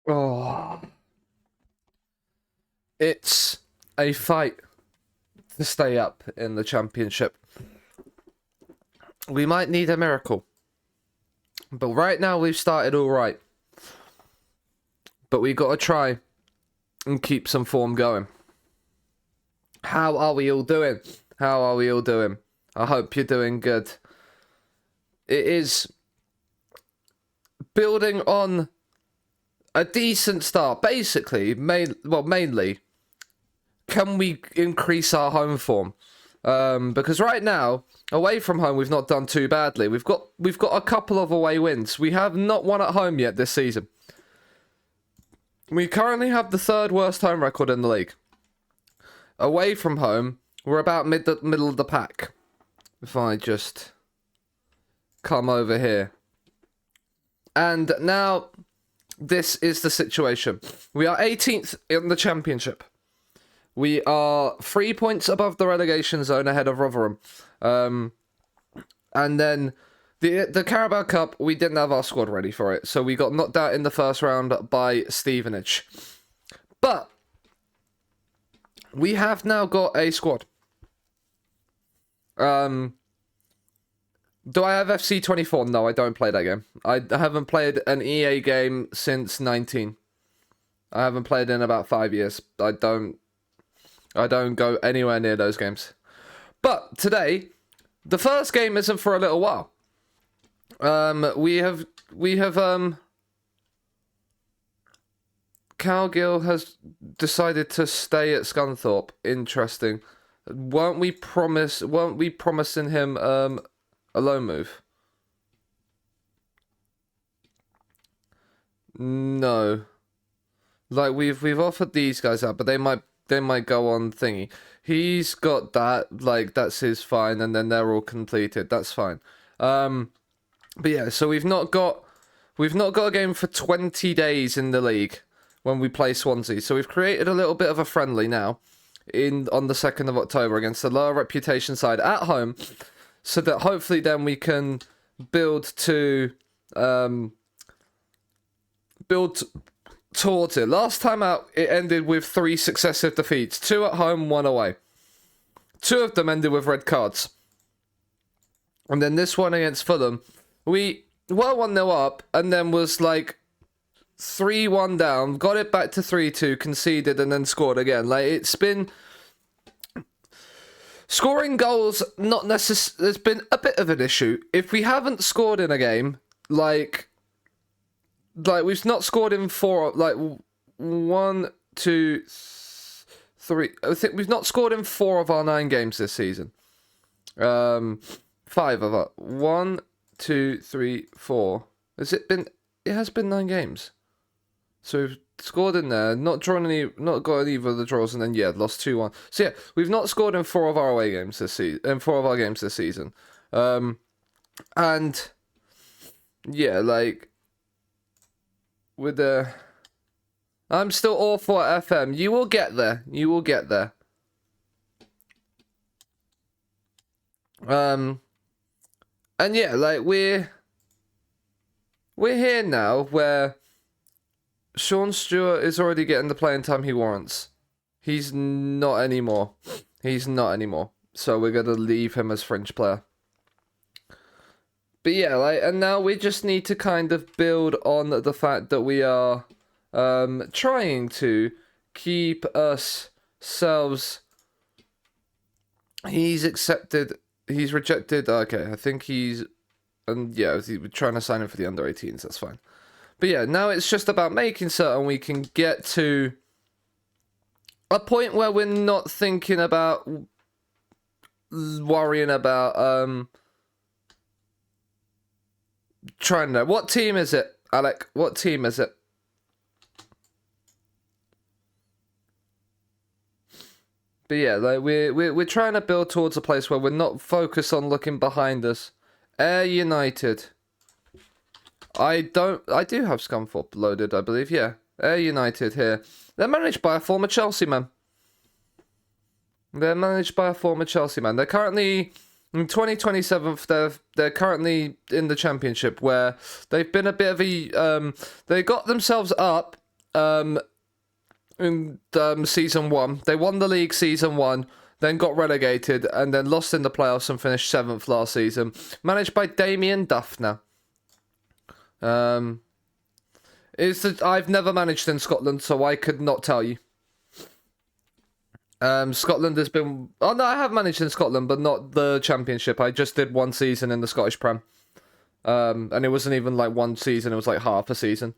Oh, it's a fight to stay up in the championship. We might need a miracle. But right now we've started all right. But we got to try and keep some form going. How are we all doing? How are we all doing? I hope you're doing good. It is building on a decent start. Basically, mainly, can we increase our home form? Because right now, away from home, we've not done too badly. We've got a couple of away wins. We have not won at home yet this season. We currently have the third worst home record in the league. Away from home, we're about middle of the pack. If I just come over here. And now, this is the situation. We are 18th in the championship. We are 3 points above the relegation zone ahead of Rotherham. And then the Carabao Cup, we didn't have our squad ready for it. So we got knocked out in the first round by Stevenage. But we have now got a squad. Do I have FC24? No, I don't play that game. I haven't played an EA game since 19. I haven't played in about 5 years. I don't go anywhere near those games. But today, the first game isn't for a little while. We have Cargill has decided to stay at Scunthorpe. Interesting. Weren't we promising him a loan move? No. Like we've offered these guys out, but they might go on thingy. He's got that, like that's his fine, and then they're all completed. That's fine. But yeah, so we've not got a game for 20 days in the league when we play Swansea. So we've created a little bit of a friendly now on the 2nd of October against the lower reputation side at home, so that hopefully then we can build towards it. Last time out, it ended with 3 successive defeats. 2 at home, 1 away. 2 of them ended with red cards. And then this one against Fulham, we were 1-0 up, and then was like 3-1 down, got it back to 3-2, conceded, and then scored again. Like, it's been... Scoring goals, not necessarily... There's been a bit of an issue. If we haven't scored in a game, like we've not scored in 4, like 1, 2, 3. I think we've not scored in 4 of our 9 games this season. 5 of our 1, 2, 3, 4. It has been 9 games. So we've scored in there, not got any of the draws, and then lost 2-1. So yeah, we've not scored in 4 of our away games this season. In 4 of our games this season. And yeah, like with I'm still awful at FM. You will get there. You will get there. And yeah, like we're here now where Sean Stewart is already getting the playing time he wants. He's not anymore. He's not anymore. So we're going to leave him as French player. But yeah, like, and now we just need to kind of build on the fact that we are trying to keep ourselves. He's rejected. Okay, I think we're trying to sign him for the under 18s. That's fine. But yeah, now it's just about making certain we can get to a point where we're not thinking about worrying about trying to know. What team is it, Alec? What team is it? But yeah, like we're trying to build towards a place where we're not focused on looking behind us. Air United. I do have Scunthorpe loaded, I believe. Yeah, Air United here. They're managed by a former Chelsea man. They're currently in 2027th. They're currently in the championship, where they've been a bit of a they got themselves up in season 1. They won the league season 1, then got relegated, and then lost in the playoffs and finished 7th last season. Managed by Damien Duffner. I've never managed in Scotland, so I could not tell you. Scotland has been... Oh, no, I have managed in Scotland, but not the Championship. I just did 1 season in the Scottish Prem. And it wasn't even like 1 season, it was like half a season.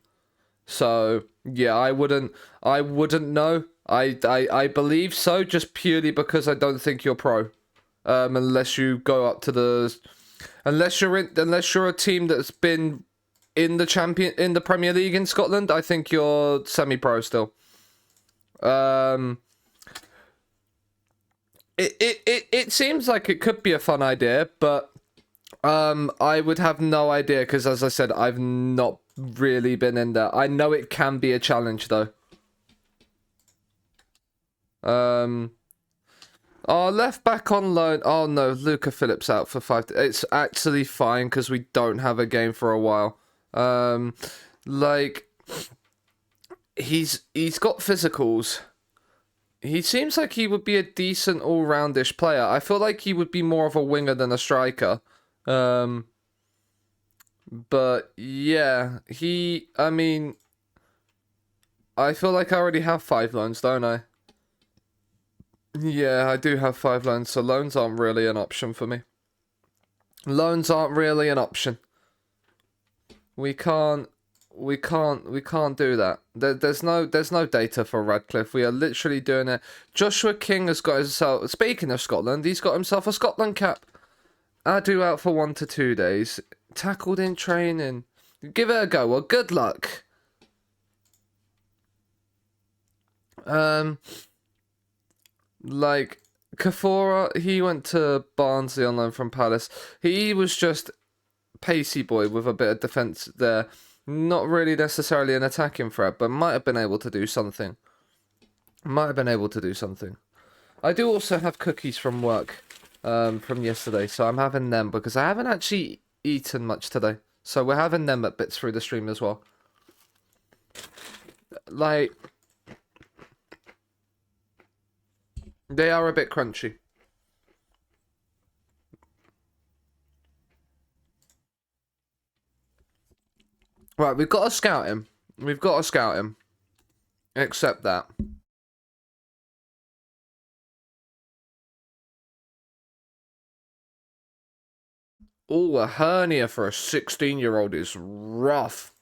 So, yeah, I wouldn't know. I believe so, just purely because I don't think you're pro. Unless you go up to the... Unless you're a team that's been in the Premier League in Scotland, I think you're semi-pro still. It seems like it could be a fun idea, but I would have no idea because, as I said, I've not really been in there. I know it can be a challenge though. Oh, left back on loan. Oh no, Luca Phillips out for 5. It's actually fine because we don't have a game for a while. Like he's got physicals. He seems like he would be a decent all-roundish player. I feel like he would be more of a winger than a striker. But yeah, I mean, I feel like I already have 5 loans, don't I? Yeah, I do have 5 loans, so loans aren't really an option for me. Loans aren't really an option. We can't do that. There's no data for Radcliffe. We are literally doing it. Joshua King has got himself, speaking of Scotland, he's got himself a Scotland cap. Adu out for 1 to 2 days. Tackled in training. Give it a go. Well, good luck. Like, Kafora, he went to Barnsley on loan from Palace. He was just pacey boy with a bit of defence there. Not really necessarily an attacking threat, but might have been able to do something. I do also have cookies from work from yesterday, so I'm having them because I haven't actually eaten much today. So we're having them at bits through the stream as well. Like, they are a bit crunchy. Right, we've got to scout him. Accept that. Oh, a hernia for a 16-year-old is rough.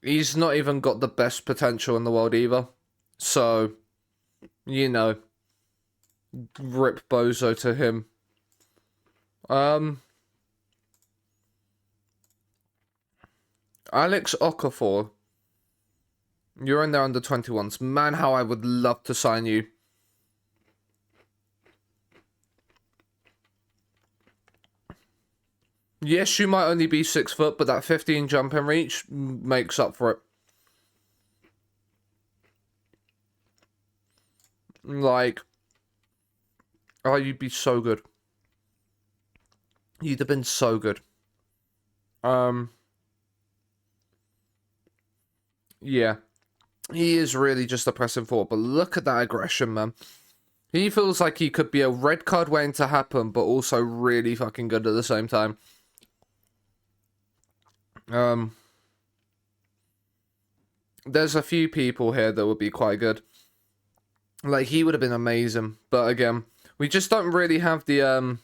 He's not even got the best potential in the world either. So, you know, rip bozo to him. Alex Okafor. You're in there under 21s. Man, how I would love to sign you. Yes, you might only be 6 foot, but that 15 jump and reach makes up for it. Like, oh, you'd be so good. You'd have been so good. Yeah. He is really just a pressing forward, but look at that aggression, man. He feels like he could be a red card waiting to happen, but also really fucking good at the same time. There's a few people here that would be quite good. Like, he would have been amazing, but again, we just don't really have the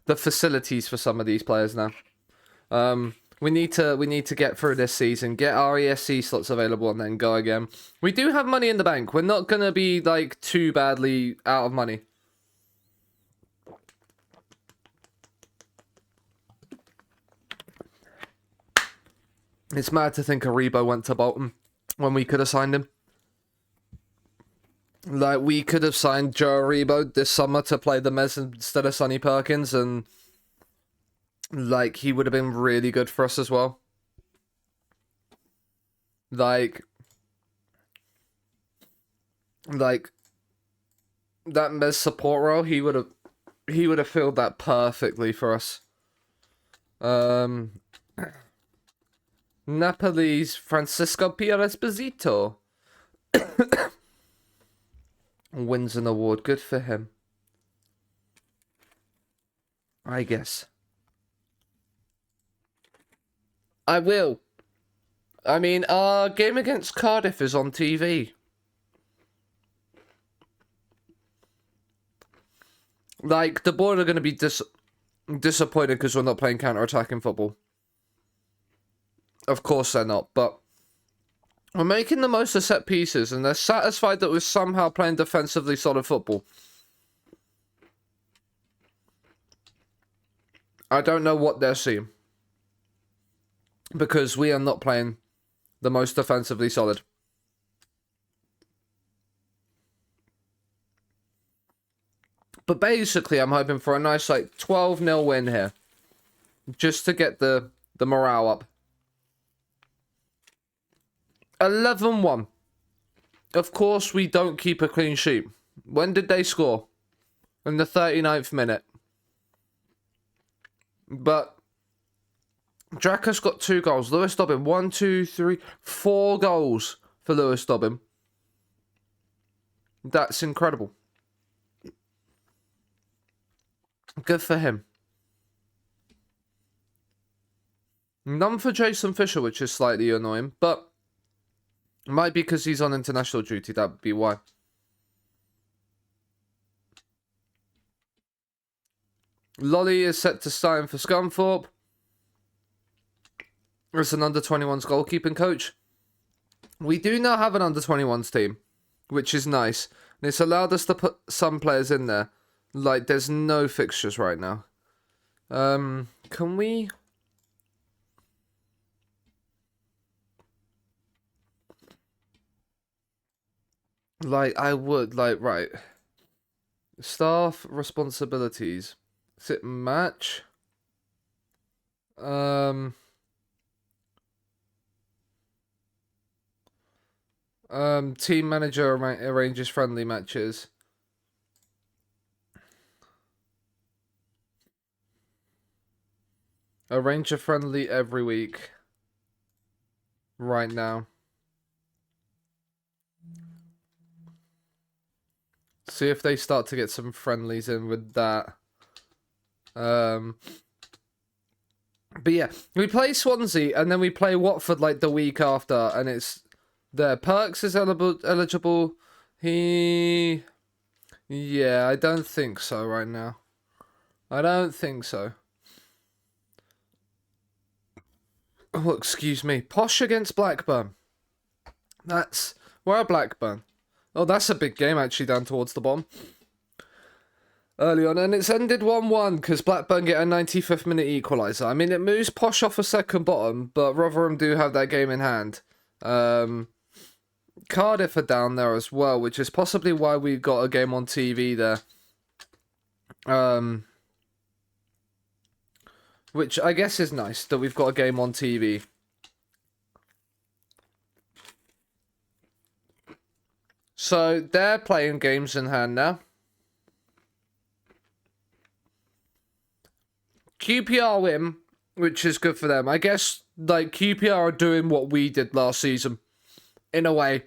facilities for some of these players now. We need to get through this season, get our ESC slots available, and then go again. We do have money in the bank. We're not gonna be like too badly out of money. It's mad to think Aribo went to Bolton when we could have signed him. Like, we could have signed Joe Aribo this summer to play the Mez instead of Sonny Perkins, and like, he would have been really good for us as well. Like that Mez support role, he would have filled that perfectly for us. Napoli's Francisco Esposito wins an award. Good for him, I guess. I will. I mean, our game against Cardiff is on TV. Like, the board are going to be disappointed because we're not playing counter-attacking football. Of course they're not, but we're making the most of set pieces, and they're satisfied that we're somehow playing defensively solid football. I don't know what they're seeing, because we are not playing the most defensively solid. But basically, I'm hoping for a nice, like, 12-0 win here. Just to get the morale up. 11-1. Of course, we don't keep a clean sheet. When did they score? In the 39th minute. But Draca's got 2 goals. Lewis Dobbin, 1, 2, 3, 4 goals for Lewis Dobbin. That's incredible. Good for him. None for Jason Fisher, which is slightly annoying, but it might be because he's on international duty. That would be why. Lolly is set to start in for Scunthorpe as an under-21s goalkeeping coach. We do now have an under-21s team, which is nice. And it's allowed us to put some players in there. Like, there's no fixtures right now. Can we... Like, I would, like, right. Staff responsibilities. Sit match. Team manager arranges friendly matches. Arrange a friendly every week. Right now. See if they start to get some friendlies in with that. But yeah, we play Swansea and then we play Watford like the week after, and it's there. Perks is eligible. Yeah, I don't think so right now. I don't think so. Oh, excuse me. Posh against Blackburn. We're at Blackburn. Oh, that's a big game actually down towards the bottom. Early on, and it's ended 1-1 because Blackburn get a 95th minute equaliser. I mean, it moves Posh off a second bottom, but Rotherham do have that game in hand. Cardiff are down there as well, which is possibly why we got a game on TV there. Which I guess is nice that we've got a game on TV. So they're playing games in hand now. QPR win, which is good for them. I guess like QPR are doing what we did last season, in a way,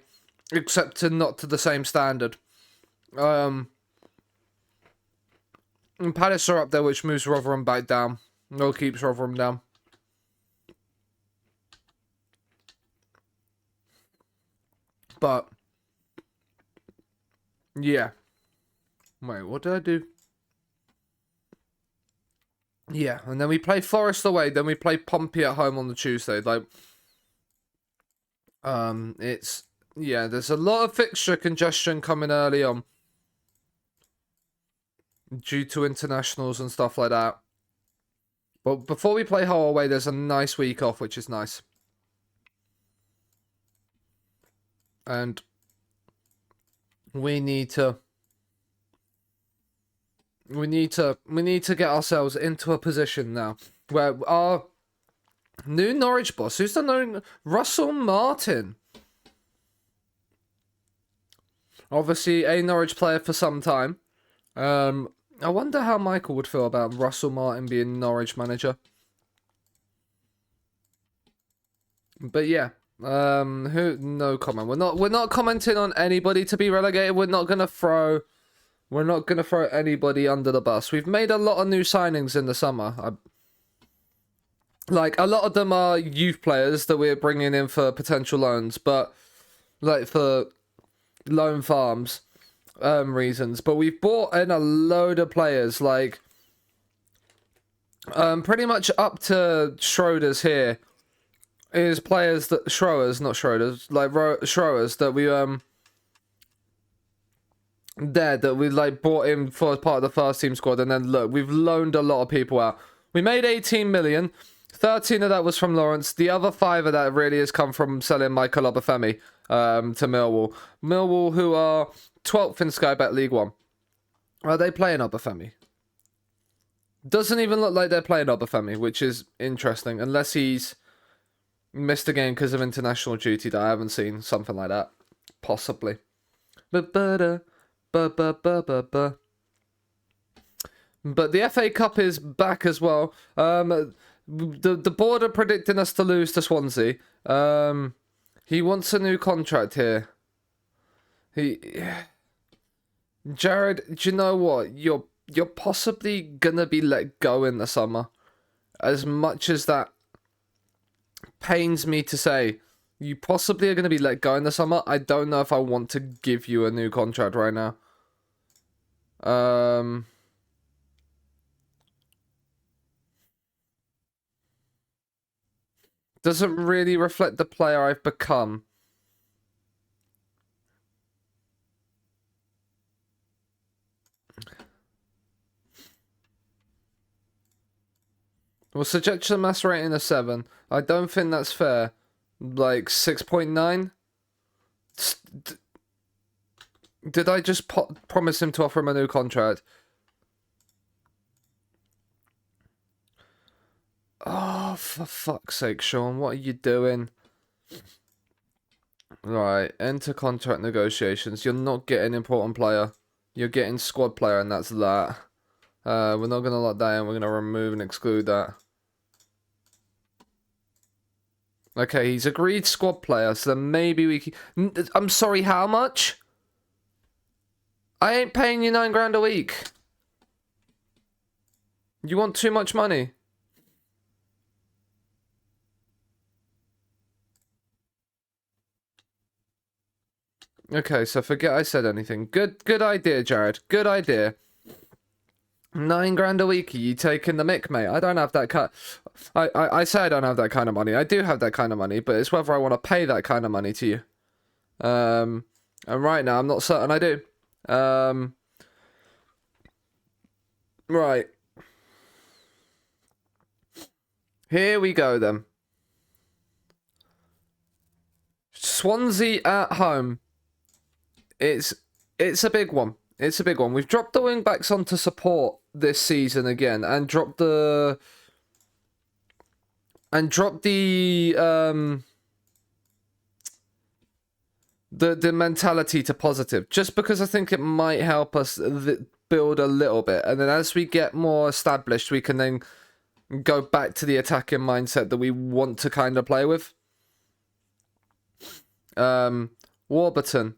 except not to the same standard. And Palace are up there, which moves Rotherham back down. No, keeps Rotherham down. But yeah. Wait, what did I do? Yeah, and then we play Forest away, then we play Pompey at home on the Tuesday. Like, it's, yeah, there's a lot of fixture congestion coming early on due to internationals and stuff like that. But before we play Hull away, there's a nice week off, which is nice. And we need to get ourselves into a position now where our new Norwich boss, who's the known Russell Martin, obviously a Norwich player for some time. I wonder how Michael would feel about Russell Martin being Norwich manager. But yeah, no comment. We're not commenting on anybody to be relegated. We're not gonna throw anybody under the bus. We've made a lot of new signings in the summer. Like, a lot of them are youth players that we're bringing in for potential loans, but like for loan farms reasons. But we've brought in a load of players, like pretty much up to Schroeder's here is players that Schroeder's that we that we like brought in for as part of the first team squad. And then look, we've loaned a lot of people out. We made 18 million. 13 of that was from Lawrence. The other 5 of that really has come from selling Michael Obafemi to Millwall. Millwall, who are 12th in Sky Bet League 1. Are they playing Obafemi? Doesn't even look like they're playing Obafemi, which is interesting. Unless he's missed a game because of international duty that I haven't seen. Something like that. Possibly. But the FA Cup is back as well. The board are predicting us to lose to Swansea. He wants a new contract here. Jared, do you know what? You're possibly gonna be let go in the summer. As much as that pains me to say, you possibly are gonna be let go in the summer. I don't know if I want to give you a new contract right now. Doesn't really reflect the player I've become. Well, suggestion mass rating a 7. I don't think that's fair. Like 6.9? Did I just promise him to offer him a new contract? Oh, for fuck's sake, Sean, what are you doing? Right, enter contract negotiations. You're not getting important player. You're getting squad player, and that's that. We're not going to lock that in. We're going to remove and exclude that. Okay, he's agreed squad player, so then maybe we can... I'm sorry, how much? I ain't paying you $9 a week. You want too much money? Okay, so forget I said anything. Good idea, Jared. Good idea. $9 a week. Are you taking the mick, mate? I don't have that kind. I say I don't have that kind of money. I do have that kind of money, but it's whether I want to pay that kind of money to you. And right now, I'm not certain I do. Right. Here we go then. Swansea at home. It's a big one. It's a big one. We've dropped the wing backs onto support this season again, and dropped the mentality to positive, just because I think it might help us build a little bit, and then as we get more established, we can then go back to the attacking mindset that we want to kind of play with. Warburton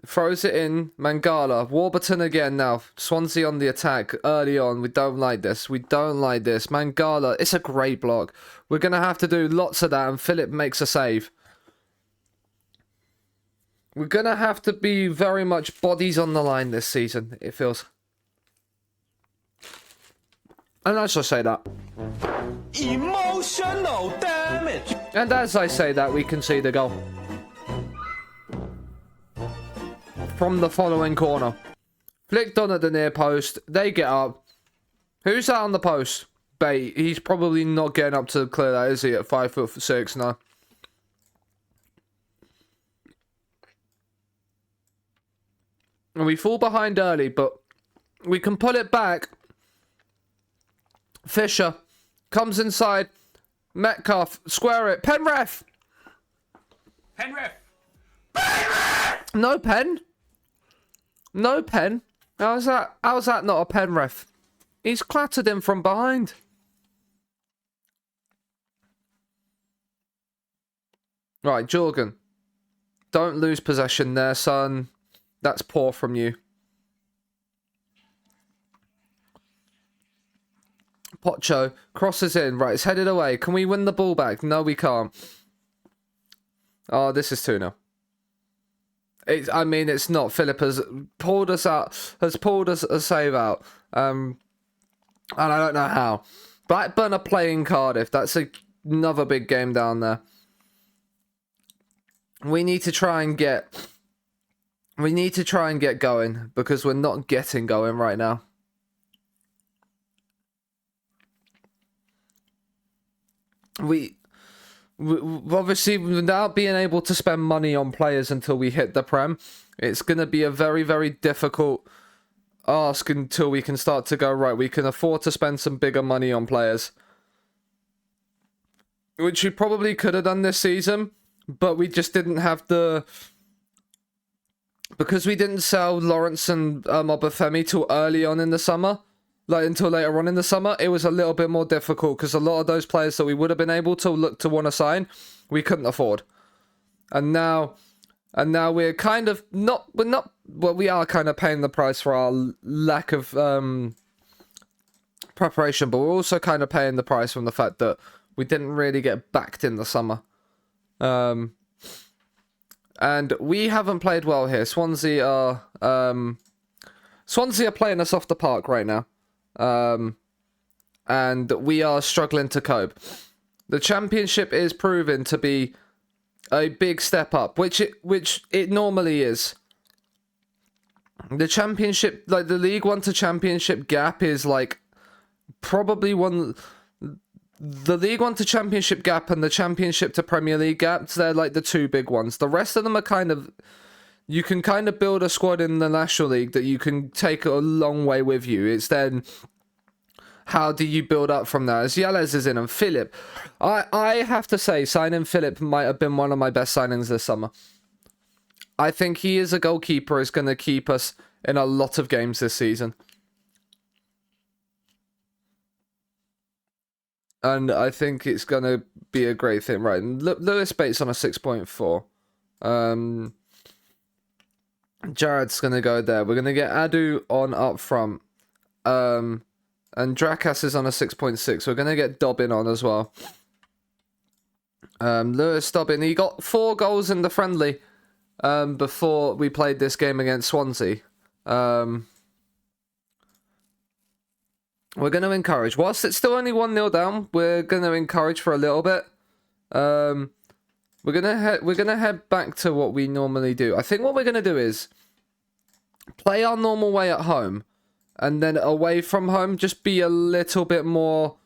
throws it in. Mangala. Warburton again now. Swansea on the attack early on. We don't like this. We don't like this. Mangala. It's a great block. We're going to have to do lots of that, and Philip makes a save. We're going to have to be very much bodies on the line this season, it feels. And as I say that... Emotional damage! And as I say that, we concede a goal. From the following corner. Flicked on at the near post. They get up. Who's that on the post? Bait. He's probably not getting up to clear that, is he? At 5'6" now. And we fall behind early, but we can pull it back. Fisher comes inside. Metcalf. Square it. Penref! Penref! Penref! No pen. No pen. How's that not a pen ref? He's clattered him from behind. Right, Jorgen. Don't lose possession there, son. That's poor from you. Pocho crosses in. Right, it's headed away. Can we win the ball back? No, we can't. Oh, this is 2-0. I mean, it's not. Philip has pulled us out. Has pulled us a save out. And I don't know how. Blackburn are playing Cardiff. That's another big game down there. We need to try and get going because we're not getting going right now. We obviously, without being able to spend money on players until we hit the Prem, it's going to be a very, very difficult ask until we can start to go, right, we can afford to spend some bigger money on players. Which we probably could have done this season, but we just didn't have the... Because we didn't sell Lawrence and Obafemi till early on in the summer, like until later on in the summer, it was a little bit more difficult because a lot of those players that we would have been able to look to want to sign, we couldn't afford. And now we're kind of we are kind of paying the price for our lack of preparation, but we're also kind of paying the price from the fact that we didn't really get backed in the summer. And we haven't played well here. Swansea are playing us off the park right now. And we are struggling to cope. The Championship is proven to be a big step up, which it normally is. The Championship, like the League One to Championship gap is like probably one... The League One to Championship gap and the Championship to Premier League gaps, they're like the two big ones. The rest of them are kind of... You can kind of build a squad in the National League that you can take a long way with you. It's then... How do you build up from that? As Yales is in and Philip. I have to say, signing Philip might have been one of my best signings this summer. I think he is a goalkeeper who's going to keep us in a lot of games this season. And I think it's going to be a great thing. Right, Lewis Bates on a 6.4. Jared's going to go there. We're going to get Adu on up front. And Drakas is on a 6.6. We're going to get Dobbin on as well. Lewis Dobbin, he got 4 goals in the friendly before we played this game against Swansea. We're going to encourage. Whilst it's still only 1-0 down, we're going to encourage for a little bit. We're gonna head back to what we normally do. I think what we're going to do is play our normal way at home. And then away from home, just be a little bit more...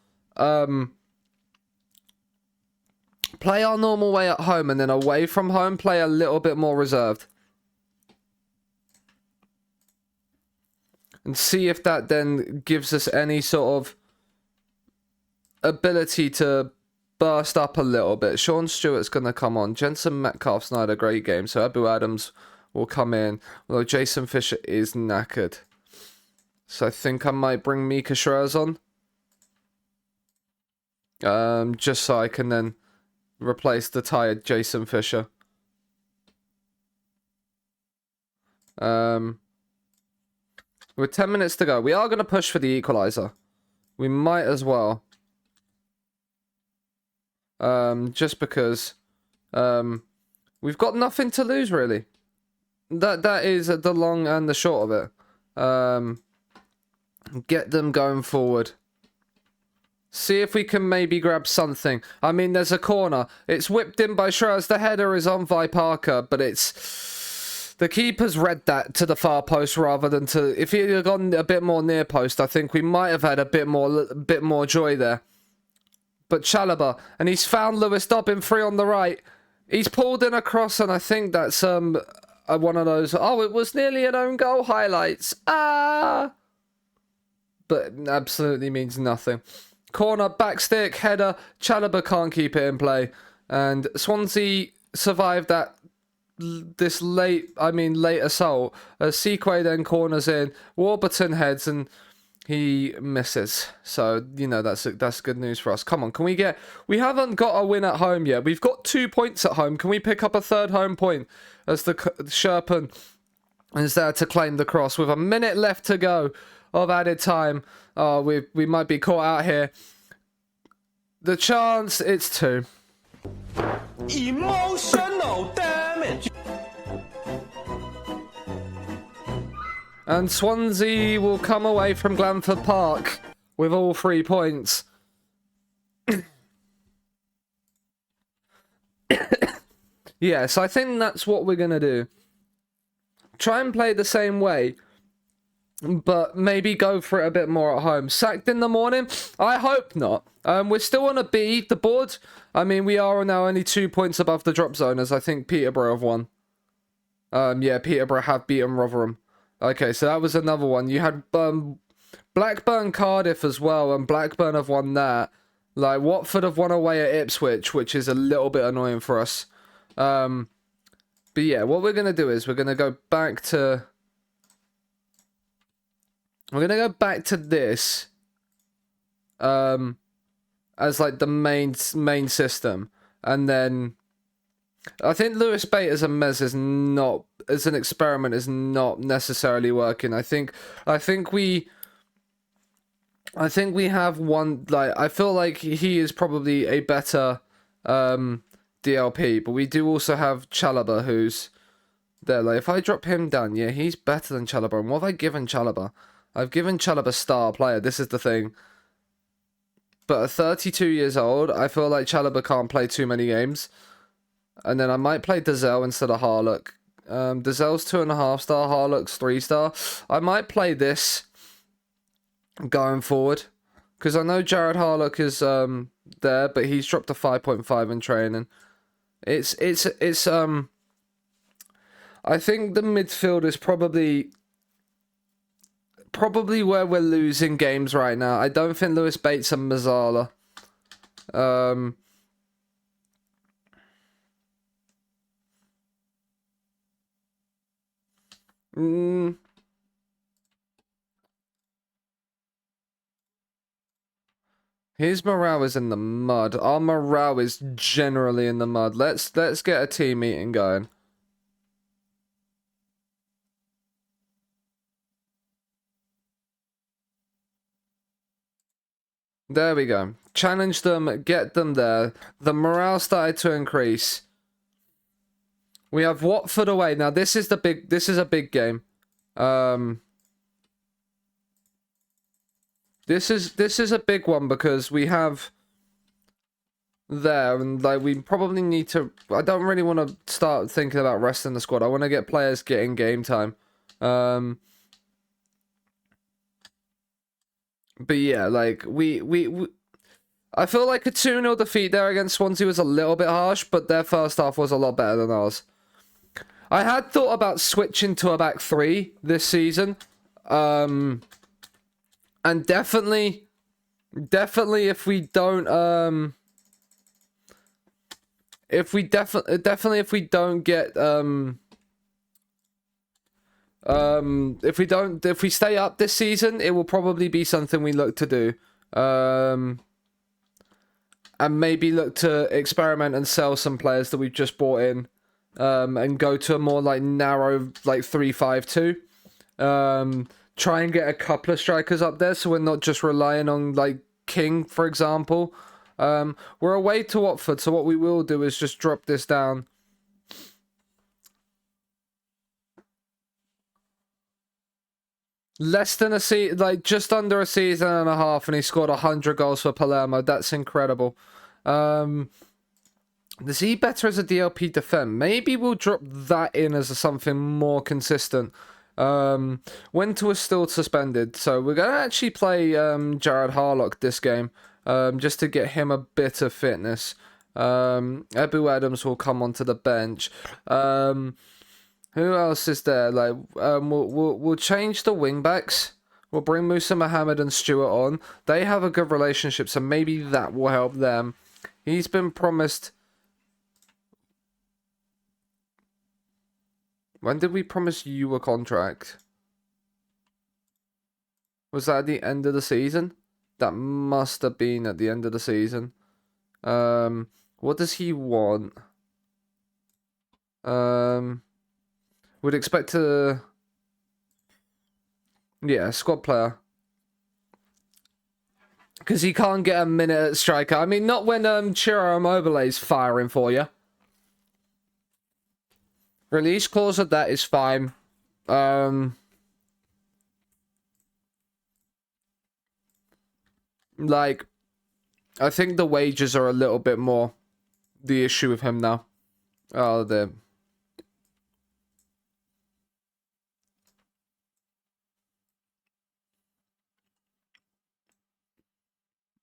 play our normal way at home, and then away from home, play a little bit more reserved. And see if that then gives us any sort of ability to burst up a little bit. Sean Stewart's going to come on. Jensen Metcalf's not had a great game, so Abu Adams will come in. Although Jason Fisher is knackered. So I think I might bring Mika Schreiers on. Just so I can then replace the tired Jason Fisher. With 10 minutes to go. We are going to push for the equaliser. We might as well. Just because we've got nothing to lose, really. That is the long and the short of it. Get them going forward. See if we can maybe grab something. I mean, there's a corner. It's whipped in by Schreiers. The header is on by Parker, but it's... The keeper's read that to the far post rather than to... If he had gone a bit more near post, I think we might have had a bit more joy there. But Chalobah, and he's found Lewis Dobbin free on the right. He's pulled in across, and I think that's one of those... Oh, it was nearly an own goal highlights. Ah! But absolutely means nothing. Corner, back stick, header. Chalobah can't keep it in play. And Swansea survived that late assault. Sequay then corners in. Warburton heads, and he misses. So, you know, that's good news for us. Come on, we haven't got a win at home yet. We've got 2 points at home. Can we pick up a third home point as the Sherpan is there to claim the cross with a minute left to go of added time? Oh, we might be caught out here. The chance, it's 2. Emotional damage. And Swansea will come away from Glanford Park with all 3 points. Yes, I think that's what we're going to do. Try and play the same way, but maybe go for it a bit more at home. Sacked in the morning? I hope not. We're still on a B, the board. I mean, we are now only 2 points above the drop zone, as I think Peterborough have won. Yeah, Peterborough have beaten Rotherham. Okay, so that was another one. You had Blackburn, Cardiff as well, and Blackburn have won that. Like, Watford have won away at Ipswich, which is a little bit annoying for us. But yeah, what we're going to do is we're going to go back to... We're going to go back to this as, like, the main system. And then... I think Lewis Bate as a Mez is not, as an experiment, is not necessarily working. I think we have one, like, I feel like he is probably a better DLP, but we do also have Chalobah, who's there. Like, if I drop him down, yeah, he's better than Chalobah. And what have I given Chalobah? I've given Chalobah star player. This is the thing. But at 32 years old, I feel like Chalobah can't play too many games. And then I might play Dazelle instead of Harlock. Dazelle's 2.5 star, Harlock's 3 star. I might play this going forward, because I know Jared Harlock is there, but he's dropped to 5.5 in training. It's I think the midfield is probably where we're losing games right now. I don't think Lewis Bates and Mazzala. His morale is in the mud. Our morale is generally in the mud. Let's get a team meeting going. There we go. Challenge them, get them there. The morale started to increase. We have Watford away. Now this is a big game. This is a big one because we have there, and like we probably need to. I don't really want to start thinking about resting the squad. I want to get players getting game time. But yeah, like we I feel like a 2-0 defeat there against Swansea was a little bit harsh, but their first half was a lot better than ours. I had thought about switching to a back 3 this season. And definitely if we don't if we don't get if we stay up this season, it will probably be something we look to do. And maybe look to experiment and sell some players that we've just bought in. And go to a more like narrow like 3-5-2. Try and get a couple of strikers up there so we're not just relying on like King, for example. We're away to Watford, so what we will do is just drop this down. Less than a season, like just under a season and a half, and he scored 100 goals for Palermo. That's incredible. Is he better as a DLP defend? Maybe we'll drop that in as something more consistent. Winter was still suspended, so we're going to actually play Jared Harlock this game, just to get him a bit of fitness. Ebu Adams will come onto the bench. Who else is there? Like, we'll change the wing backs. We'll bring Musa Mohammed and Stewart on. They have a good relationship, so maybe that will help them. He's been promised. When did we promise you a contract? Was that at the end of the season? That must have been at the end of the season. What does he want? Would expect to... Yeah, squad player. Because he can't get a minute at striker. I mean, not when Chiro Immobile's firing for you. Release clause of that is fine. Like, I think the wages are a little bit more the issue with him now. Oh, the...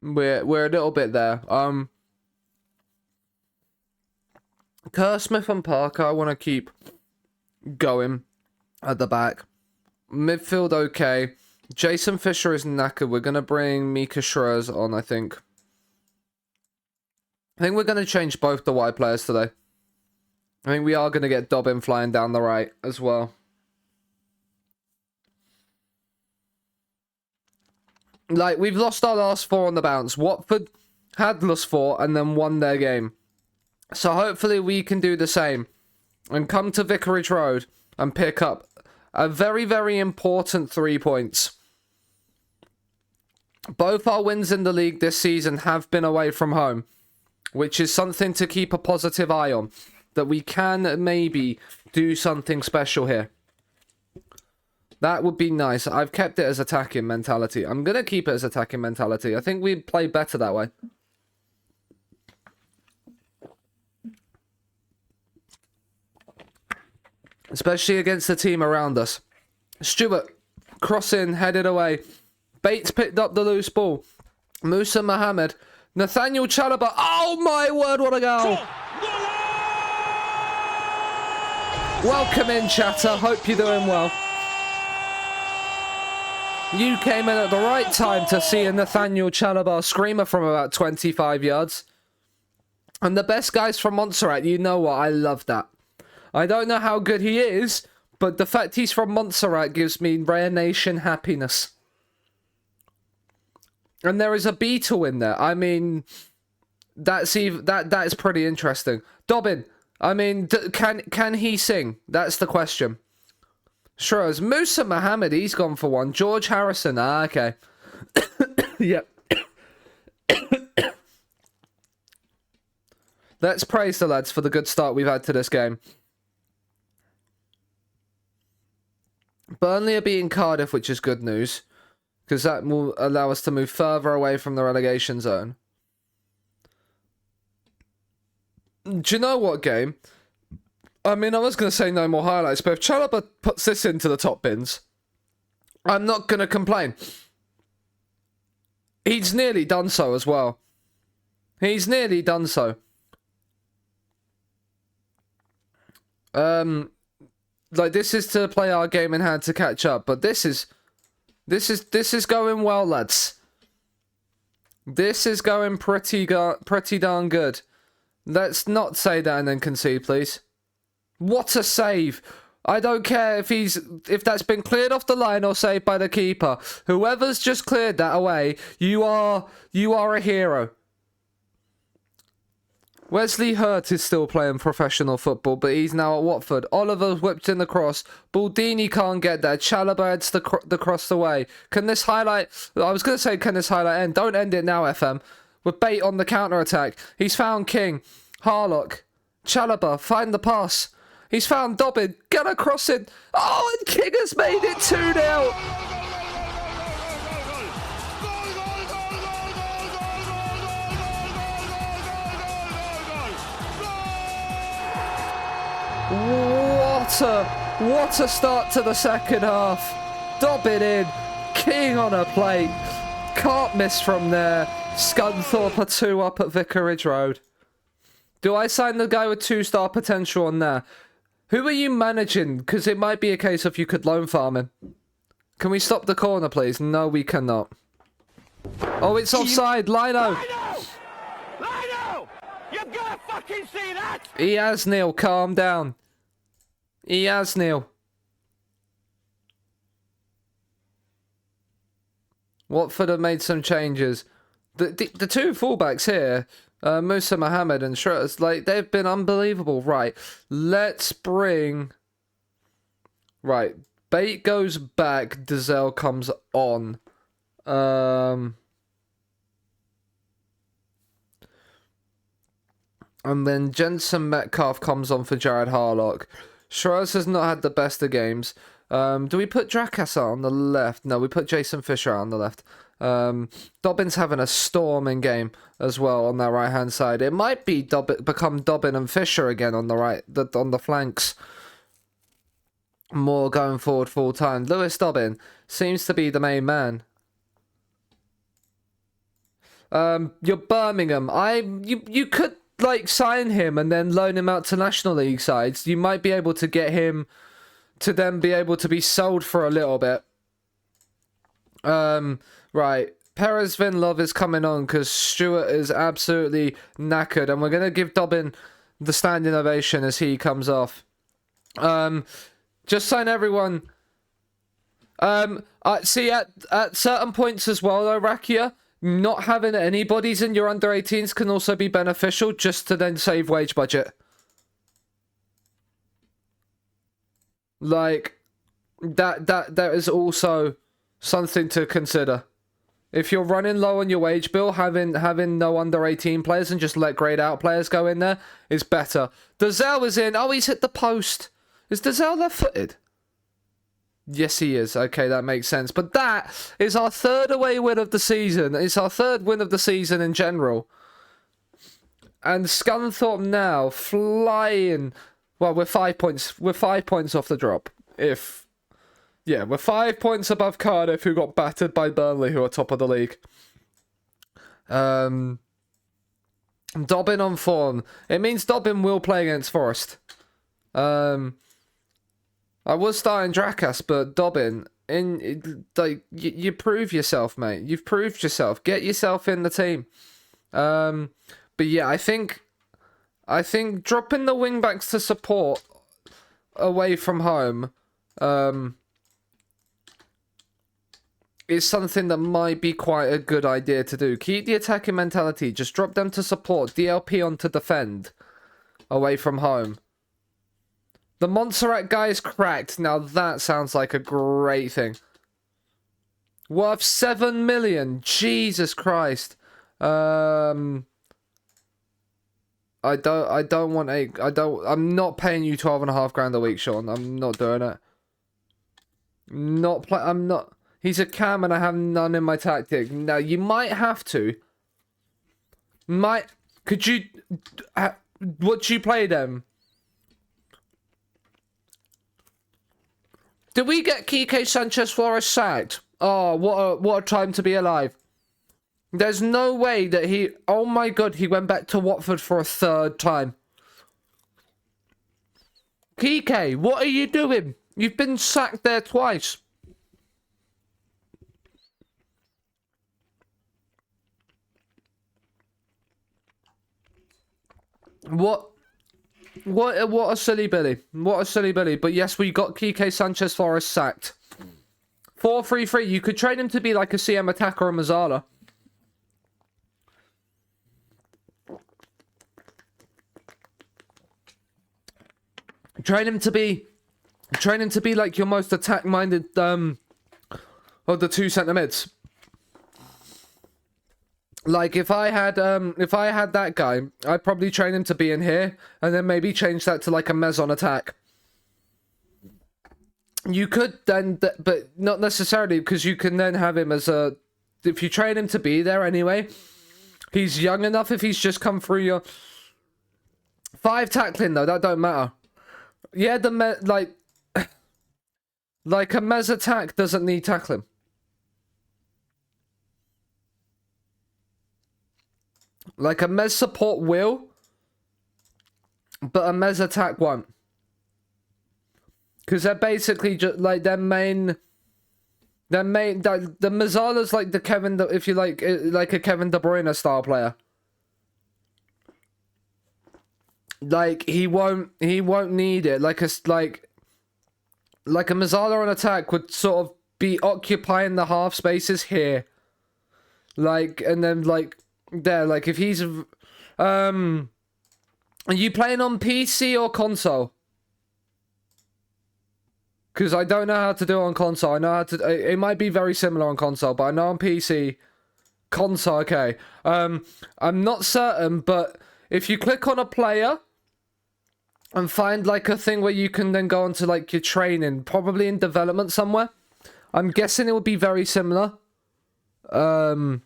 We're a little bit there. Kerr, Smith and Parker, I want to keep going at the back. Midfield, okay. Jason Fisher is knackered. We're going to bring Mika Schroers on, I think. I think we're going to change both the wide players today. I think we are going to get Dobbin flying down the right as well. Like, we've lost our last 4 on the bounce. Watford had lost 4 and then won their game. So hopefully we can do the same. And come to Vicarage Road and pick up a very, very important 3 points. Both our wins in the league this season have been away from home, which is something to keep a positive eye on. That we can maybe do something special here. That would be nice. I've kept it as attacking mentality. I'm going to keep it as attacking mentality. I think we play better that way. Especially against the team around us. Stewart, crossing, headed away. Bates picked up the loose ball. Musa Mohammed. Nathaniel Chalobah. Oh my word, what a goal! Welcome in, chatter. Hope you're doing well. You came in at the right time to see a Nathaniel Chalobah screamer from about 25 yards. And the best guys from Montserrat, you know what? I love that. I don't know how good he is, but the fact he's from Montserrat gives me Rare Nation happiness. And there is a Beetle in there. I mean, that is pretty interesting. Dobbin, I mean, can he sing? That's the question. Schroers, Musa Mohammed, he's gone for one. George Harrison, okay. Yep. Let's praise the lads for the good start we've had to this game. Burnley are beating Cardiff, which is good news. Because that will allow us to move further away from the relegation zone. Do you know what, game? I mean, I was going to say no more highlights, but if Chalobah puts this into the top bins, I'm not going to complain. He's nearly done so as well. He's nearly done so. Like, this is to play our game in hand to catch up, but this is going well, lads. This is going pretty darn good. Let's not say that and then concede, please. What a save! I don't care if that's been cleared off the line or saved by the keeper. Whoever's just cleared that away, you are a hero. Wesley Hurt is still playing professional football, but he's now at Watford. Oliver whipped in the cross. Baldini can't get there. Chalobah heads the cross away. Can this highlight... I was going to say, can this highlight end? Don't end it now, FM. With Bate on the counter-attack. He's found King. Harlock. Chalobah, find the pass. He's found Dobbin. Get a cross in. Oh, and King has made it 2-0. What a start to the second half. Dobbin in. King on a plate. Can't miss from there. Scunthorpe are 2 up at Vicarage Road. Do I sign the guy with 2-star potential on there? Who are you managing? Because it might be a case of you could loan farm him. Can we stop the corner, please? No, we cannot. Oh, it's offside. Lino! Lino! You've got to fucking see that! He has, Neil. Calm down. He has, Neil. Watford have made some changes. The two fullbacks here, Musa Mohammed and Schroeder, like, they've been unbelievable. Right, let's bring... Right, Bate goes back, Dazelle comes on. And then Jensen Metcalf comes on for Jared Harlock. Schroeder has not had the best of games. Do we put Drakasa on the left? No, we put Jason Fisher on the left. Dobbin's having a storming game as well on that right-hand side. It might be become Dobbin and Fisher again on the right, on the flanks. More going forward full time. Lewis Dobbin seems to be the main man. You're Birmingham. You could like sign him and then loan him out to National League sides. You might be able to get him to then be able to be sold for a little bit. Right. Perez Vinlov is coming on because Stewart is absolutely knackered, and we're gonna give Dobbin the standing ovation as he comes off. Just sign everyone. See at certain points as well, though, Rakia, not having anybody's in your under 18s can also be beneficial, just to then save wage budget. Like that is also something to consider. If you're running low on your wage bill, having no under 18 players and just let grayed out players go in there is better. Dazelle is in. Oh, he's hit the post. Is Dazelle left-footed? Yes, he is. Okay, that makes sense. But that is our third away win of the season. It's our third win of the season in general. And Scunthorpe now flying. Well, we're 5 points. We're 5 points off the drop. We're 5 points above Cardiff, who got battered by Burnley, who are top of the league. Dobbin on form. It means Dobbin will play against Forest. I was starting Drakas, but Dobbin, you prove yourself, mate. You've proved yourself. Get yourself in the team. But yeah, I think dropping the wingbacks to support away from home, is something that might be quite a good idea to do. Keep the attacking mentality. Just drop them to support. DLP on to defend away from home. The Montserrat guy is cracked. Now that sounds like a great thing. Worth 7 million. Jesus Christ. I'm not paying you 12.5 grand a week, Sean. I'm not doing it. I'm not. He's a cam and I have none in my tactic. Now, you might have to. Could you... What do you play them? Did we get Kike Sanchez Flores sacked? Oh, what a time to be alive. There's no way that he... Oh my god, he went back to Watford for a third time. Kike, what are you doing? You've been sacked there twice. What a silly Billy. What a silly Billy. But yes, we got Kike Sanchez Flores sacked. 4-3-3. You could train him to be like a CM attacker or Mazzala. Train him to be like your most attack-minded of the two centre mids. Like if I had that guy, I'd probably train him to be in here, and then maybe change that to like a Mez on attack. You could then, but not necessarily, because you can then have him as a. If you train him to be there anyway, he's young enough. If he's just come through your 5 tackling though, that don't matter. Yeah, like a Mez attack doesn't need tackling. Like a Mez support will, but a Mez attack won't. Because they're basically just like the Mazzala's like the Kevin, if you like a Kevin De Bruyne style player. Like he won't need it. Like a Mazzala on attack would sort of be occupying the half spaces here. Like, and then like there, like if he's are you playing on PC or console? Because I don't know how to do it on console. I know how to. It might be very similar on console, but I know on PC, console. Okay. I'm not certain, but if you click on a player and find like a thing where you can then go onto like your training, probably in development somewhere. I'm guessing it would be very similar. And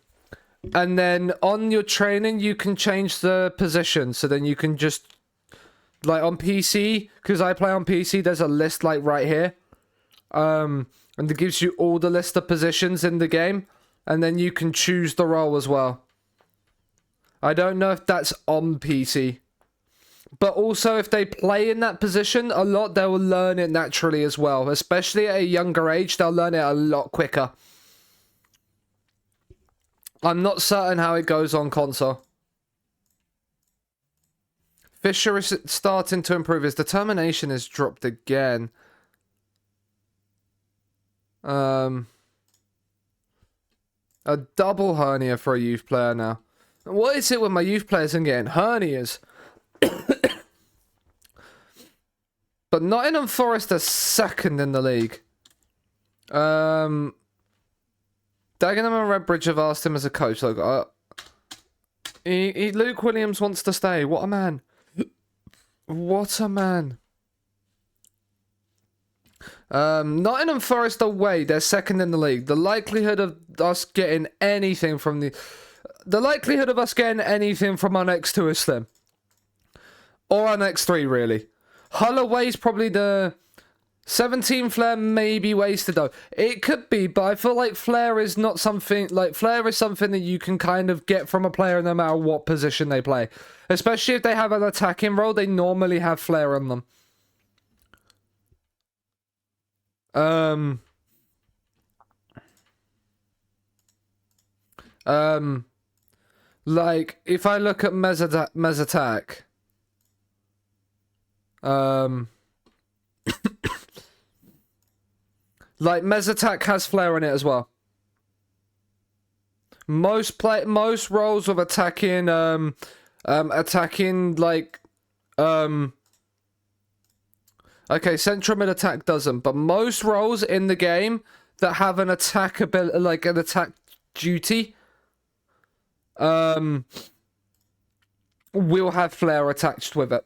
then on your training, you can change the position. So then you can just, like on PC, because I play on PC, there's a list like right here. And it gives you all the list of positions in the game. And then you can choose the role as well. I don't know if that's on PC. But also, if they play in that position a lot, they will learn it naturally as well. Especially at a younger age, they'll learn it a lot quicker. I'm not certain how it goes on console. Fisher is starting to improve. His determination is dropped again. A double hernia for a youth player now. What is it with my youth players and getting hernias? But Nottingham Forest are second in the league. Dagenham and Redbridge have asked him as a coach. Look, Luke Williams wants to stay. What a man. What a man. Nottingham Forest away. They're second in the league. The likelihood of us getting anything from the likelihood of us getting anything from our next two is slim. Or our next three, really. Hull away's probably the 17 Flair may be wasted though. It could be, but I feel like Flair is not something like Flair is something that you can kind of get from a player no matter what position they play. Especially if they have an attacking role, they normally have Flair on them. Like if I look at Mez attack. Like Mez attack has Flair in it as well. Most roles of attacking okay, central mid attack doesn't, but most roles in the game that have an attack ability, like an attack duty, will have Flair attached with it.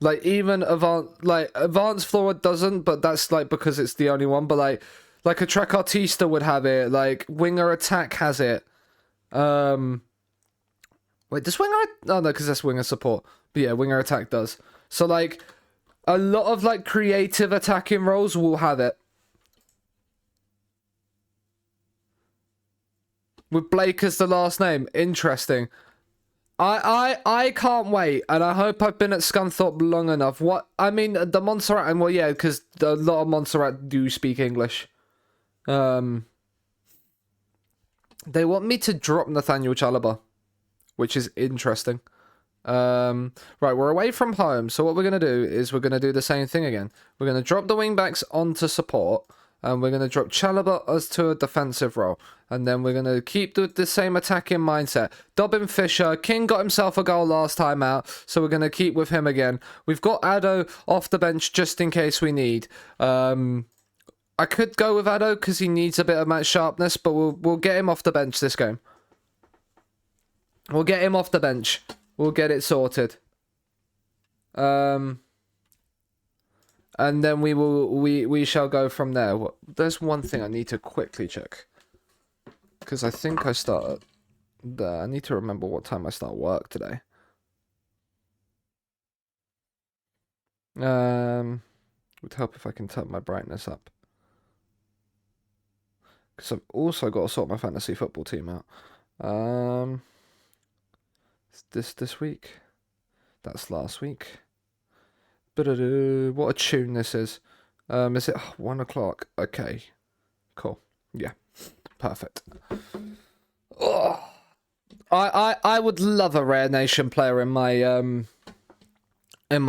Like even advanced forward doesn't, but that's like because it's the only one. But like a Trequartista would have it. Like winger attack has it. Wait, does winger? Oh no, because that's winger support. But yeah, winger attack does. So like a lot of like creative attacking roles will have it. With Blake as the last name, interesting. I can't wait, and I hope I've been at Scunthorpe long enough. What I mean, the Montserrat, and well, yeah, because a lot of Montserrat do speak English. They want me to drop Nathaniel Chalobah, which is interesting. Right, we're away from home, so what we're gonna do is we're gonna do the same thing again. We're gonna drop the wingbacks onto support. And we're going to drop Chalobah as to a defensive role. And then we're going to keep the same attacking mindset. Dobbin Fisher. King got himself a goal last time out. So we're going to keep with him again. We've got Addo off the bench just in case we need. I could go with Addo because he needs a bit of match sharpness. But we'll get him off the bench this game. We'll get him off the bench. We'll get it sorted. And then we shall go from there. There's one thing I need to quickly check. Because I think I started there. I need to remember what time I start work today. Would help if I can turn my brightness up. Because I've also got to sort my fantasy football team out. This week? That's last week. What a tune this is. Is it 1 o'clock? Okay. Cool. Yeah. Perfect. Oh. I would love a Rare Nation player in my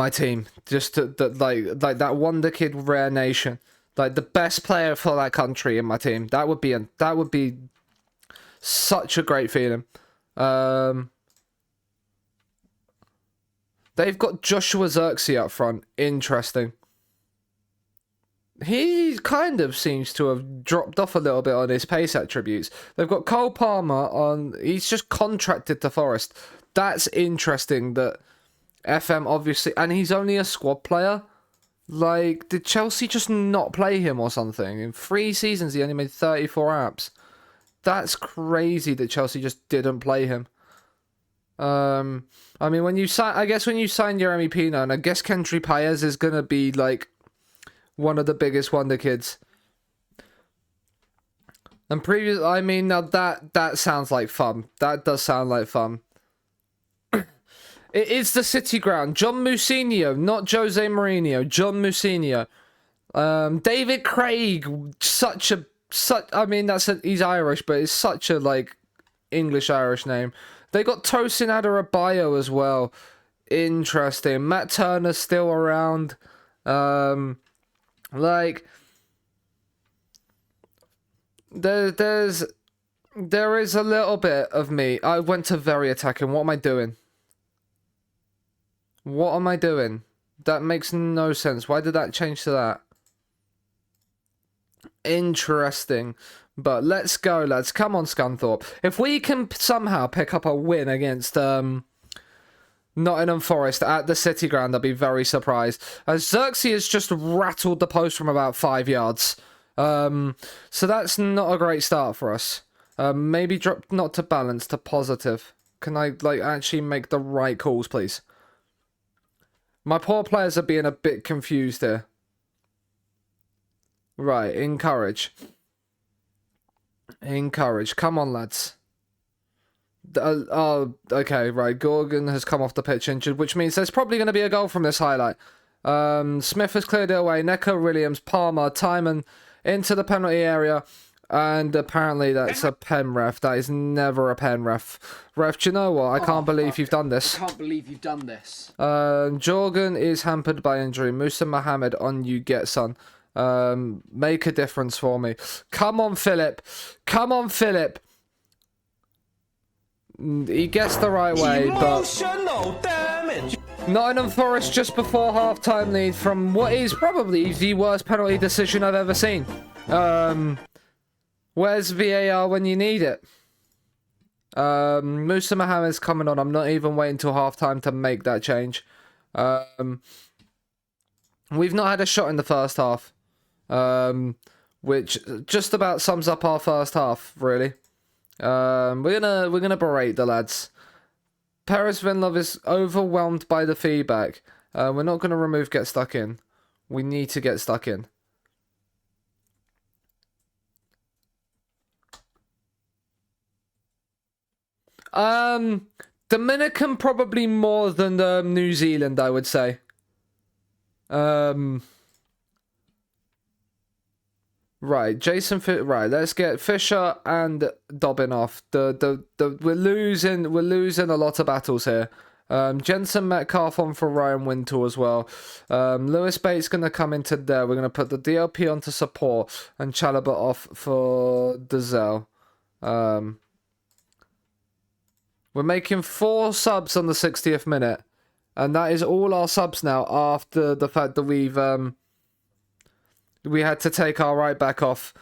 team. Just like that Wonder Kid Rare Nation. Like the best player for that country in my team. That would be Such a great feeling. They've got Joshua Xerxes up front. Interesting. He kind of seems to have dropped off a little bit on his pace attributes. They've got Cole Palmer on... He's just contracted to Forest. That's interesting that FM obviously... And he's only a squad player. Like, did Chelsea just not play him or something? In 3 seasons, he only made 34 apps. That's crazy that Chelsea just didn't play him. I mean, when you sign... I guess when you sign Jeremy Pino, and I guess Kendry Paez is going to be, like... one of the biggest wonder kids. And I mean, now that sounds like fun. That does sound like fun. It is the City ground. John Mousinho, not Jose Mourinho. John Mousinho. David Craig, I mean, he's Irish, but it's such a, like, English-Irish name. They got Tosin Adarabioyo as well. Interesting. Matt Turner's still around. Like, there is a little bit of me. I went to very attacking. What am I doing? What am I doing? That makes no sense. Why did that change to that? Interesting. But let's go, lads. Come on, Scunthorpe. If we can somehow pick up a win against Nottingham Forest at the City ground, I'd be very surprised. As Xerxes has just rattled the post from about 5 yards. So that's not a great start for us. Maybe drop not to balance, to positive. Can I, like, actually make the right calls, please? My poor players are being a bit confused here. Right, encourage. Encourage. Come on, lads. Oh, okay, right. Gorgon has come off the pitch injured, which means there's probably going to be a goal from this highlight. Smith has cleared it away. Neco Williams, Palmer, Timon into the penalty area. And apparently that's a pen ref. That is never a pen ref. Ref, do you know what? I can't believe you've done this. I can't believe you've done this. Jorgen is hampered by injury. Musa Mohammed, on you get, son. Make a difference for me. Come on, Philip. Come on, Philip. He gets the right way, but Nottingham Forest just before half-time lead from what is probably the worst penalty decision I've ever seen. Where's VAR when you need it? Musa Mohammed's coming on. I'm not even waiting till half-time to make that change. We've not had a shot in the first half, which just about sums up our first half, really. We're gonna berate the lads. Paris Vinlov is overwhelmed by the feedback. We're not gonna remove get stuck in. We need to get stuck in. Dominican probably more than New Zealand, I would say. Right, right, let's get Fisher and Dobbin off. We're losing a lot of battles here. Jensen Metcalf on for Ryan Wintle as well. Lewis Bates gonna come into there. We're gonna put the DLP onto support and Chalobah off for Dazelle. We're making 4 subs on the 60th minute, and that is all our subs now after the fact that we had to take our right back off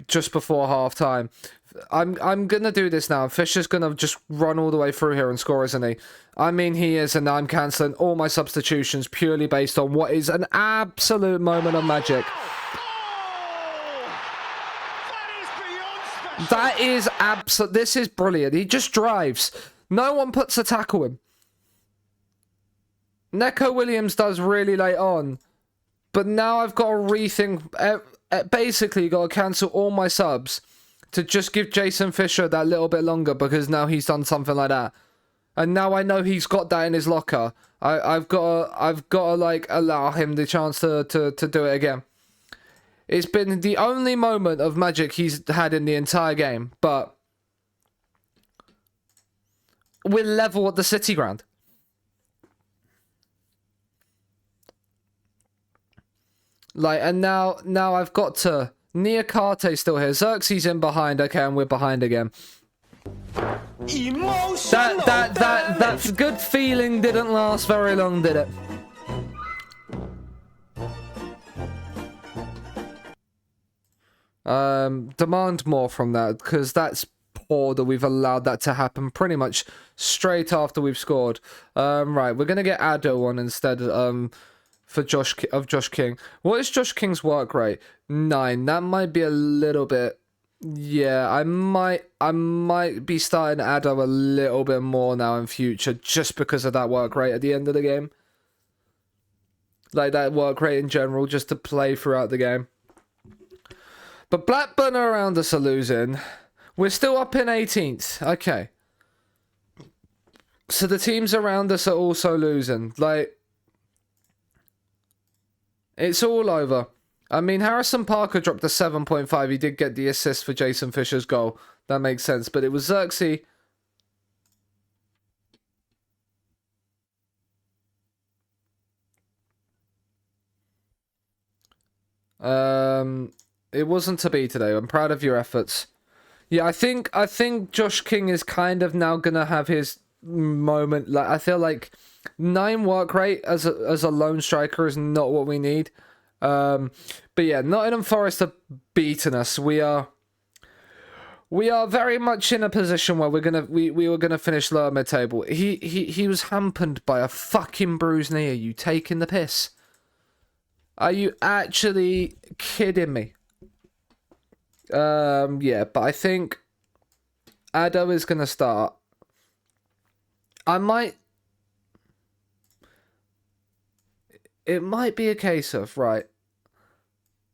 just before half time. I'm gonna do this now. Fisher's gonna just run all the way through here and score, isn't he? I mean, he is, and I'm cancelling all my substitutions purely based on what is an absolute moment of magic. That is absolute. This is brilliant. He just drives. No one puts a tackle in. Neco Williams does really late on. But now I've got to rethink. Basically, got to cancel all my subs to just give Jason Fisher that little bit longer because now he's done something like that. And now I know he's got that in his locker. I've got to like allow him the chance to do it again. It's been the only moment of magic he's had in the entire game, but we're level at the City ground. Like, and now I've got to... Niakate still here. Xerxes in behind. Okay, and we're behind again. Emotional That good feeling didn't last very long, did it? Demand more from that, because that's poor that we've allowed that to happen pretty much straight after we've scored. Right, we're gonna get Addo on instead for Josh King. What is Josh King's work rate? 9. That might be a little bit. Yeah, I might be starting Addo a little bit more now in future, just because of that work rate at the end of the game. Like that work rate in general, just to play throughout the game. But Blackburn around us are losing. We're still up in 18th. Okay. So the teams around us are also losing. Like, it's all over. I mean, Harrison Parker dropped a 7.5. He did get the assist for Jason Fisher's goal. That makes sense. But it was Xerxes. It wasn't to be today. I'm proud of your efforts. Yeah, I think Josh King is kind of now gonna have his moment. Like, I feel like 9 work rate as a lone striker is not what we need. But yeah, Nottingham Forest have beaten us. We are very much in a position where we were gonna finish lower mid table. He was hampered by a fucking bruised knee. Are you taking the piss? Are you actually kidding me? Yeah, but I think Addo is gonna start. It might be a case of, right.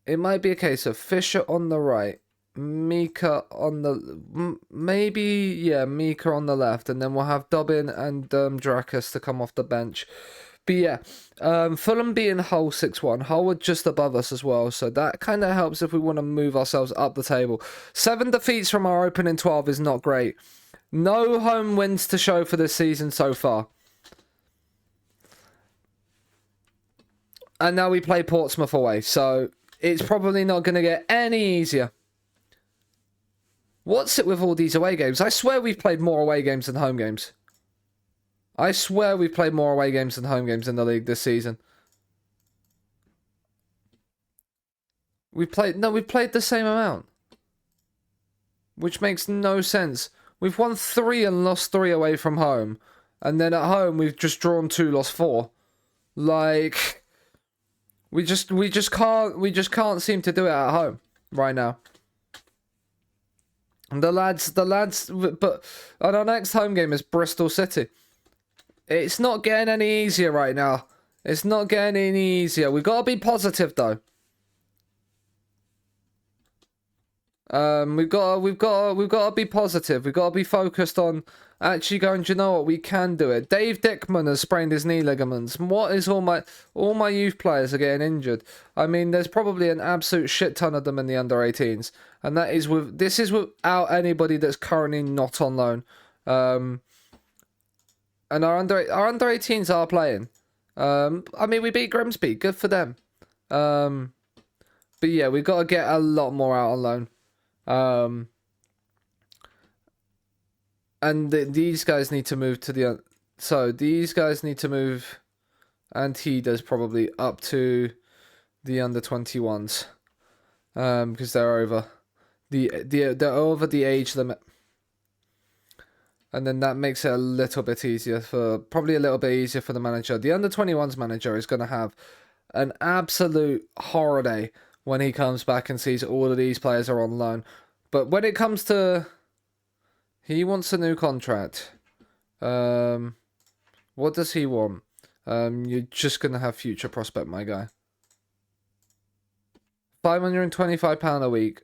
It might be a case of Fisher on the right, Mika on the... Maybe, yeah, Mika on the left, and then we'll have Dobbin and Drakus to come off the bench. But yeah, Fulham beating Hull 6-1. Hull were just above us as well, so that kind of helps if we want to move ourselves up the table. 7 defeats from our opening 12 is not great. No home wins to show for this season so far. And now we play Portsmouth away, so it's probably not going to get any easier. What's it with all these away games? I swear we've played more away games than home games. I swear we've played more away games than home games in the league this season. We've played the same amount. Which makes no sense. We've won 3 and lost 3 away from home. And then at home we've just drawn 2, lost 4. Like, we just can't seem to do it at home right now. And the lads, but our next home game is Bristol City. It's not getting any easier right now. It's not getting any easier. We've got to be positive though. We've got to be positive. We've got to be focused on actually going, do you know what, we can do it. Dave Dickman has sprained his knee ligaments. What is all my youth players are getting injured? I mean, there's probably an absolute shit ton of them in the under 18s, and this is without anybody that's currently not on loan. And our under 18s are playing. I mean, we beat Grimsby, good for them. But yeah, we've got to get a lot more out on loan. And these guys need to move to the... So, these guys need to move... And he does probably up to the under 21s. Because they're over. They're over the age limit. And then that makes it a little bit easier probably a little bit easier for the manager. The under 21s manager is going to have an absolute horror day when he comes back and sees all of these players are on loan. But when it comes to... He wants a new contract. What does he want? You're just going to have future prospect, my guy. £525 a week.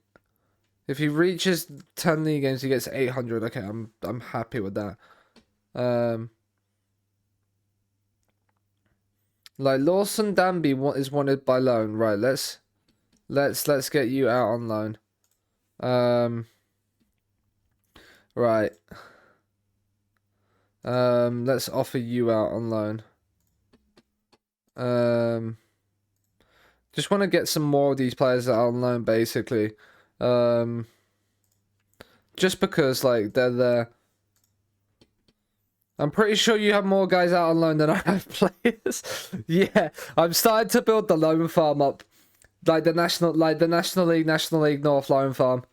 If he reaches 10 league games, he gets 800. Okay, I'm happy with that. Like Lawson Danby is wanted by loan. Right, let's get you out on loan. Right. Let's offer you out on loan. Just want to get some more of these players out on loan, basically. Just because, like, they're there. I'm pretty sure you have more guys out on loan than I have players. Yeah, I'm starting to build the loan farm up. Like the National League North loan farm.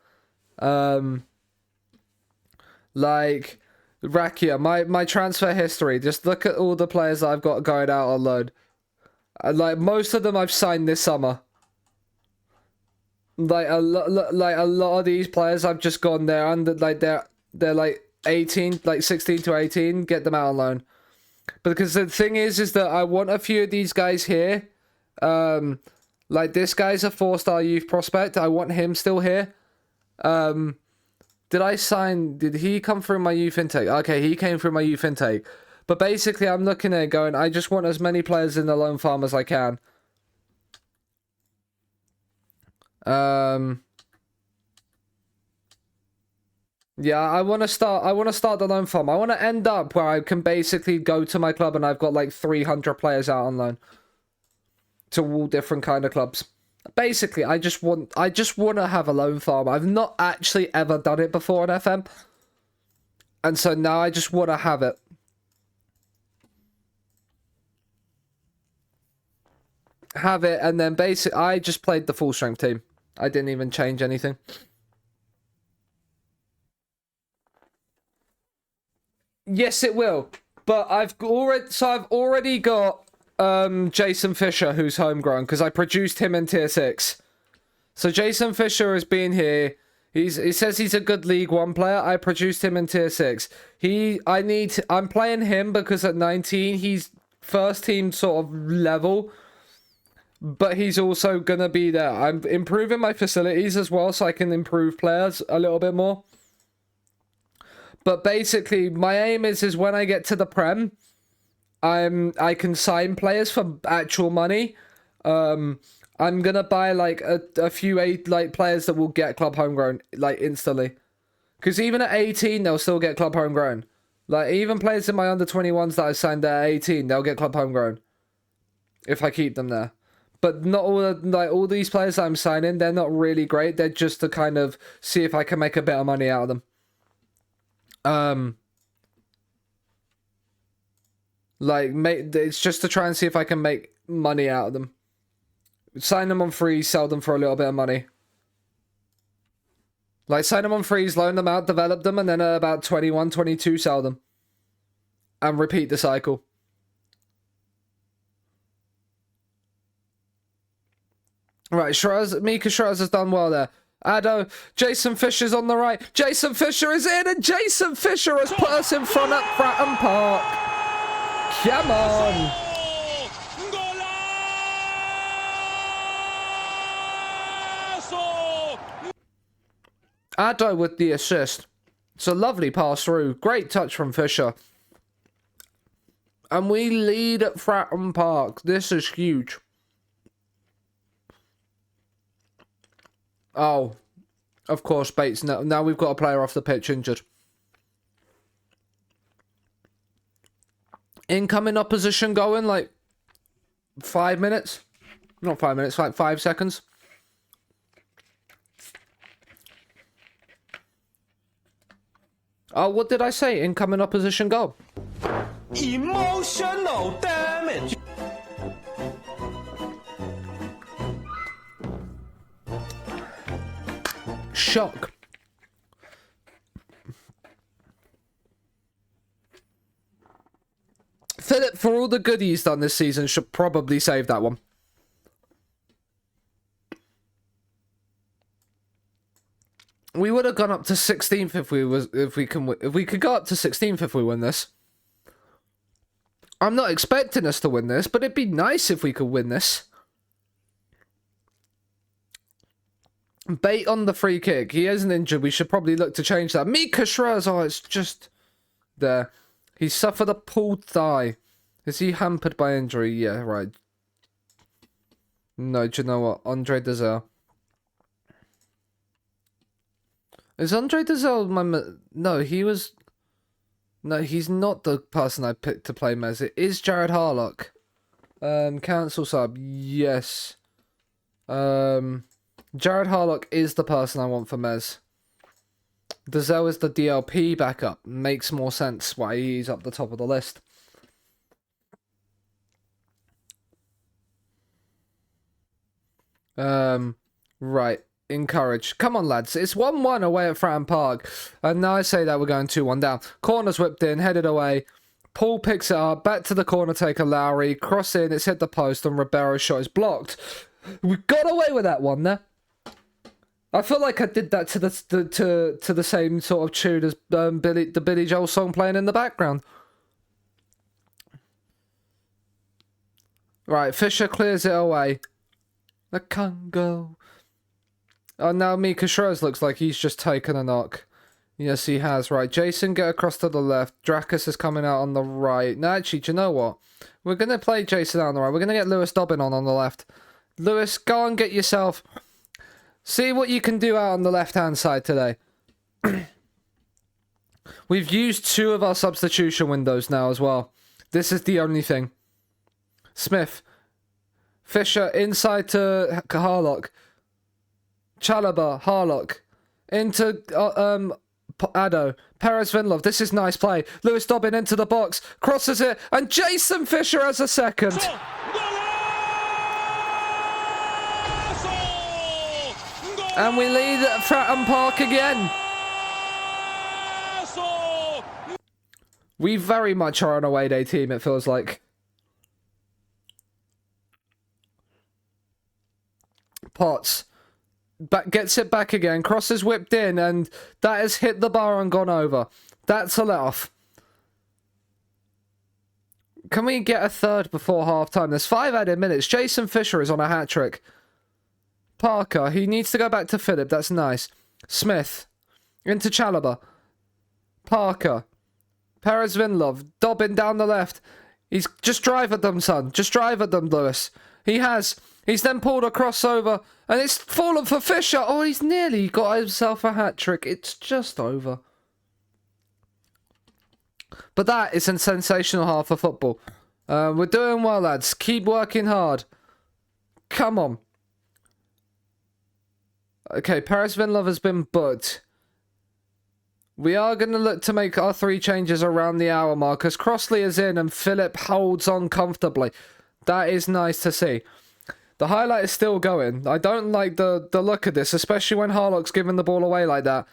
Like, Rakia, my transfer history. Just look at all the players that I've got going out on loan. Like, most of them I've signed this summer. Like a lot of these players I've just gone there under, like they're like 18, like 16 to 18, get them out on loan. Because the thing is that I want a few of these guys here. Like this guy's a 4-star youth prospect. I want him still here. Did he come through my youth intake? Okay, he came through my youth intake. But basically I'm looking at going, I just want as many players in the loan farm as I can. Yeah, I want to start the loan farm. I want to end up where I can basically go to my club and I've got like 300 players out on loan to all different kind of clubs. Basically, I just want to have a loan farm. I've not actually ever done it before in FM. And so now I just want to have it. And then basically I just played the full strength team. I didn't even change anything. Yes, it will. But I've already got Jason Fisher, who's homegrown, because I produced him in tier 6. So Jason Fisher has been here. He says he's a good League 1 player. I produced him in tier 6. I'm playing him because at 19 he's first team sort of level. But he's also gonna be there. I'm improving my facilities as well, so I can improve players a little bit more. But basically, my aim is when I get to the Prem, I can sign players for actual money. I'm gonna buy like a few players that will get club homegrown like instantly. Because even at 18, they'll still get club homegrown. Like even players in my under 21s that I signed at 18, they'll get club homegrown if I keep them there. But not all these players that I'm signing, they're not really great. They're just to kind of see if I can make a bit of money out of them. It's just to try and see if I can make money out of them. Sign them on free, sell them for a little bit of money. Like, sign them on freeze, loan them out, develop them, and then at about 21, 22, sell them. And repeat the cycle. Right, Mika Shiraz has done well there. Addo, Jason Fisher's on the right. Jason Fisher is in, and Jason Fisher has put us in front at Fratton Park. Come on. Addo with the assist. It's a lovely pass through. Great touch from Fisher. And we lead at Fratton Park. This is huge. Oh, of course, Bates. Now we've got a player off the pitch injured. Incoming opposition going like 5 minutes. Not 5 minutes, like 5 seconds. Oh, what did I say? Incoming opposition goal. Emotional damage. Shock. Philip, for all the good he's done this season, should probably save that one. We would have gone up to 16th if we could go up to 16th if we win this. I'm not expecting us to win this, but it'd be nice if we could win this. Bait on the free kick. He isn't injured. We should probably look to change that. Mika Shiraz, oh, it's just there. He suffered a pulled thigh. Is he hampered by injury? Yeah, right. No, do you know what? Andre Dezel. Is Andre Dezel my... No, he was... No, he's not the person I picked to play Mez. It is Jared Harlock. Cancel sub. Yes. Jared Harlock is the person I want for Mez. Dazelle is the DLP backup. Makes more sense why he's up the top of the list. Right. Encourage. Come on, lads. It's 1-1 away at Fratton Park. And now I say that we're going 2-1 down. Corner's whipped in, headed away. Paul picks it up. Back to the corner taker, Lowry. Cross in. It's hit the post and Ribeiro's shot is blocked. We got away with that one there. I feel like I did that to the same sort of tune as the Billy Joel song playing in the background. Right, Fisher clears it away. The Congo. Oh, now Mika Schroes looks like he's just taken a knock. Yes, he has. Right, Jason, get across to the left. Drakus is coming out on the right. No, actually, do you know what? We're going to play Jason out on the right. We're going to get Lewis Dobbin on the left. Lewis, go and get yourself... See what you can do out on the left-hand side today. We've used 2 of our substitution windows now as well. This is the only thing. Smith. Fisher inside to Harlock. Chalobah, Harlock. Into Addo. Perez Vinlov. This is nice play. Lewis Dobbin into the box. Crosses it. And Jason Fisher has a second. And we lead at Fratton Park again. We very much are an away day team, it feels like. Potts gets it back again. Crosses whipped in, and that has hit the bar and gone over. That's a let-off. Can we get a third before half-time? There's 5 added minutes. Jason Fisher is on a hat-trick. Parker, he needs to go back to Phillip. That's nice. Smith. Into Chalobah. Parker. Perez Vinlov. Dobbin down the left. He's just drive at them, son. Just drive at them, Lewis. He has. He's then pulled a crossover. And it's fallen for Fisher. Oh, he's nearly got himself a hat-trick. It's just over. But that is a sensational half of football. We're doing well, lads. Keep working hard. Come on. Okay, Perez Vinlov has been booked. We are going to look to make our 3 changes around the hour mark as Crossley is in and Phillip holds on comfortably. That is nice to see. The highlight is still going. I don't like the look of this, especially when Harlock's giving the ball away like that.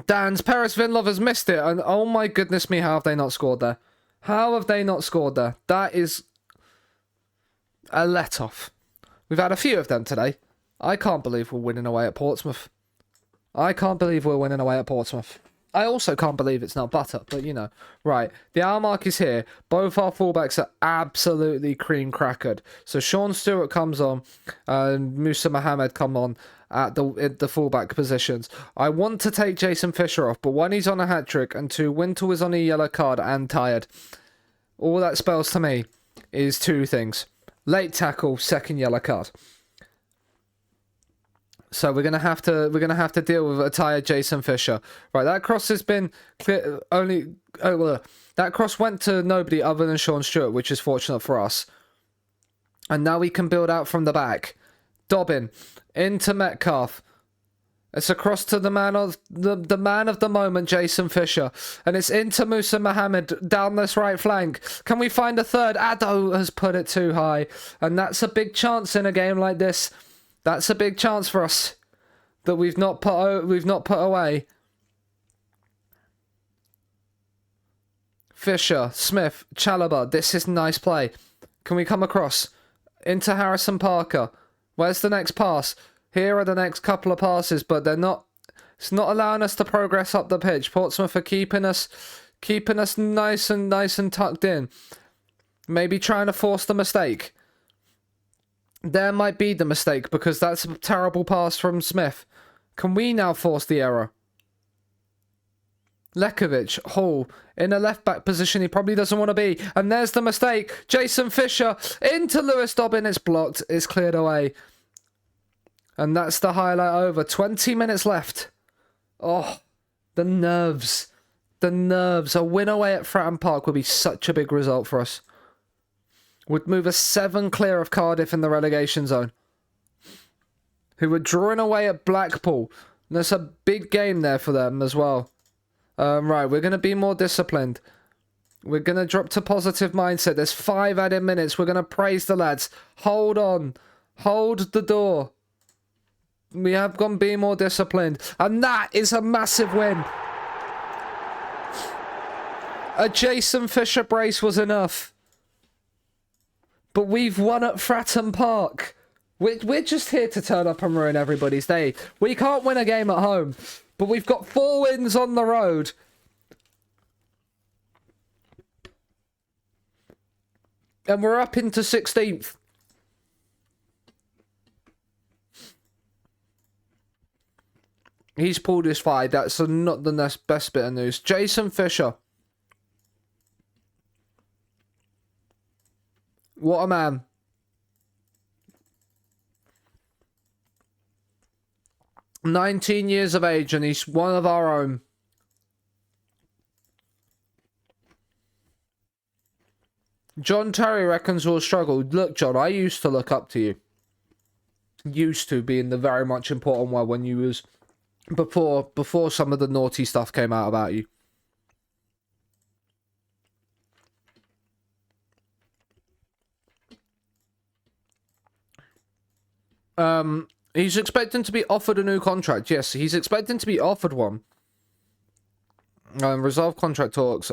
Dan's Perez Vinlov has missed it, and oh my goodness me, how have they not scored there? How have they not scored there? That is a let-off. We've had a few of them today. I can't believe we're winning away at Portsmouth. I can't believe we're winning away at Portsmouth. I also can't believe it's not Butter, but you know. Right, the hour mark is here. Both our fullbacks are absolutely cream crackered. So Sean Stewart comes on, and Musa Mohammed come on at the fullback positions. I want to take Jason Fisher off, but 1, he's on a hat-trick, and 2, Wintle is on a yellow card and tired. All that spells to me is 2 things. Late tackle, 2nd yellow card. So we're gonna have to deal with a tired Jason Fisher. Right, that cross has been clear. That cross went to nobody other than Sean Stewart, which is fortunate for us. And now we can build out from the back. Dobbin into Metcalf. It's across to the man of the moment, Jason Fisher, and it's into Musa Mohammed down this right flank. Can we find a third? Addo has put it too high, and that's a big chance in a game like this. That's a big chance for us that we've not put away. Fisher, Smith, Chalobah. This is nice play. Can we come across into Harrison Parker? Where's the next pass? Here are the next couple of passes, but they're not. It's not allowing us to progress up the pitch. Portsmouth are keeping us nice and tucked in. Maybe trying to force the mistake. There might be the mistake because that's a terrible pass from Smith. Can we now force the error? Lekovic, Hall, in a left-back position he probably doesn't want to be. And there's the mistake. Jason Fisher into Lewis Dobbin. It's blocked. It's cleared away. And that's the highlight over. 20 minutes left. Oh, the nerves. The nerves. A win away at Fratton Park would be such a big result for us. Would move us 7 clear of Cardiff in the relegation zone, who were drawing away at Blackpool. That's a big game there for them as well. Right, we're going to be more disciplined. We're going to drop to positive mindset. There's 5 added minutes. We're going to praise the lads. Hold on. Hold the door. We have gone be more disciplined. And that is a massive win. A Jason Fisher brace was enough. But we've won at Fratton Park. We're just here to turn up and ruin everybody's day. We can't win a game at home. But we've got 4 wins on the road. And we're up into 16th. He's pulled his fight. That's not the best bit of news. Jason Fisher. What a man. "19 years of age and he's one of our own. John Terry reckons we'll struggle. Look, John, I used to look up to you. Used to be in the very much important one when you was... Before some of the naughty stuff came out about you. He's expecting to be offered a new contract. Yes, he's expecting to be offered one. Resolve contract talks.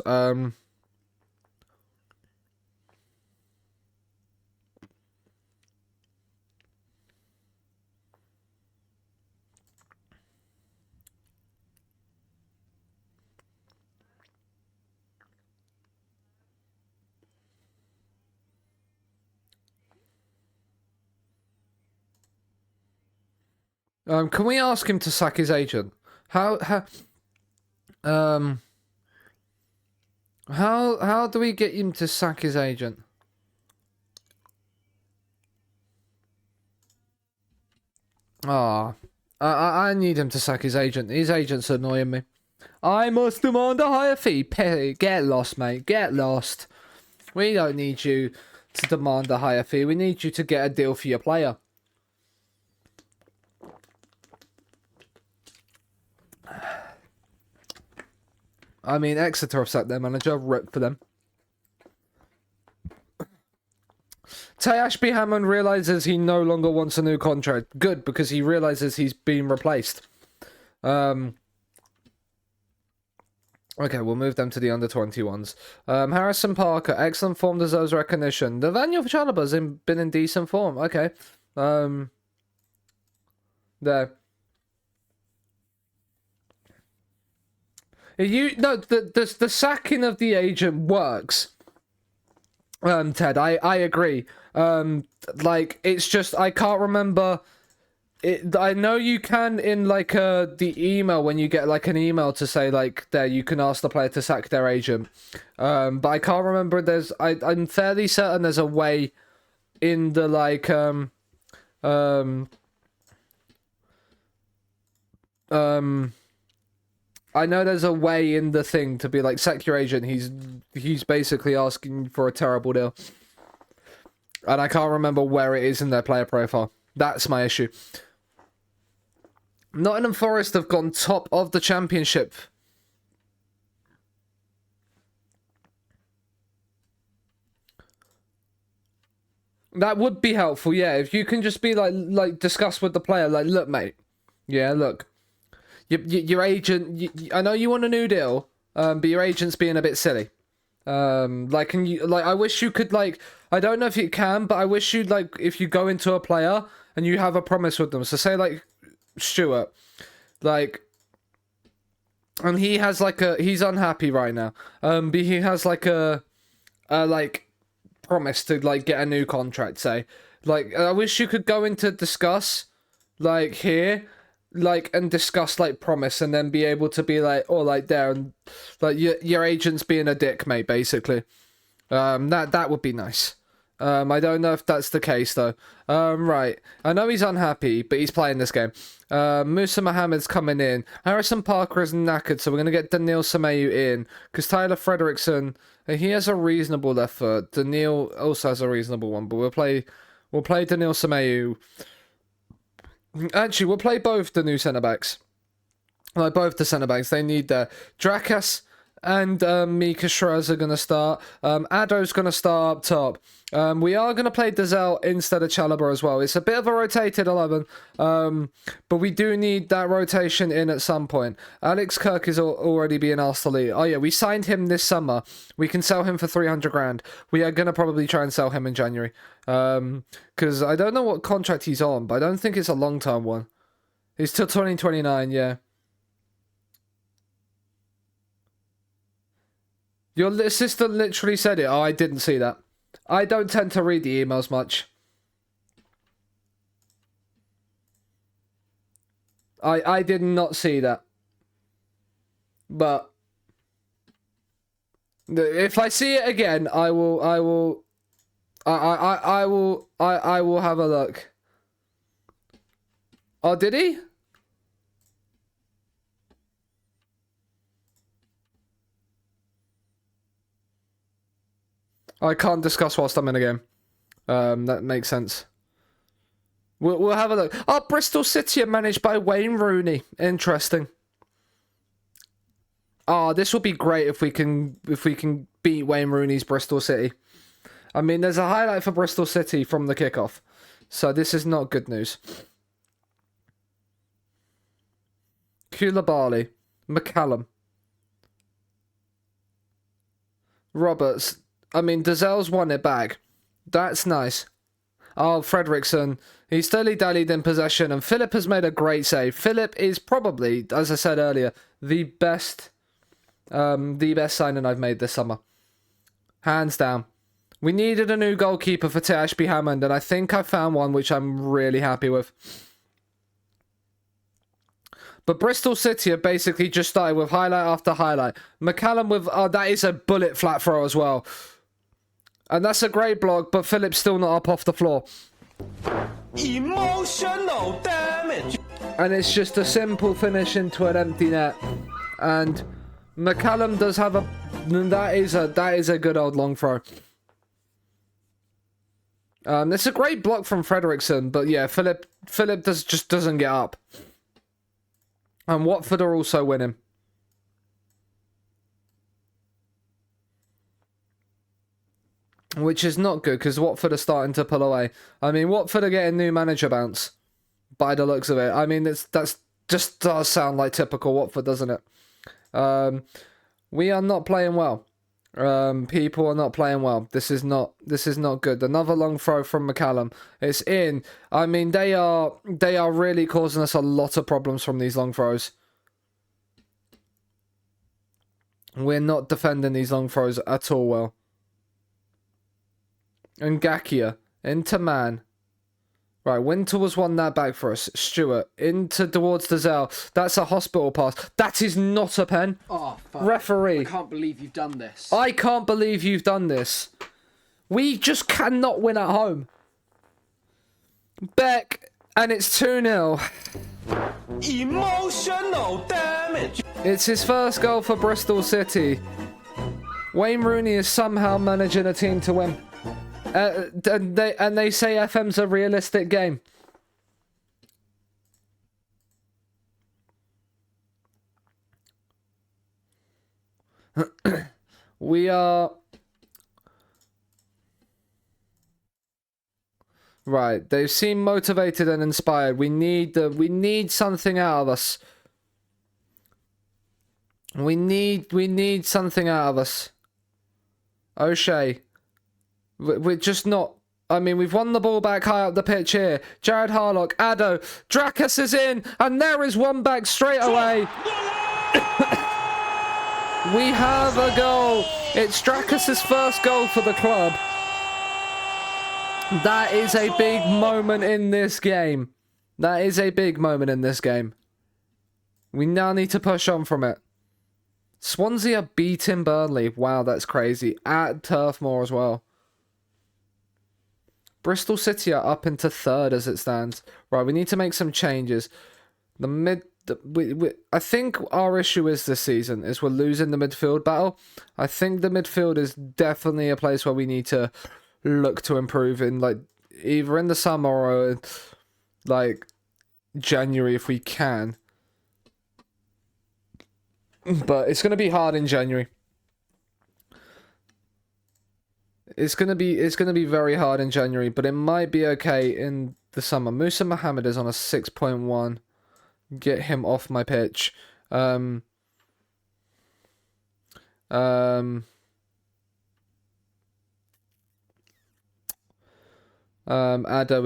Can we ask him to sack his agent? How do we get him to sack his agent? Ah, I need him to sack his agent. His agent's annoying me. I must demand a higher fee. Get lost, mate. Get lost. We don't need you to demand a higher fee. We need you to get a deal for your player. I mean, Exeter have sacked their manager. Rip for them. Tay Ashby Hammond realises he no longer wants a new contract. Good, because he realises he's been replaced. Okay, we'll move them to the under-21s. Harrison Parker, excellent form, deserves recognition. Nathaniel Chalaba's been in decent form. Okay. There. The sacking of the agent works. Ted, I agree. Like, it's just, I can't remember it. I know you can in like the email, when you get like an email to say like there you can ask the player to sack their agent. But I can't remember. I'm fairly certain there's a way in the like I know there's a way in the thing to be like, sack your agent. He's basically asking for a terrible deal. And I can't remember where it is in their player profile. That's my issue. Nottingham Forest have gone top of the championship. That would be helpful, yeah. If you can just be like discuss with the player, like, look, mate. Yeah, look. Your agent, I know you want a new deal, but your agent's being a bit silly. Like, can you, like, I wish you could, like, I don't know if you can, but I wish you'd, like, if you go into a player and you have a promise with them. So say, like, Stuart, like, and he has, like, he's unhappy right now. But he has, like, like, promise to, like, get a new contract, say. Like, I wish you could go into discuss, like, here, like, and discuss like promise, and then be able to be like, or like there, and like your agent's being a dick, mate, basically. That would be nice. I don't know if that's the case though. Right, I know he's unhappy, but he's playing this game. Musa Mohammed's coming in. Harrison Parker is knackered, so we're gonna get Daniil Semeyu in, because Tyler Frederickson, he has a reasonable left foot. Daniil also has a reasonable one, but we'll play Daniil Semeyu. Actually, we'll play both the new centre-backs. Like both the centre backs, they need Drakas and Mika Schroes are going to start. Ado's going to start up top. We are going to play Dazelle instead of Chalobah as well. It's a bit of a rotated 11, but we do need that rotation in at some point. Alex Kirk is already being asked to leave. Oh yeah, we signed him this summer. We can sell him for 300 grand. We are going to probably try and sell him in January. Because I don't know what contract he's on, but I don't think it's a long-term one. He's till 2029, yeah. Your assistant literally said it. Oh, I didn't see that. I don't tend to read the emails much. I did not see that. But if I see it again, I will have a look. Oh, did he? I can't discuss whilst I'm in a game. That makes sense. We'll have a look. Oh, Bristol City are managed by Wayne Rooney. Interesting. Oh, this will be great if we can beat Wayne Rooney's Bristol City. I mean, there's a highlight for Bristol City from the kickoff, so this is not good news. Koulibaly, McCallum, Roberts. I mean, Dazelle's won it back. That's nice. Oh, Fredrickson. He's dilly-dallied in possession, and Philip has made a great save. Philip is probably, as I said earlier, the best signing I've made this summer. Hands down. We needed a new goalkeeper for Ashby Hammond, and I think I found one which I'm really happy with. But Bristol City have basically just started with highlight after highlight. McCallum with... Oh, that is a bullet flat throw as well. And that's a great block, but Philip's still not up off the floor. Emotional damage. And it's just a simple finish into an empty net. And McCallum does have a... That is a good old long throw. It's a great block from Fredrickson, but yeah, Philip just doesn't get up. And Watford are also winning. Which is not good, because Watford are starting to pull away. I mean, Watford are getting new manager bounce, by the looks of it. I mean, that's just does sound like typical Watford, doesn't it? We are not playing well. People are not playing well. This is not good. Another long throw from McCallum. It's in. I mean, they are really causing us a lot of problems from these long throws. We're not defending these long throws at all well. And Gakia into man. Right, Winter was won that back for us. Stewart into towards Dazelle. That's a hospital pass. That is not a pen. Oh, fuck. Referee. I can't believe you've done this. I can't believe you've done this. We just cannot win at home. Beck, and it's 2-0. Emotional damage. It's his first goal for Bristol City. Wayne Rooney is somehow managing a team to win. And they say FM's a realistic game. We are... Right, they seem motivated and inspired. We need something out of us. We need something out of us. O'Shea. We're just not... I mean, we've won the ball back high up the pitch here. Jared Harlock, Ado, Drakas is in, and there is one back straight away. We have a goal. It's Drakas' first goal for the club. That is a big moment in this game. That is a big moment in this game. We now need to push on from it. Swansea are beating Burnley. Wow, that's crazy. At Turf Moor as well. Bristol City are up into third as it stands. Right, we need to make some changes. I think our issue is this season is we're losing the midfield battle. I think the midfield is definitely a place where we need to look to improve in, like, either in the summer or like January if we can. But it's gonna be hard in January. It's gonna be very hard in January, but it might be okay in the summer. Musa Mohammed is on a 6.1. Get him off my pitch. Addo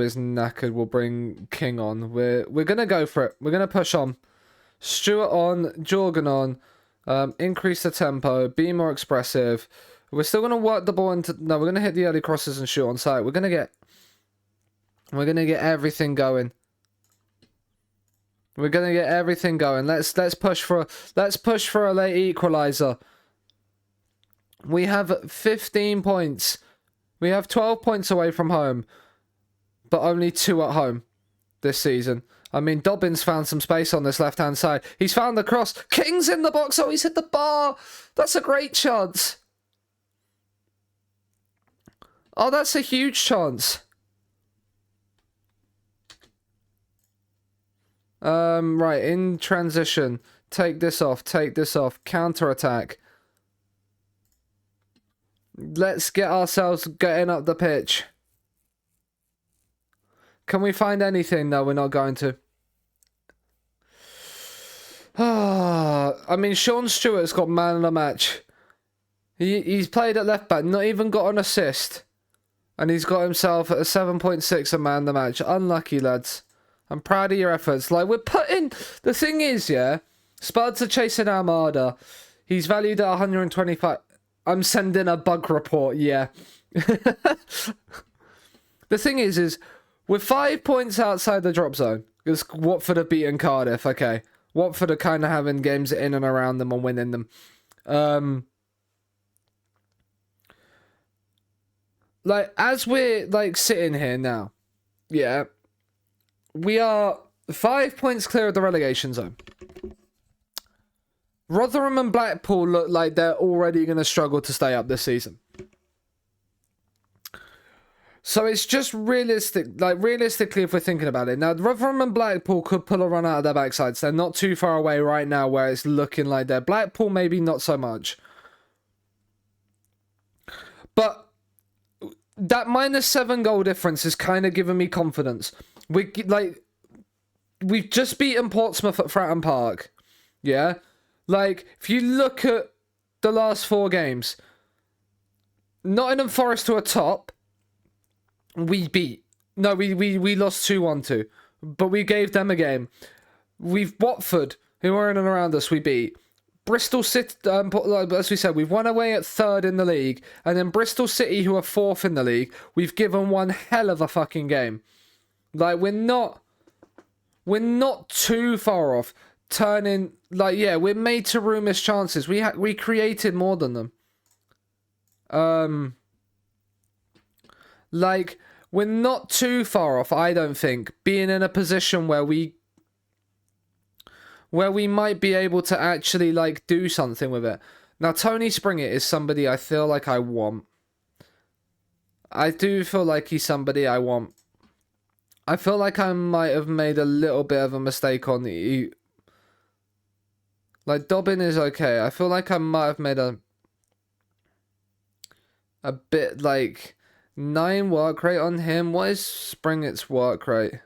is knackered. We'll bring King on. We're gonna go for it. We're gonna push on. Stewart on, Jorgen on. Increase the tempo. Be more expressive. We're still gonna work the ball into. No, we're gonna hit the early crosses and shoot on sight. We're gonna get everything going. We're gonna get everything going. Let's push for a late equalizer. We have 15 points. We have 12 points away from home, but only 2 at home this season. I mean, Dobbins found some space on this left-hand side. He's found the cross. King's in the box. Oh, he's hit the bar. That's a great chance. Oh, that's a huge chance. Right, in transition. Take this off. Take this off. Counter-attack. Let's get ourselves getting up the pitch. Can we find anything? No, we're not going to. I mean, Sean Stewart's got man of the match. He's played at left back, not even got an assist. And he's got himself at a 7.6 a man of the match. Unlucky, lads. I'm proud of your efforts. Like, we're putting... The thing is, yeah, Spuds are chasing Armada. He's valued at 125... I'm sending a bug report, yeah. The thing is we're 5 points outside the drop zone. Because Watford have beaten Cardiff, okay. Watford are kind of having games in and around them and winning them. Like, as we're, like, sitting here now, yeah, we are 5 points clear of the relegation zone. Rotherham and Blackpool look like they're already going to struggle to stay up this season. So it's just realistically, if we're thinking about it. Now, Rotherham and Blackpool could pull a run out of their backsides. They're not too far away right now where it's looking like they're. Blackpool, maybe not so much. But that -7 goal difference is kind of giving me confidence. We've just beaten Portsmouth at Fratton Park. Yeah? Like, if you look at the last 4 games, Nottingham Forest to a top, we beat. No, we lost 2-1 to, but we gave them a game. We've Watford, who are in and around us, we beat. Bristol City, as we said, we've won away at 3rd in the league, and then Bristol City, who are 4th in the league, we've given one hell of a fucking game. Like, we're not too far off. Turning, like, yeah, we're made to rue missed chances. We created more than them. Like, we're not too far off, I don't think, being in a position where we might be able to actually, like, do something with it. Now, Tony Springett is somebody I feel like I want. I do feel like he's somebody I want. I feel like I might have made a little bit of a mistake on the... Like, Dobbin is okay. I feel like I might have made a bit, like, 9 work rate on him. What is Springett's work rate?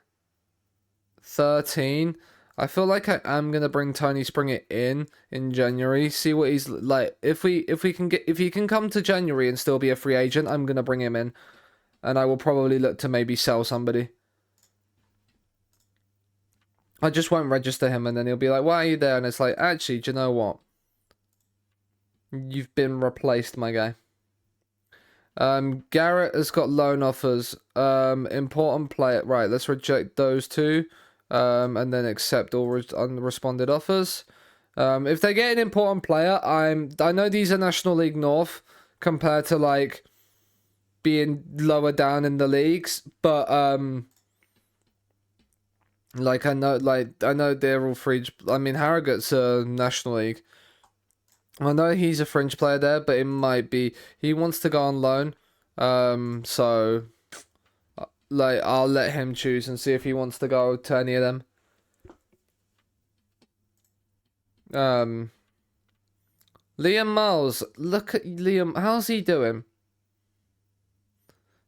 13. I feel like I am gonna bring Tony Springett in January. See what he's like. If he can come to January and still be a free agent, I'm gonna bring him in, and I will probably look to maybe sell somebody. I just won't register him, and then he'll be like, why are you there? And it's like, actually, do you know what? You've been replaced, my guy. Garrett has got loan offers. Important player. Right, let's reject those 2. And then accept all unresponded offers. If they get an important player, I know these are National League North compared to, like, being lower down in the leagues, but like, I know they're all fringe. I mean, Harrogate's a National League. I know he's a fringe player there, but it might be he wants to go on loan. So, like, I'll let him choose and see if he wants to go to any of them. Liam Miles. Look at Liam. How's he doing?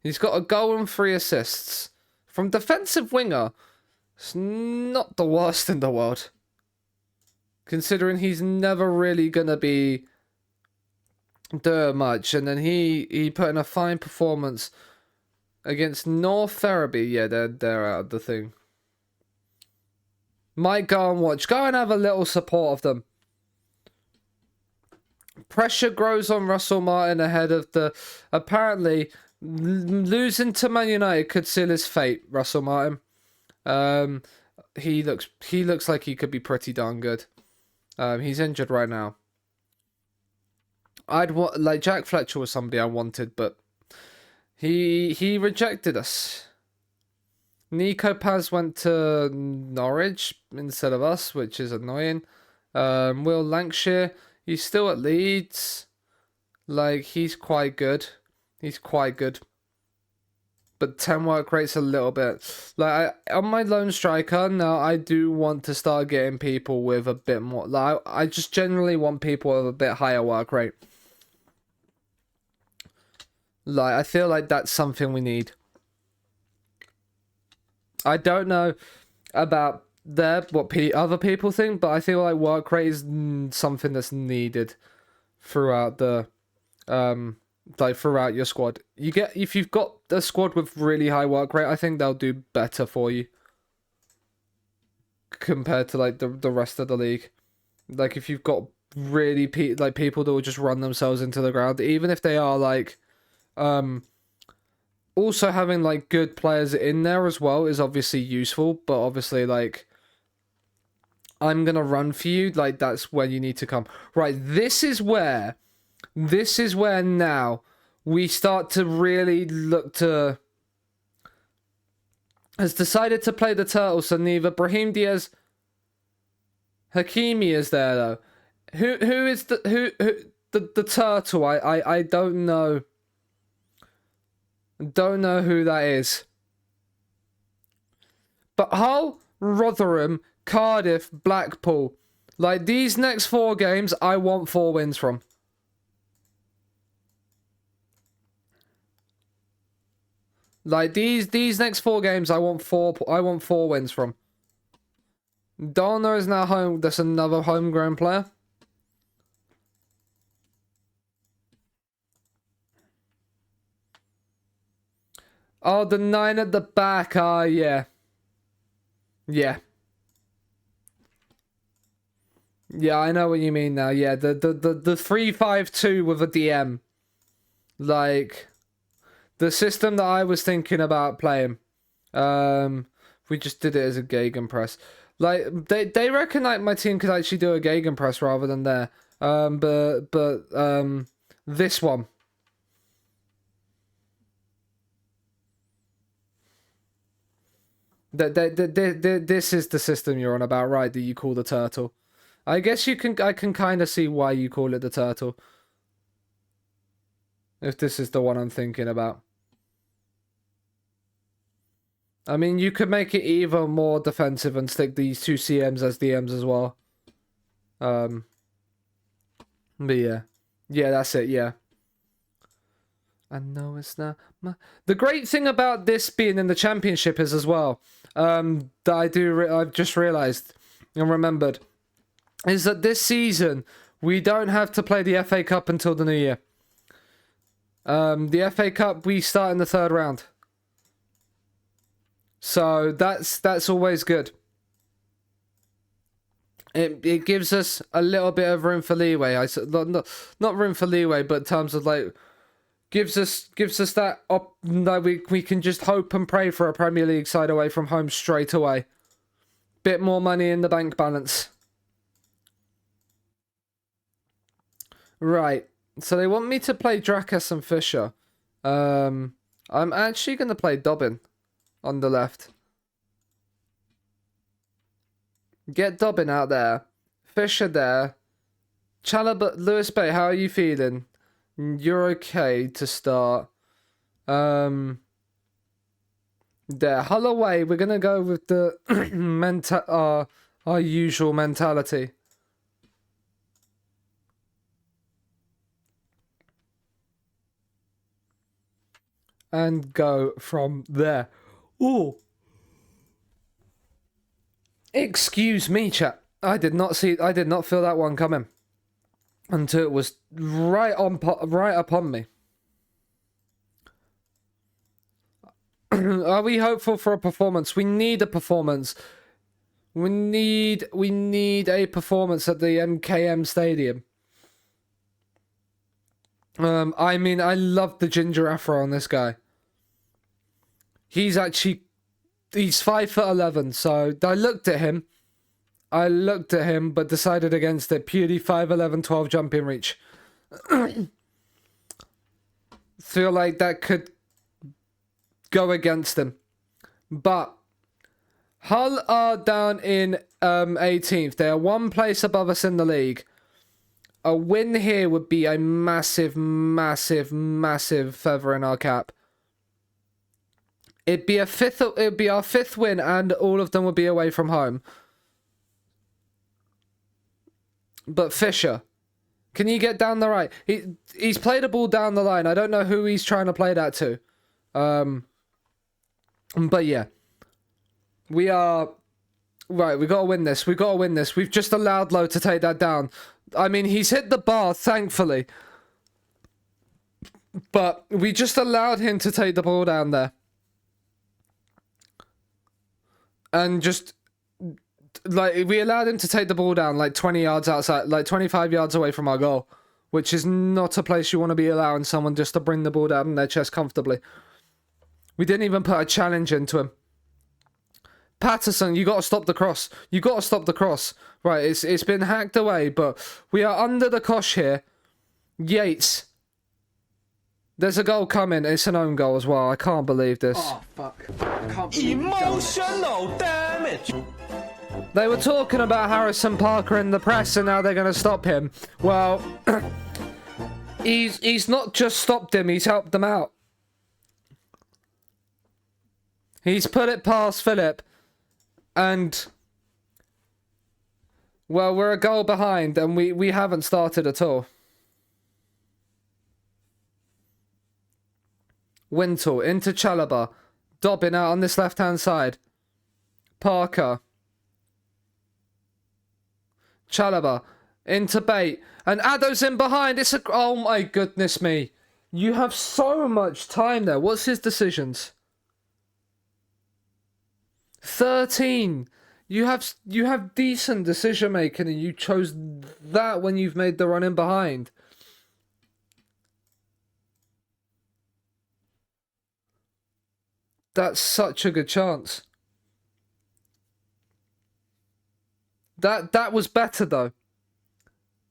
He's got a goal and 3 assists. From defensive winger, it's not the worst in the world. Considering he's never really going to be doing much. And then he put in a fine performance against North Ferriby. Yeah, they're out of the thing. Might go and watch. Go and have a little support of them. Pressure grows on Russell Martin ahead of the... Apparently, losing to Man United could seal his fate, Russell Martin. He looks like he could be pretty darn good. He's injured right now. Like Jack Fletcher was somebody I wanted, but he rejected us. Nico Paz went to Norwich instead of us, which is annoying. Will Lancashire, he's still at Leeds. Like, he's quite good. He's quite good. But 10 work rate's a little bit... Like, on my lone striker, now I do want to start getting people with a bit more... Like, I just generally want people with a bit higher work rate. Like, I feel like that's something we need. I don't know about what other people think, but I feel like work rate is something that's needed throughout the... like throughout your squad. If you've got a squad with really high work rate, I think they'll do better for you compared to like the rest of the league. Like if you've got really people that will just run themselves into the ground, even if they are like also having like good players in there as well is obviously useful, but obviously like I'm gonna run for you, like that's when you need to come. Right, this is where now we start to really look to... Has decided to play the turtle, so neither Brahim Diaz... Hakimi is there, though. Who is the turtle? I don't know. Don't know who that is. But Hull, Rotherham, Cardiff, Blackpool. Like, these next 4 games, I want 4 wins from. Like these next 4 games, I want 4 wins from. Donna is now home. That's another homegrown player. Oh, the 9 at the back. Ah, yeah. Yeah. Yeah, I know what you mean now. Yeah, the 3-5-2 with a DM. Like... The system that I was thinking about playing, we just did it as a gegenpress. Like they reckon like my team could actually do a gegenpress rather than there. But this one. This is the system you're on about, right? That you call the turtle. I guess I can kind of see why you call it the turtle. If this is the one I'm thinking about. I mean, you could make it even more defensive and stick these 2 CMs as DMs as well. But yeah. Yeah, that's it, yeah. I know it's not the great thing about this being in the championship is as well, that I've just realised and remembered, is that this season, we don't have to play the FA Cup until the new year. The FA Cup, we start in the 3rd round. So that's always good. It gives us a little bit of room for leeway. Not room for leeway, but in terms of like gives us that we can just hope and pray for a Premier League side away from home straight away. Bit more money in the bank balance. Right. So they want me to play Drakas and Fisher. I'm actually going to play Dobbin on the left. Get Dobbin out there. Fisher there. Chalobah, Lewis Bay, how are you feeling? You're okay to start. There. Holloway, we're going to go with the our usual mentality. and go from there. Ooh. Excuse me, chat. I did not feel that one coming until it was right upon me. Are we hopeful for a performance? We need a performance. We need a performance at the MKM Stadium. I mean, I love the ginger afro on this guy. He's 5'11", so I looked at him, but decided against it. Purely 5'11", 12 jumping reach. Feel like that could go against him. But Hull are down in 18th. They are one place above us in the league. A win here would be a massive, massive, massive feather in our cap. It'd be our fifth win, and all of them would be away from home. But Fisher, can you get down the right? He's played a ball down the line. I don't know who he's trying to play that to. But yeah. We are... Right, we got to win this. We got to win this. We've just allowed Lowe to take that down. I mean, he's hit the bar, thankfully. But we just allowed him to take the ball down there. And just... Like, we allowed him to take the ball down, like, 20 yards outside, like, 25 yards away from our goal. Which is not a place you want to be allowing someone just to bring the ball down in their chest comfortably. We didn't even put a challenge into him. Patterson, you got to stop the cross. You got to stop the cross. Right, it's been hacked away, but we are under the cosh here. Yates. There's a goal coming. It's an own goal as well. I can't believe this. Oh, fuck. I can't believe emotional damage. They were talking about Harrison Parker in the press, and now they're going to stop him. Well, he's not just stopped him, he's helped them out. He's put it past Philip. And, well, we're a goal behind, and we haven't started at all. Wintle into Chalobah. Dobbin out on this left-hand side. Parker. Chalobah into Bate. And Addo's in behind. It's a... Oh, my goodness me. You have so much time there. What's his decisions? 13. You have decent decision making, and you chose that when you've made the run in behind. That's such a good chance. That was better though.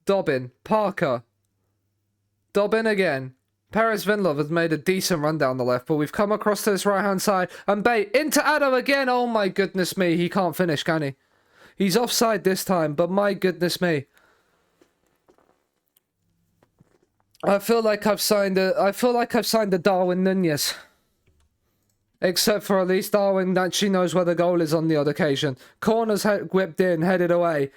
Dobbin, Parker. Dobbin again. Perez Vinlov has made a decent run down the left, but we've come across to this right-hand side. And Bate into Addo again. Oh, my goodness me. He can't finish, can he? He's offside this time, but my goodness me. I feel like I've signed a Darwin Nunez. Except for at least Darwin actually knows where the goal is on the odd occasion. Corner's whipped in, headed away.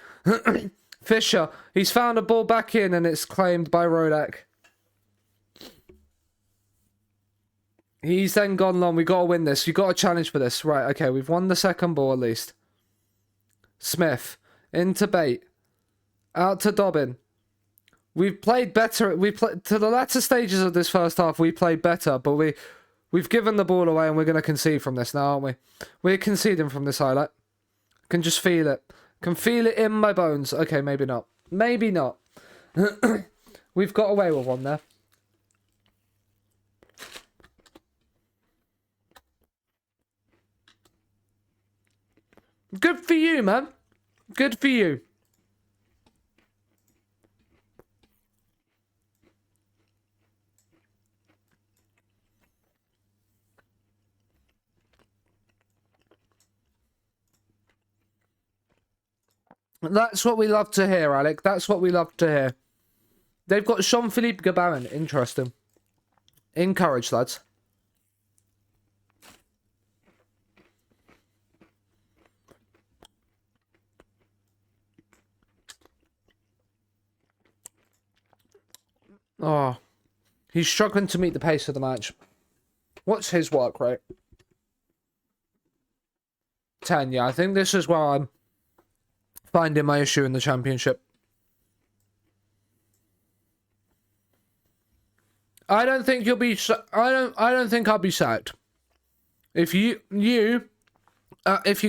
Fisher, he's found a ball back in, and it's claimed by Rodak. He's then gone long. We got to win this. You got to challenge for this. Right, okay. We've won the second ball at least. Smith. Into Bate. Out to Dobbin. We've played better. To the latter stages of this first half, we played better. But we've given the ball away, and we're going to concede from this now, aren't we? We're conceding from this highlight. Can just feel it. Can feel it in my bones. Okay, maybe not. Maybe not. We've got away with one there. Good for you, man. Good for you. That's what we love to hear, Alec. That's what we love to hear. They've got Jean-Philippe Gabarin. Interesting. Encouraged, lads. Oh, he's struggling to meet the pace of the match. What's his work rate? 10, yeah. I think this is where I'm finding my issue in the championship. I don't think you'll be. I don't think I'll be sacked. If you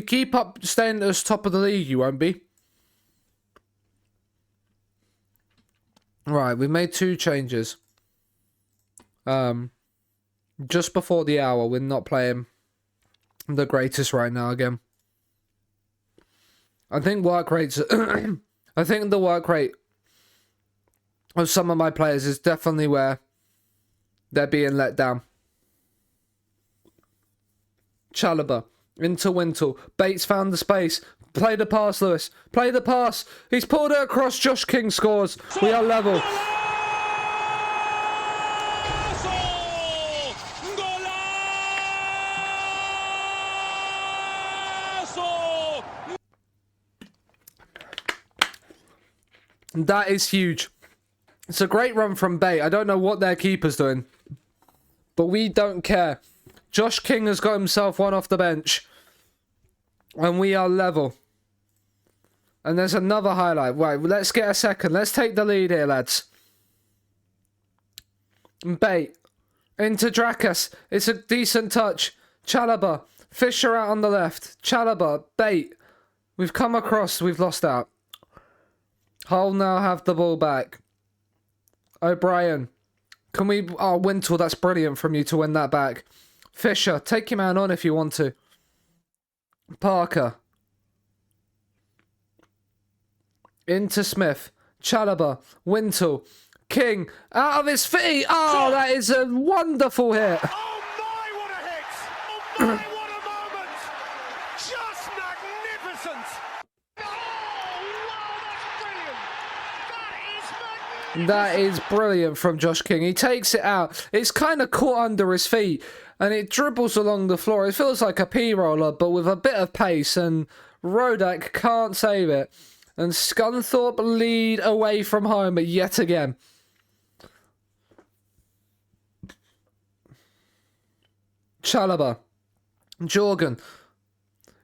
keep up staying at the top of the league, you won't be. Right, we made 2 changes. Just before the hour, we're not playing the greatest right now again. I think work rates. I think the work rate of some of my players is definitely where they're being let down. Chalobah into Wintle. Bates found the space. Play the pass, Lewis. Play the pass. He's pulled it across. Josh King scores. We are level. That is huge. It's a great run from Bate. I don't know what their keeper's doing, but we don't care. Josh King has got himself one off the bench, and we are level. And there's another highlight. Right, let's get a second. Let's take the lead here, lads. Bate into Drakas. It's a decent touch. Chalobah. Fisher out on the left. Chalobah. Bate. We've come across. We've lost out. Hull now have the ball back. O'Brien. Can we... Oh, Wintle, that's brilliant from you to win that back. Fisher, take your man on if you want to. Parker. Into Smith. Chalobah. Wintle. King. Out of his feet. Oh, that is a wonderful hit. Oh my, what a hit! Oh my, what a moment! Just magnificent! Oh, wow, that's brilliant! That is brilliant from Josh King. He takes it out. It's kind of caught under his feet, and it dribbles along the floor. It feels like a P-roller, but with a bit of pace, and Rodak can't save it. And Scunthorpe lead away from home yet again. Chalobah. Jorgen.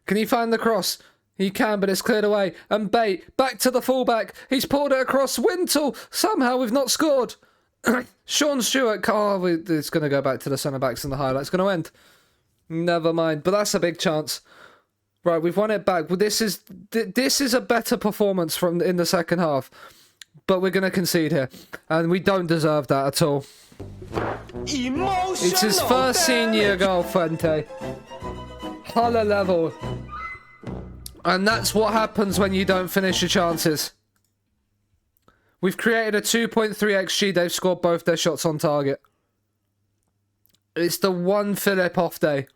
Can he find the cross? He can, but it's cleared away. And Bate, back to the fullback. He's pulled it across. Wintle. Somehow we've not scored. Sean Stewart. Oh, it's going to go back to the centre-backs and the highlights. Going to end. Never mind. But that's a big chance. Right, we've won it back. Well, this is a better performance from in the second half. But we're going to concede here. And we don't deserve that at all. It's his first senior goal, Fuente. Hull level. And that's what happens when you don't finish your chances. We've created a 2.3 XG. They've scored both their shots on target. It's the one Philip off day.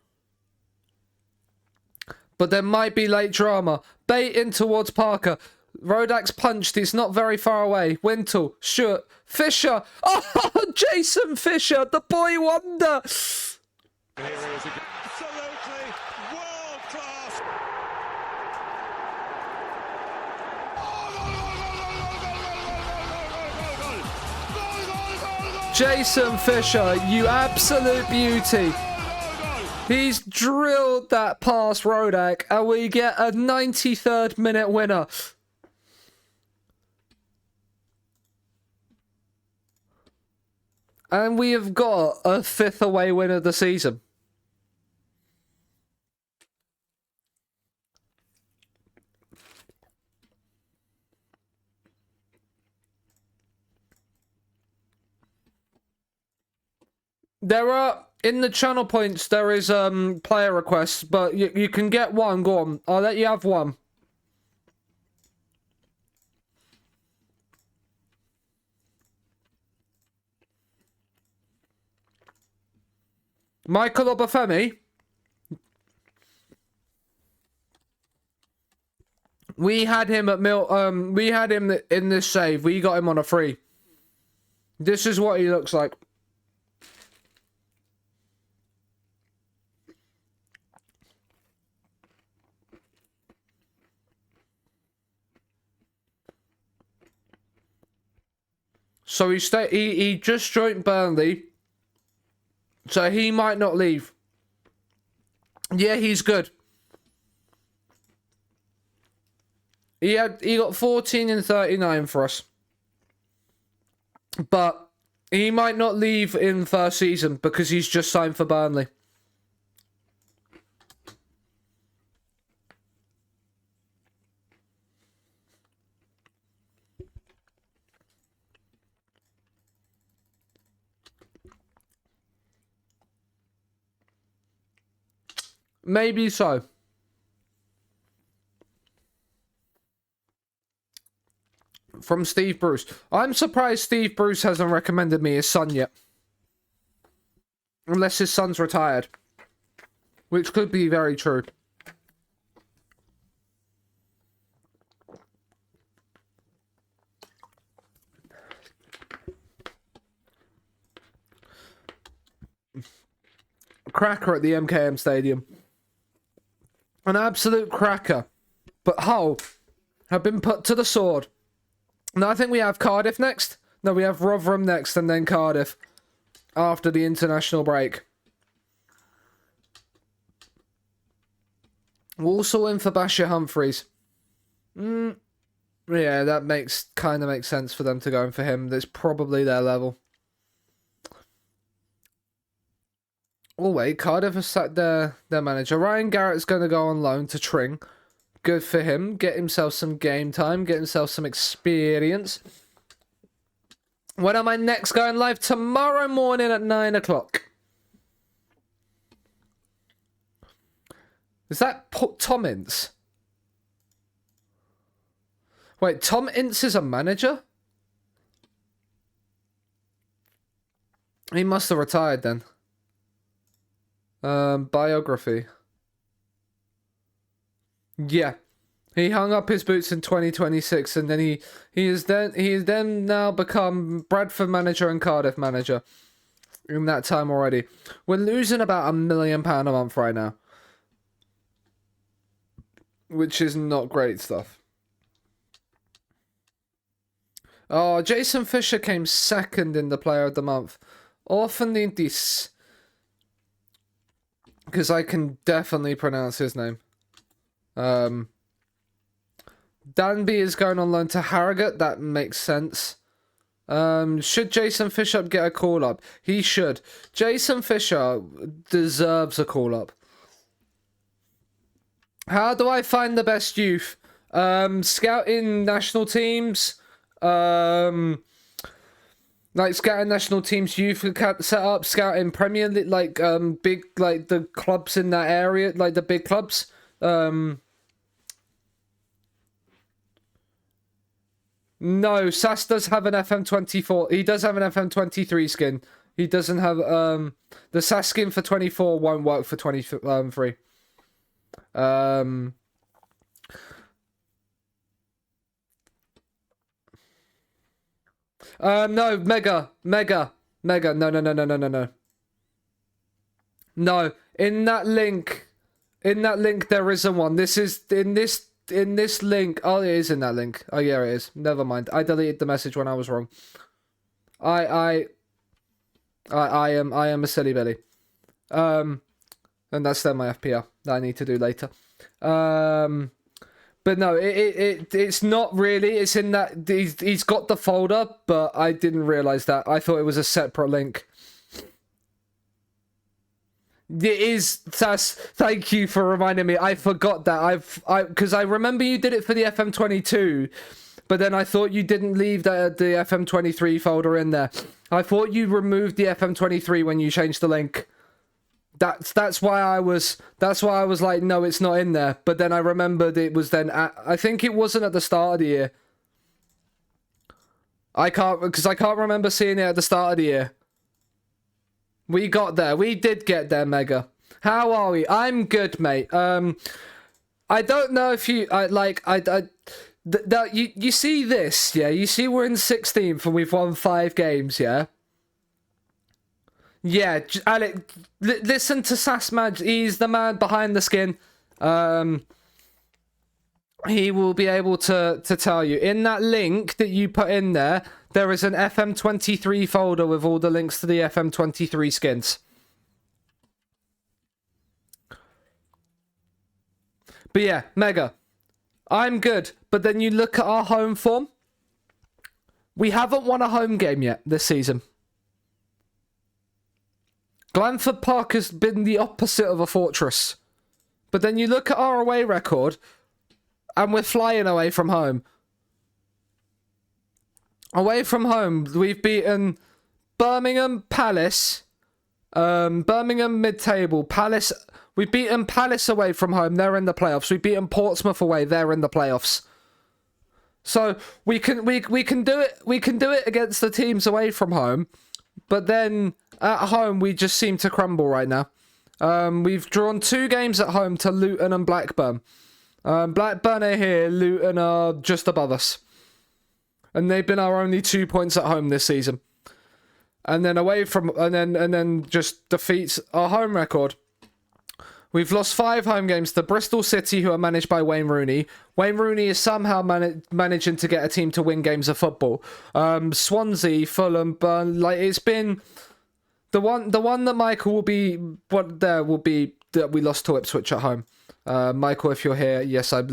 But there might be late drama. Bait in towards Parker. Rodak's punched. He's not very far away. Wintle. Stewart. Fisher. Oh, Jason Fisher. The boy wonder. Absolutely world class. Jason Fisher, you absolute beauty. He's drilled that past Rodak, and we get a 93rd minute winner. And we have got a 5th away win of the season. There are, in the channel points, there is player requests, but you can get one. Go on, I'll let you have one. Michael Obafemi. We had him at we had him in this save. We got him on a free. This is what he looks like. So he just joined Burnley. So he might not leave. Yeah, he's good. He got 14 and 39 for us. But he might not leave in first season because he's just signed for Burnley. Maybe so. From Steve Bruce. I'm surprised Steve Bruce hasn't recommended me his son yet. Unless his son's retired. Which could be very true. Cracker at the MKM Stadium. An absolute cracker. But Hull have been put to the sword. Now I think we have Cardiff next. No, we have Rotherham next and then Cardiff. After the international break. Walsall in for Bashir Humphreys. Yeah, that kind of makes sense for them to go in for him. That's probably their level. Oh wait, Cardiff has sacked their manager. Ryan Garrett's going to go on loan to Tring. Good for him. Get himself some game time. Get himself some experience. When am I next going live? Tomorrow morning at 9 o'clock. Is that Tom Ince? Wait, Tom Ince is a manager? He must have retired then. Biography. Yeah. He hung up his boots in 2026 and then he has then now become Bradford manager and Cardiff manager in that time already. We're losing about £1 million a month right now. Which is not great stuff. Oh, Jason Fisher came second in the Player of the Month. Often this. Because I can definitely pronounce his name. Danby is going on loan to Harrogate. That makes sense. Should Jason Fisher get a call-up? He should. Jason Fisher deserves a call-up. How do I find the best youth? Scouting national teams. Like scouting national teams, youth set up, scouting Premier League, like big, like the clubs in that area, like the big clubs. No, Sass does have an FM24. He does have an FM23 skin. He doesn't have the Sass skin for 24 won't work for 23. No, Mega. No. No, in that link there isn't one. This is in this link. Oh, it is in that link. Oh yeah, it is. Never mind. I deleted the message when I was wrong. I am a silly Billy. And that's then my FPL that I need to do later. But no, it's not really. It's in that he's got the folder, but I didn't realize that. I thought it was a separate link. It is, Sass. Thank you for reminding me. I forgot that. Because I remember you did it for the FM22, but then I thought you didn't leave the FM23 folder in there. I thought you removed the FM23 when you changed the link. That's why I was like, no, it's not in there. But then I remembered it was then I think it wasn't at the start of the year. Because I can't remember seeing it at the start of the year. We got there. We did get there, Mega. How are we? I'm good, mate. I don't know if you you see this, yeah? You see we're in 16th and we've won 5 games, yeah? Yeah, Alec, listen to Sass Madge. He's the man behind the skin. He will be able to tell you. In that link that you put in there, there is an FM23 folder with all the links to the FM23 skins. But yeah, Mega. I'm good. But then you look at our home form. We haven't won a home game yet this season. Glanford Park has been the opposite of a fortress. But then you look at our away record, and we're flying away from home. Away from home, we've beaten Birmingham, Palace, Birmingham mid-table, Palace. We've beaten Palace away from home. They're in the playoffs. We've beaten Portsmouth away. They're in the playoffs. So we can do it. We can do it against the teams away from home, but then at home we just seem to crumble right now. We've drawn 2 games at home to Luton and Blackburn. Blackburn are here. Luton are just above us, and they've been our only 2 points at home this season. And then away from and then just defeats our home record. We've lost 5 home games to Bristol City, who are managed by Wayne Rooney. Wayne Rooney is somehow managing to get a team to win games of football. Swansea, Fulham, it's been the one that Michael will be. Will be that we lost to Ipswich at home. Michael, if you're here, yes, I've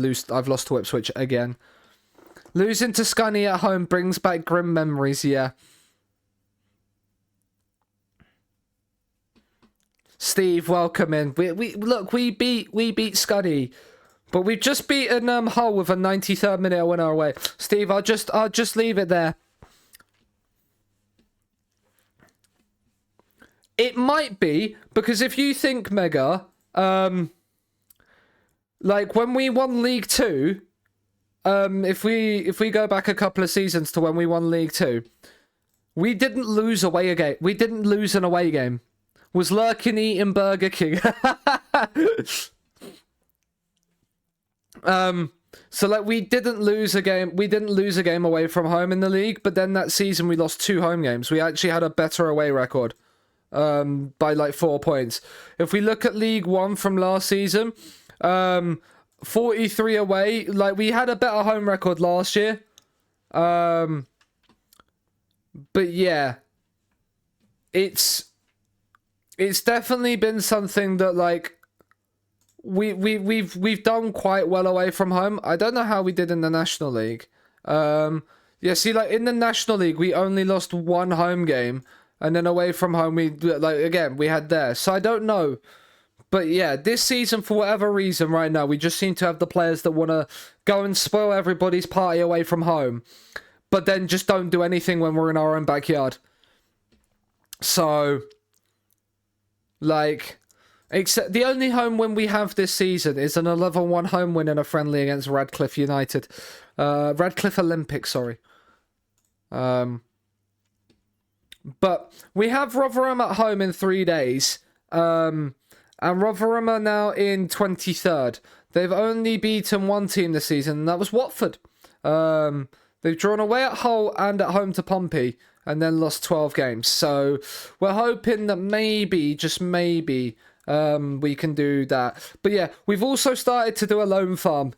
lost to Ipswich again. Losing to Scunny at home brings back grim memories. Yeah. Steve, welcome in. We beat Scuddy, but we've just beaten Hull with a 93rd minute winner away. Steve, I'll just leave it there. It might be because if you think, Mega, like when we won League 2, if we go back a couple of seasons to when we won League 2, we didn't lose away a game. We didn't lose an away game. Was Lurkin eating Burger King? So like we didn't lose a game. We didn't lose a game away from home in the league, but then that season we lost 2 home games. We actually had a better away record, by like 4 points. If we look at League 1 from last season, 43 away. Like we had a better home record last year. But yeah, it's definitely been something that like we've done quite well away from home. I don't know how we did in the National League. Yeah, see, like in the National League we only lost 1 home game, and then away from home we had there. So I don't know. But yeah, this season for whatever reason right now we just seem to have the players that want to go and spoil everybody's party away from home, but then just don't do anything when we're in our own backyard. So like, except the only home win we have this season is an 11-1 home win in a friendly against Radcliffe United. Radcliffe Olympic, sorry. But we have Rotherham at home in 3 days. And Rotherham are now in 23rd. They've only beaten 1 team this season, and that was Watford. They've drawn away at Hull and at home to Pompey, and then lost 12 games. So we're hoping that maybe, just maybe, we can do that. But yeah, we've also started to do a loan farm.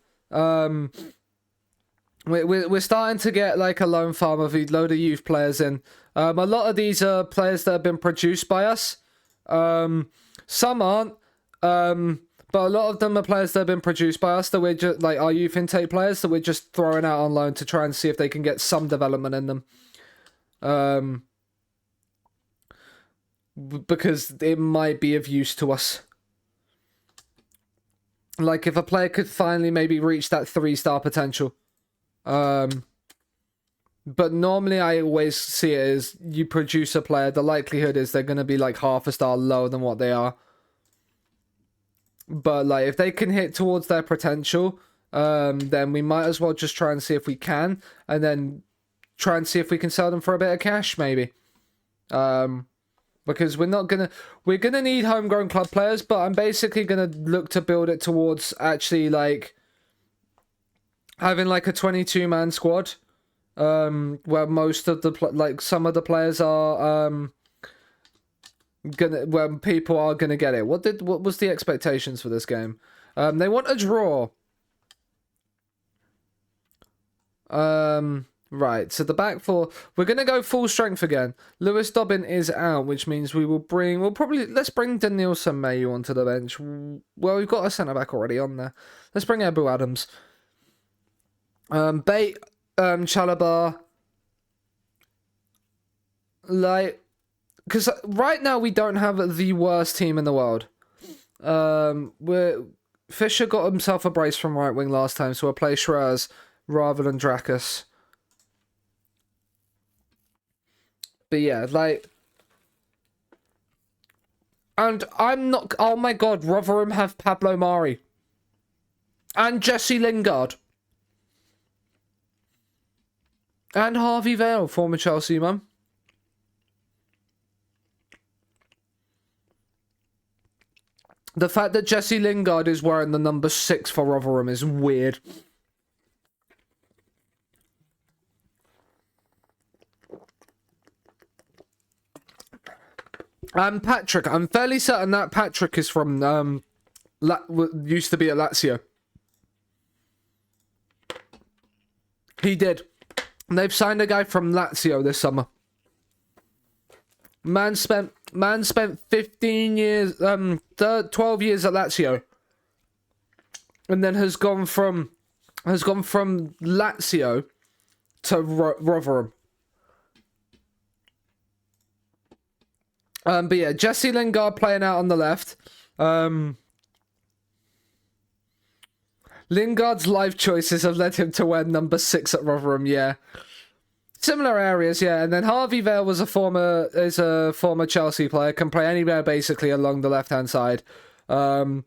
We're starting to get like a loan farm of a load of youth players in. A lot of these are players that have been produced by us. Some aren't. But a lot of them are players that have been produced by us, that we're just like our youth intake players that we're just throwing out on loan to try and see if they can get some development in them. Because it might be of use to us. Like if a player could finally maybe reach that 3-star potential. But normally I always see it as you produce a player, the likelihood is they're going to be like half a star lower than what they are. But like if they can hit towards their potential, then we might as well just try and see if we can, and then try and see if we can sell them for a bit of cash maybe. Because we're gonna need homegrown club players, but I'm basically gonna look to build it towards actually like having like a 22-man squad, where most of the some of the players are where people are gonna get it. What was the expectations for this game? They want a draw. Right, so the back four, we're going to go full strength again. Lewis Dobbin is out, which means let's bring Danielson Mayu onto the bench. Well, we've got a centre-back already on there. Let's bring Ebu Adams. Bate, Chalobah. Because right now we don't have the worst team in the world. Fisher got himself a brace from right wing last time, so we'll play Schroers rather than Drakus. But yeah, and I'm not... Oh my god, Rotherham have Pablo Mari. And Jesse Lingard. And Harvey Vale, former Chelsea man. The fact that Jesse Lingard is wearing the number 6 for Rotherham is weird. And Patrick, I'm fairly certain that Patrick is from, used to be at Lazio. He did. They've signed a guy from Lazio this summer. Man spent 15 years, 12 years at Lazio. And then has gone from Lazio to Rotherham. But yeah, Jesse Lingard playing out on the left. Lingard's life choices have led him to wear number 6 at Rotherham, yeah. Similar areas, yeah. And then Harvey Vale is a former Chelsea player, can play anywhere basically along the left-hand side. But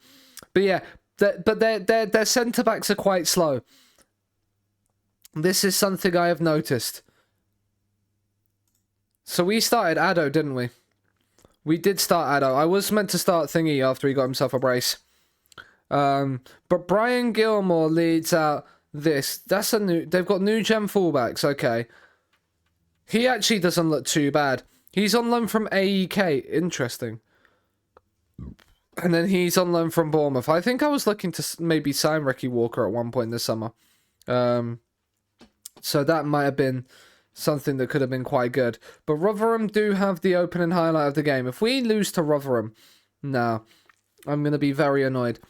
yeah, their centre-backs are quite slow. This is something I have noticed. So we started Addo, didn't we? We did start Addo. I was meant to start Thingy after he got himself a brace. But Brian Gilmore leads out this. That's a new... They've got new gen fullbacks, okay. He actually doesn't look too bad. He's on loan from AEK. Interesting. And then he's on loan from Bournemouth. I think I was looking to maybe sign Ricky Walker at one point this summer. So that might have been something that could have been quite good. But Rotherham do have the opening highlight of the game. If we lose to Rotherham, no, I'm going to be very annoyed.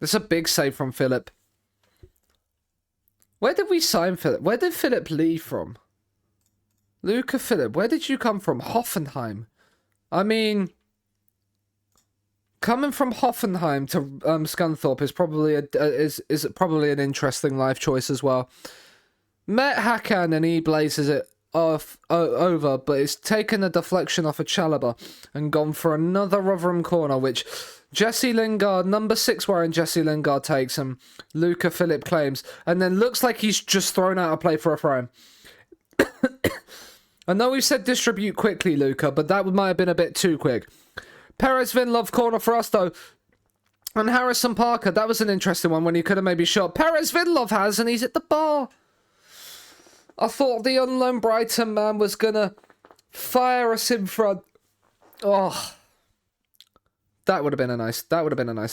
That's a big save from Philip. Where did we sign Philip? Where did Philip leave from? Luca Philip, where did you come from? Hoffenheim. I mean, coming from Hoffenheim to Scunthorpe is probably is probably an interesting life choice as well. Met Hakan and he blazes it over, but it's taken a deflection off a Chalobah and gone for another Rotherham corner, which Jesse Lingard, number 6 wearing Jesse Lingard, takes him. Luca Philip claims, and then looks like he's just thrown out a play for a throw. I know we've said distribute quickly, Luca, but that might have been a bit too quick. Perez Vinlov corner for us, though. And Harrison Parker, that was an interesting one when he could have maybe shot. Perez Vinlov has, and he's at the bar. I thought the unknown Brighton man was going to fire us in front. Oh. That would have been a nice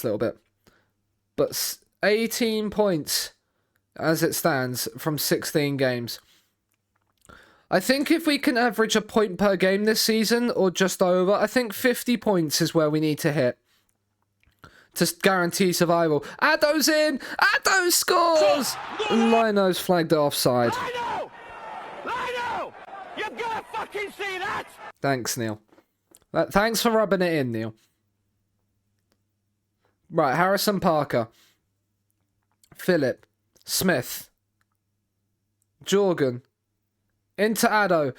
little bit. But 18 points as it stands from 16 games. I think if we can average a point per game this season, or just over, I think 50 points is where we need to hit to guarantee survival. Addo's in! Addo scores! Lino's flagged it offside. Lino! You've got to fucking see that! Thanks, Neil. Thanks for rubbing it in, Neil. Right, Harrison Parker. Philip. Smith. Jorgen. Into Addo.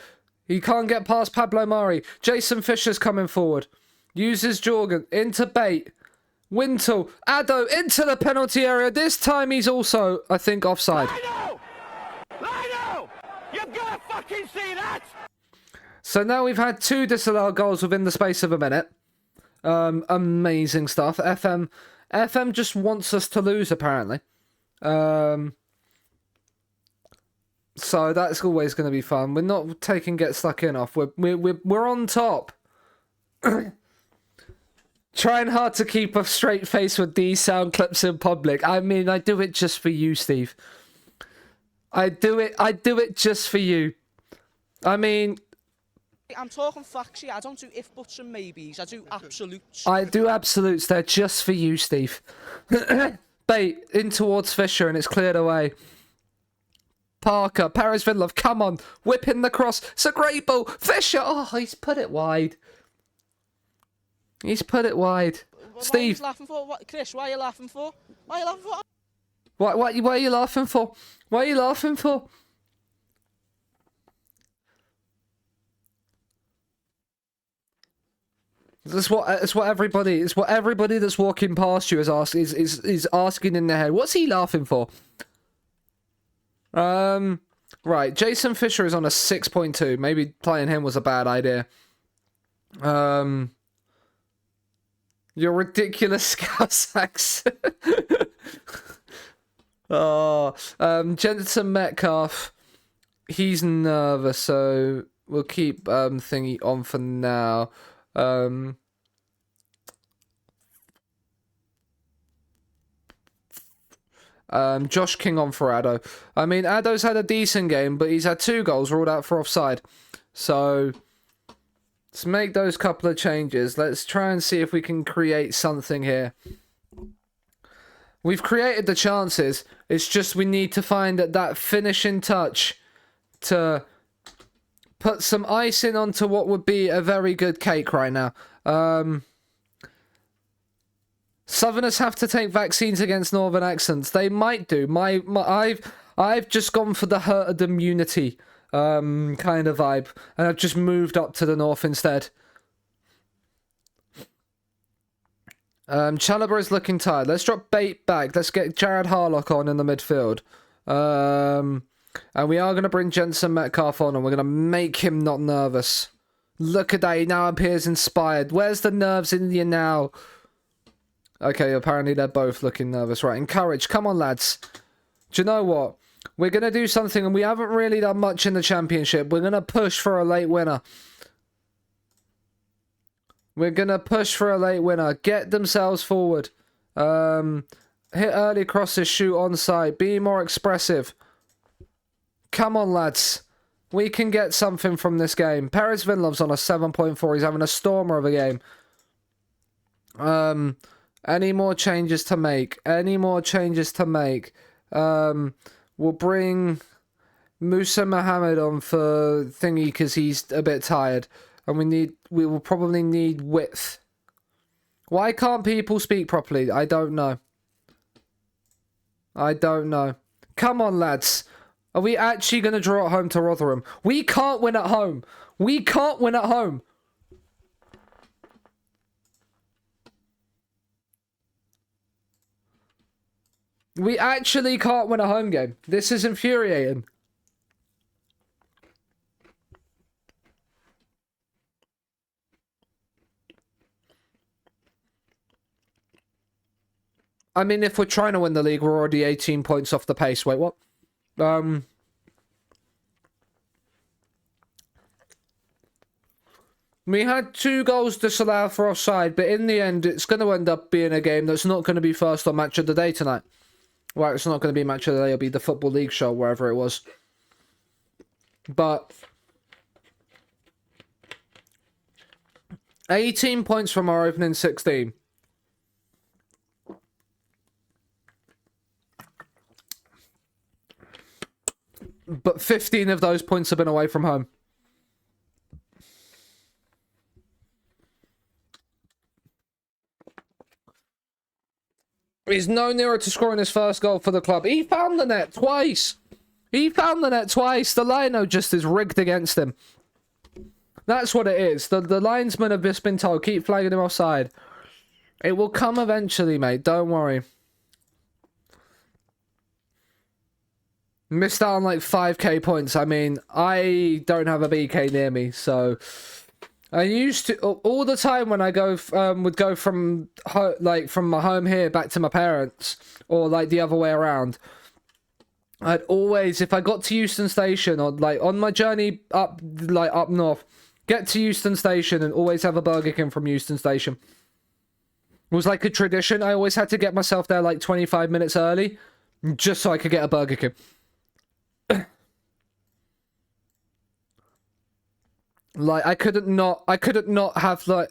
He can't get past Pablo Mari. Jason Fisher's coming forward. Uses Jorgen. Into Bate. Wintle. Addo into the penalty area. This time he's also, I think, offside. Lino! You've got to fucking see that! So now we've had 2 disallowed goals within the space of a minute. Amazing stuff. FM just wants us to lose, apparently. So that's always going to be fun. We're not taking get stuck in off. We're on top. Trying hard to keep a straight face with these sound clips in public. I mean, I do it just for you, Steve. I do it just for you. I mean, I'm talking facts here. I don't do if, buts and maybes. I do absolutes. I do absolutes. They're just for you, Steve. Bait in towards Fisher, and it's cleared away. Parker, Paris Vinlov, come on, whipping the cross. It's a great ball. Fisher, oh, he's put it wide. He's put it wide. Steve. Why are you laughing for? What, Chris, why are you laughing for? Why are you laughing for? Why are you laughing for? Why are you laughing for? It's what everybody that's walking past you is asking in their head. What's he laughing for? Right, Jason Fisher is on a 6.2. Maybe playing him was a bad idea. Your ridiculous Scouse accent. Oh, Jensen Metcalf. He's nervous, so we'll keep thingy on for now. Josh King on for Addo. I mean, Addo's had a decent game, but he's had 2 goals ruled out for offside. So let's make those couple of changes. Let's try and see if we can create something here. We've created the chances. It's just we need to find that finishing touch to put some icing onto what would be a very good cake right now. Southerners have to take vaccines against Northern accents. They might do. I've just gone for the herd immunity kind of vibe, and I've just moved up to the north instead. Chalobah is looking tired. Let's drop Bait back. Let's get Jared Harlock on in the midfield. And we are going to bring Jensen Metcalf on, and we're going to make him not nervous. Look at that. He now appears inspired. Where's the nerves in you now? Okay, apparently they're both looking nervous. Right, encourage. Come on, lads. Do you know what? We're going to do something, and we haven't really done much in the championship. We're going to push for a late winner. We're going to push for a late winner. Get themselves forward. Hit early crosses, shoot onside. Be more expressive. Come on, lads. We can get something from this game. Perez Vinlov's on a 7.4. He's having a stormer of a game. Any more changes to make? Any more changes to make? We'll bring Musa Mohammed on for thingy because he's a bit tired. And we will probably need width. Why can't people speak properly? I don't know. I don't know. Come on, lads. Are we actually going to draw at home to Rotherham? We can't win at home. We can't win at home. We actually can't win a home game. This is infuriating. I mean, if we're trying to win the league, we're already 18 points off the pace. Wait, what? We had 2 goals disallowed for offside, but in the end, it's going to end up being a game that's not going to be first on Match of the Day tonight. Well, it's not going to be Match of the Day, it'll be the Football League show, wherever it was. But 18 points from our opening 16. But 15 of those points have been away from home. He's no nearer to scoring his first goal for the club. He found the net twice. He found the net twice. The lino just is rigged against him. That's what it is. The linesmen have just been told, keep flagging him offside. It will come eventually, mate. Don't worry. Missed out on like 5k points. I mean, I don't have a BK near me, so I used to all the time when I go would go from from my home here back to my parents, or like the other way around. I'd always, if I got to Euston Station or like on my journey up north, get to Euston Station and always have a Burger King from Euston Station. It was like a tradition. I always had to get myself there like 25 minutes early, just so I could get a Burger King. Like, I couldn't not have, like,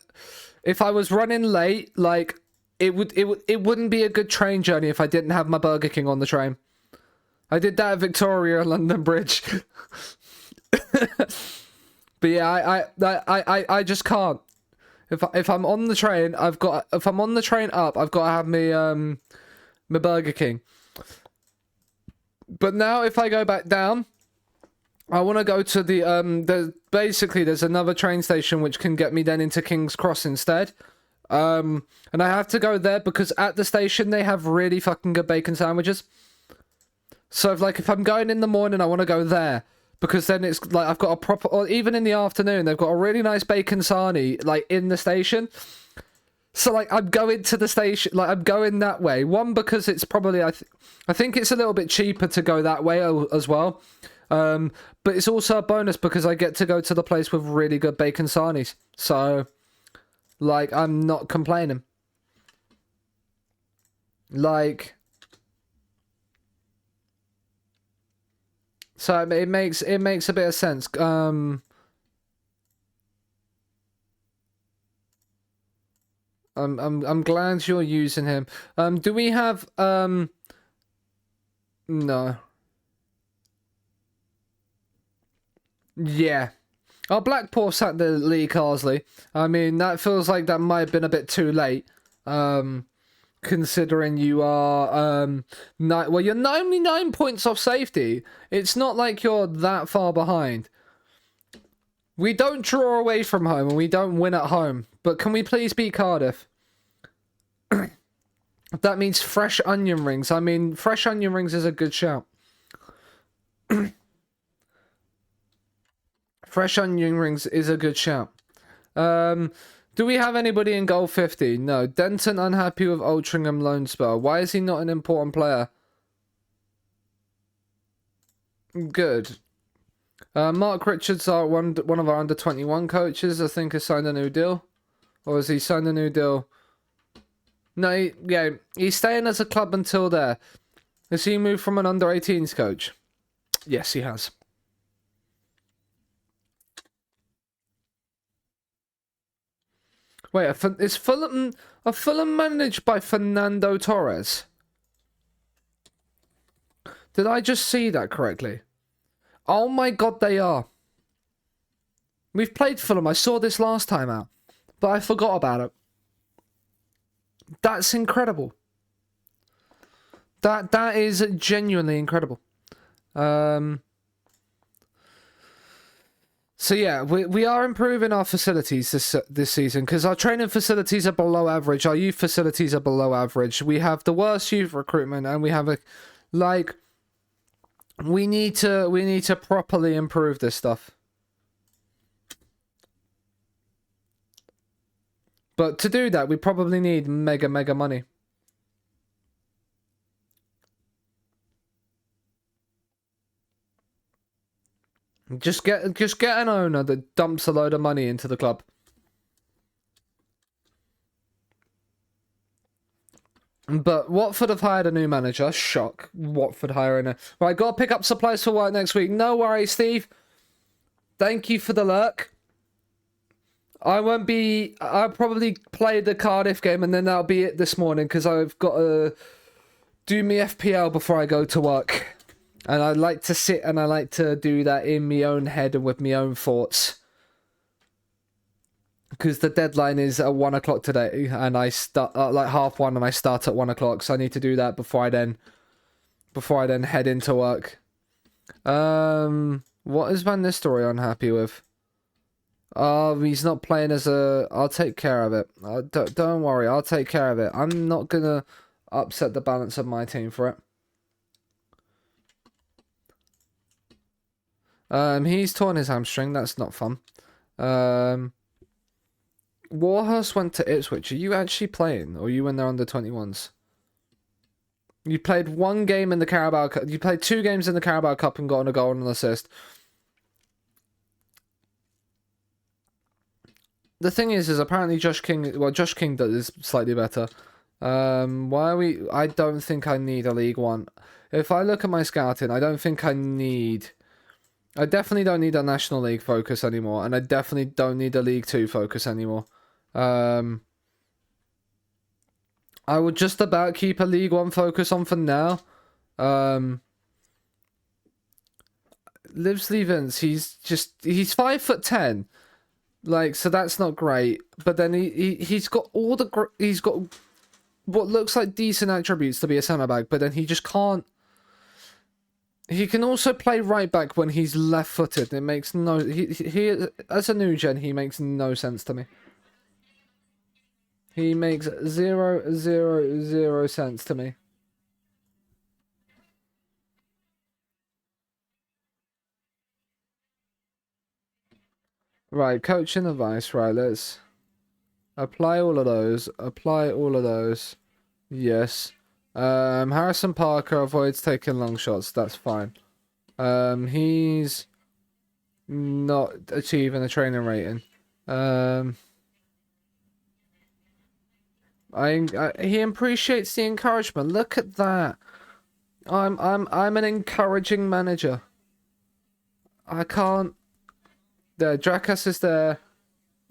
if I was running late, like, it wouldn't be a good train journey if I didn't have my Burger King on the train. I did that at Victoria and London Bridge. But yeah, I just can't. If I'm on the train, if I'm on the train up, I've got to have me my Burger King. But now if I go back down, I want to go to the there's another train station which can get me then into King's Cross instead. And I have to go there because at the station they have really fucking good bacon sandwiches. So if I'm going in the morning, I want to go there. Because then it's like I've got a proper, or even in the afternoon, they've got a really nice bacon sarnie, like, in the station. So, like, I'm going to the station, like, I'm going that way. One, because it's probably, I think it's a little bit cheaper to go that way as well. But it's also a bonus because I get to go to the place with really good bacon sarnies. So, like, I'm not complaining. Like... So it makes a bit of sense. I'm glad you're using him. Do we have no. Yeah. Oh, Blackpool sacked the Lee Carsley. I mean, that feels like that might have been a bit too late. Considering you are you're only 9 points off safety. It's not like you're that far behind. We don't draw away from home and we don't win at home. But can we please beat Cardiff? That means fresh onion rings. I mean, fresh onion rings is a good shout. Fresh onion rings is a good shout. Do we have anybody in goal 50? No. Denton unhappy with Altrincham loan spell. Why is he not an important player? Good. Mark Richards, one of our under-21 coaches, I think has signed a new deal. Or has he signed a new deal? No, he's staying as a club until there. Has he moved from an under-18s coach? Yes, he has. Wait, is Fulham managed by Fernando Torres? Did I just see that correctly? Oh my god, they are. We've played Fulham. I saw this last time out, but I forgot about it. That's incredible. That is genuinely incredible. So yeah, we are improving our facilities this season because our training facilities are below average. Our youth facilities are below average. We have the worst youth recruitment, and we have we need to properly improve this stuff. But to do that, we probably need mega money. Just get an owner that dumps a load of money into the club. But Watford have hired a new manager. Shock. Watford hiring a... Right, got to pick up supplies for work next week. No worries, Steve. Thank you for the lurk. I'll probably play the Cardiff game and then that'll be it this morning because I've got to do me FPL before I go to work. And I like to sit and I like to do that in my own head and with my own thoughts. Because the deadline is at 1 o'clock today, and I start at like 1:30, and I start at 1 o'clock. So I need to do that before I then head into work. What is Van Nistelrooy unhappy with? He's not playing as a... I'll take care of it. Don't worry, I'll take care of it. I'm not gonna upset the balance of my team for it. He's torn his hamstring. That's not fun. Warhurst went to Ipswich. Are you actually playing, or are you in there under 21s? You played one game in the Carabao Cup. You played 2 games in the Carabao Cup and got a goal and an assist. The thing is apparently Josh King... Well, Josh King is slightly better. Why are we... I don't think I need a League One. If I look at my scouting, I don't think I need I definitely don't need a National League focus anymore, and I definitely don't need a League 2 focus anymore. I would just about keep a League 1 focus on for now. Lives Vince, he's 5'10", like, so that's not great. But then he's got he's got what looks like decent attributes to be a centre back, but then he just can't. He can also play right back when he's left-footed. It makes no he as a new gen, he makes no sense to me. He makes zero sense to me. Right, coaching advice. Right, let's apply all of those. Apply all of those. Yes. Harrison Parker avoids taking long shots. That's fine. He's not achieving a training rating. He appreciates the encouragement. Look at that. I'm an encouraging manager. I can't. There, Drakas is there.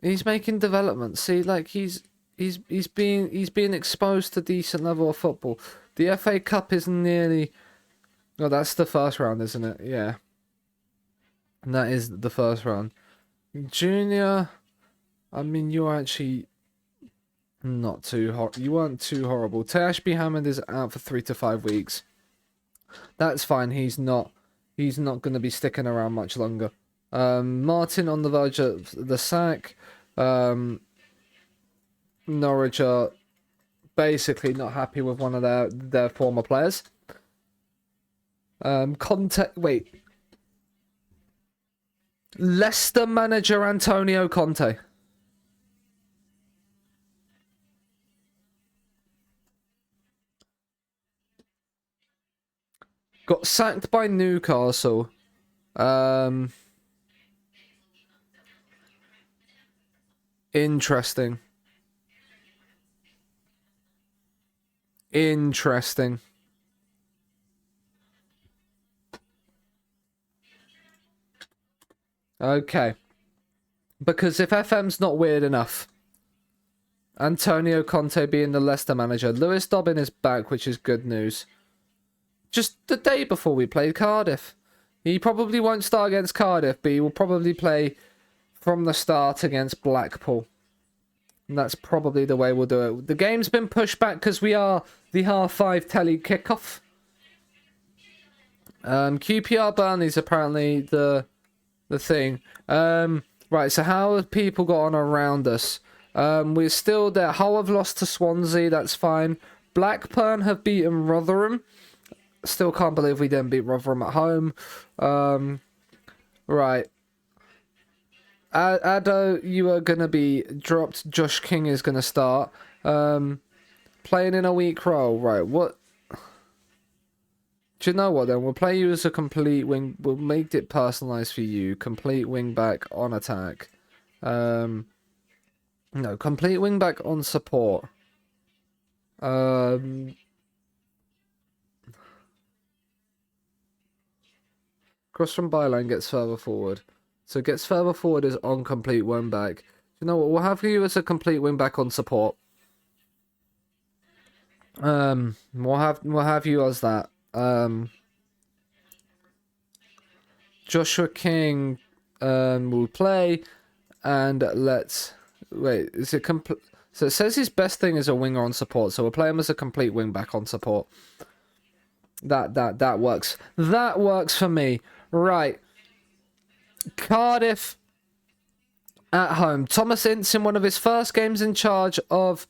He's making developments. See, like he's being exposed to decent level of football. The FA Cup is nearly. Oh, that's the first round, isn't it? Yeah. And that is the first round. Junior, I mean, you're actually not too you weren't too horrible. Tashby Hammond is out for 3 to 5 weeks. That's fine. He's not going to be sticking around much longer. Martin on the verge of the sack. Norwich are basically not happy with one of their former players. Wait. Leicester manager Antonio Conte. Got sacked by Newcastle. Interesting. Okay. Because if FM's not weird enough, Antonio Conte being the Leicester manager, Lewis Dobbin is back, which is good news. Just the day before we played Cardiff. He probably won't start against Cardiff, but he will probably play from the start against Blackpool. And that's probably the way we'll do it. The game's been pushed back because we are the 5:30 telly kickoff. QPR Burnley's apparently the thing. Right, so how have people got on around us? We're still there. Hull have lost to Swansea, that's fine. Blackburn have beaten Rotherham. Still can't believe we didn't beat Rotherham at home. Right. Addo, you are going to be dropped. Josh King is going to start. Playing in a weak role. Right, what? Do you know what then? We'll play you as a complete wing. We'll make it personalised for you. Complete wing back on attack. No, complete wing back on support. Cross from byline gets further forward. So gets further forward is on complete wing back. You know what? We'll have you as a complete wing back on support. We'll have you as that. Joshua King will play, and let's wait. Is it complete? So it says his best thing is a winger on support. So we'll play him as a complete wing back on support. That works. That works for me. Right. Cardiff at home. Thomas Ince in one of his first games in charge of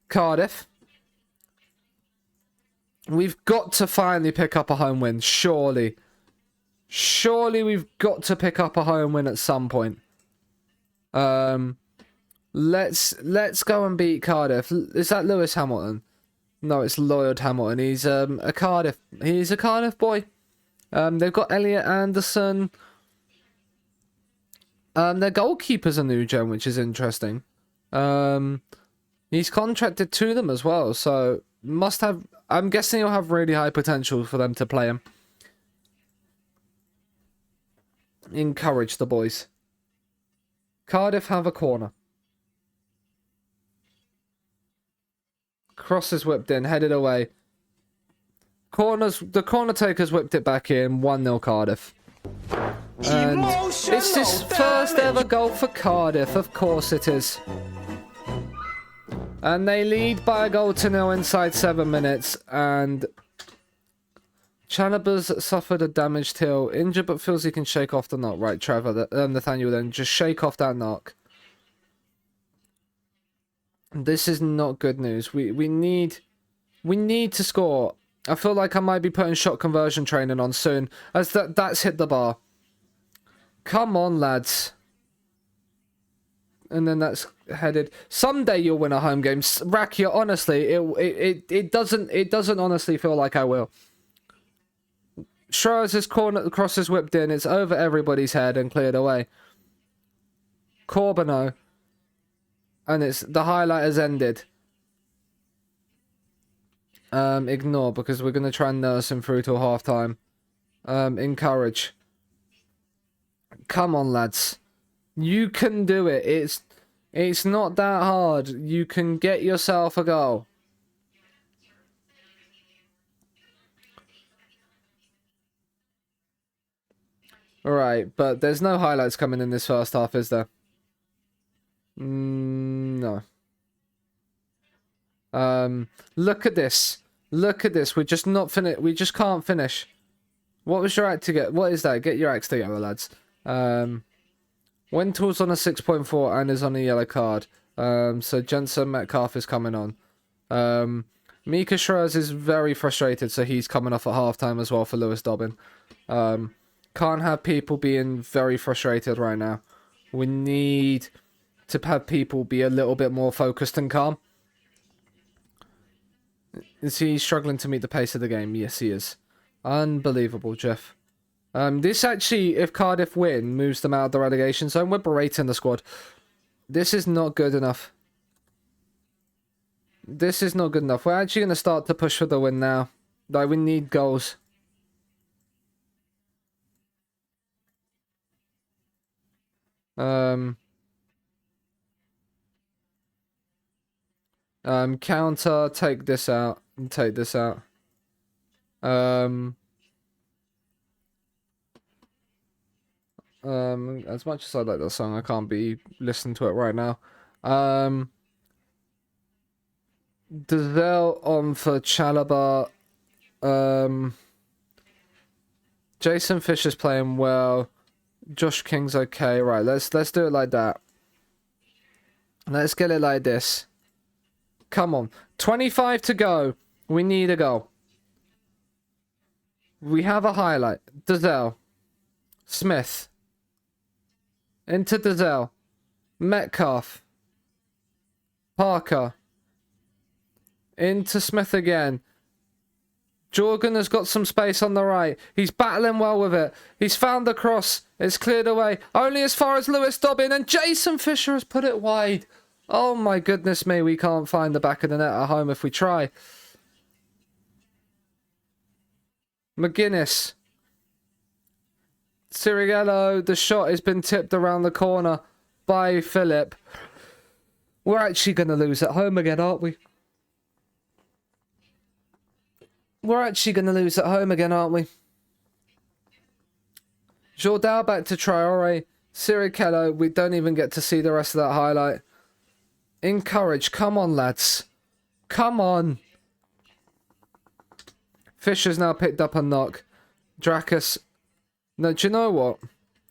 Cardiff. We've got to finally pick up a home win, surely. Surely we've got to pick up a home win at some point. Let's go and beat Cardiff. Is that Lewis Hamilton? No, it's Lloyd Hamilton. He's a Cardiff boy. They've got Elliot Anderson. Their goalkeeper's a new gen, which is interesting. He's contracted to them as well, so must have. I'm guessing he'll have really high potential for them to play him. Encourage the boys. Cardiff have a corner. Cross is whipped in, headed away. The corner takers whipped it back in. 1-0 Cardiff. And it's his first ever goal for Cardiff. Of course it is. And they lead by a goal to 0 inside 7 minutes. And Chalobah's suffered a damaged heel. Injured but feels he can shake off the knock. Right, Trevor, Nathaniel then. Just shake off that knock. This is not good news. We need to score. I feel like I might be putting shot conversion training on soon, as that's hit the bar. Come on, lads. And then that's headed. Someday you'll win a home game. Rakia, honestly, it doesn't honestly feel like I will. Schroeder's corner cross is whipped in. It's over everybody's head and cleared away. Corbino. And the highlight has ended. Ignore, because we're going to try and nurse him through till half time. Encourage. Come on, lads. You can do it. It's not that hard. You can get yourself a goal. Alright, but there's no highlights coming in this first half, is there? No. Look at this. Look at this. We're just not finished. We just can't finish. What was your act to get? What is that? Get your acts together, lads. Wentle's on a 6.4 and is on a yellow card. So Jensen Metcalf is coming on. Mika Schroers is very frustrated, so he's coming off at halftime as well for Lewis Dobbin. Can't have people being very frustrated right now. We need to have people be a little bit more focused and calm. Is he struggling to meet the pace of the game? Yes, he is. Unbelievable, Jeff. This actually, if Cardiff win, moves them out of the relegation zone. We're berating the squad. This is not good enough. This is not good enough. We're actually going to start to push for the win now. Like, we need goals. Counter, take this out, and take this out. As much as I like that song, I can't be listening to it right now. Dazelle on for Chalobah. Jason Fisher's playing well. Josh King's okay. Right, let's do it like that. Let's get it like this. Come on. 25 to go. We need a goal. We have a highlight. Dazelle. Smith. Into Dazelle. Metcalf. Parker. Into Smith again. Jorgen has got some space on the right. He's battling well with it. He's found the cross. It's cleared away. Only as far as Lewis Dobbin. And Jason Fisher has put it wide. Oh my goodness me. We can't find the back of the net at home if we try. McGuinness. Sirigello. The shot has been tipped around the corner by Philip. We're actually going to lose at home again, aren't we? We're actually going to lose at home again, aren't we? Jordal back to Traore. Sirigello. We don't even get to see the rest of that highlight. Encourage. Come on, lads. Come on. Fisher's now picked up a knock. Drakus. No, do you know what?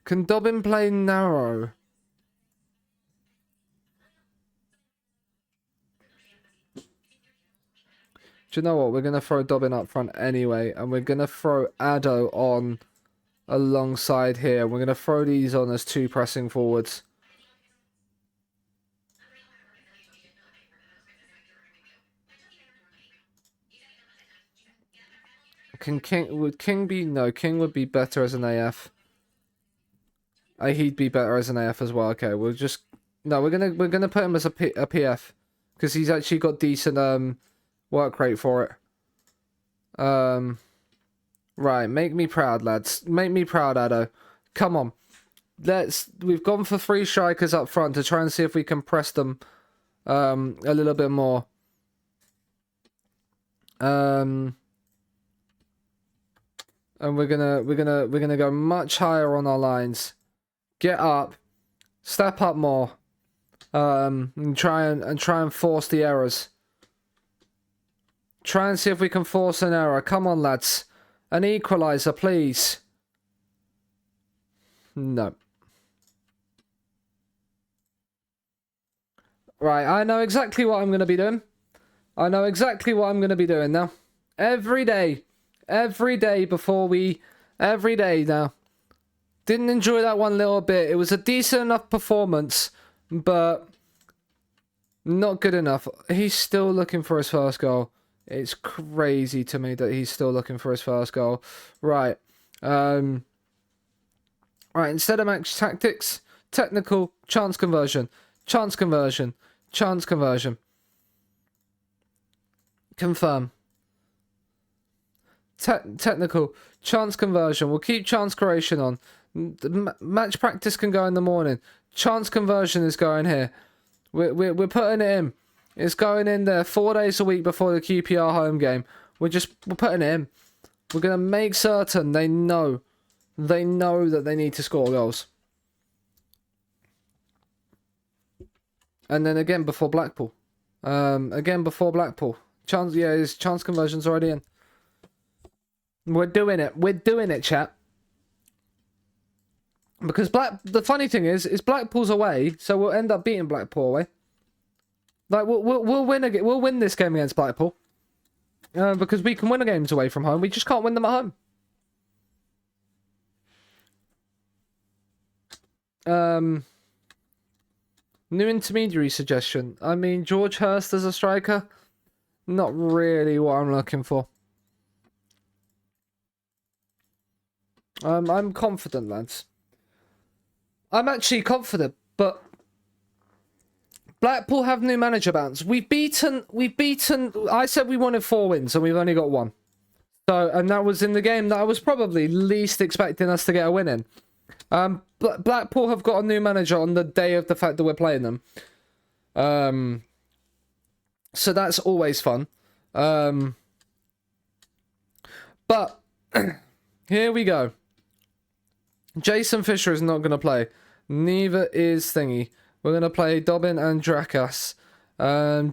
Can Dobbin play narrow? Do you know what? We're going to throw Dobbin up front anyway. And we're going to throw Addo on alongside here. We're going to throw these on as two pressing forwards. Would King be? No, King would be better as an AF. He'd be better as an AF as well. Okay, we'll just no. We're gonna put him as a PF because he's actually got decent work rate for it. Right, make me proud, lads. Make me proud, Addo. Come on, we've gone for 3 strikers up front to try and see if we can press them a little bit more. And we're gonna go much higher on our lines. Get up, step up more, and try and force the errors. Try and see if we can force an error. Come on, lads, an equaliser, please. No. Right, I know exactly what I'm gonna be doing. I know exactly what I'm gonna be doing now. Every day now. Didn't enjoy that one little bit. It was a decent enough performance, but not good enough. He's still looking for his first goal. It's crazy to me that he's still looking for his first goal. Right. Right, instead of match tactics, technical, chance conversion. Chance conversion. Chance conversion. Confirm. Technical, chance conversion. We'll keep chance creation on. Match practice can go in the morning. Chance conversion is going here. We're putting it in. It's going in there 4 days a week before the QPR home game. We're putting it in. We're gonna make certain they know that they need to score goals. And then again before Blackpool. Chance, yeah, his chance conversion's already in. We're doing it. We're doing it, chat. Because the funny thing is Blackpool's away, so we'll end up beating Blackpool away. Like we'll win again. We'll win this game against Blackpool. Because we can win the games away from home. We just can't win them at home. New intermediary suggestion. I mean, George Hurst as a striker, not really what I'm looking for. I'm confident, lads. I'm actually confident, but Blackpool have new manager bounce. We've beaten. I said we wanted 4 wins, and we've only got 1. So, and that was in the game that I was probably least expecting us to get a win in. Blackpool have got a new manager on the day of the fact that we're playing them. So that's always fun. But here we go. Jason Fisher is not going to play. Neither is Thingy. We're going to play Dobbin and Drakas.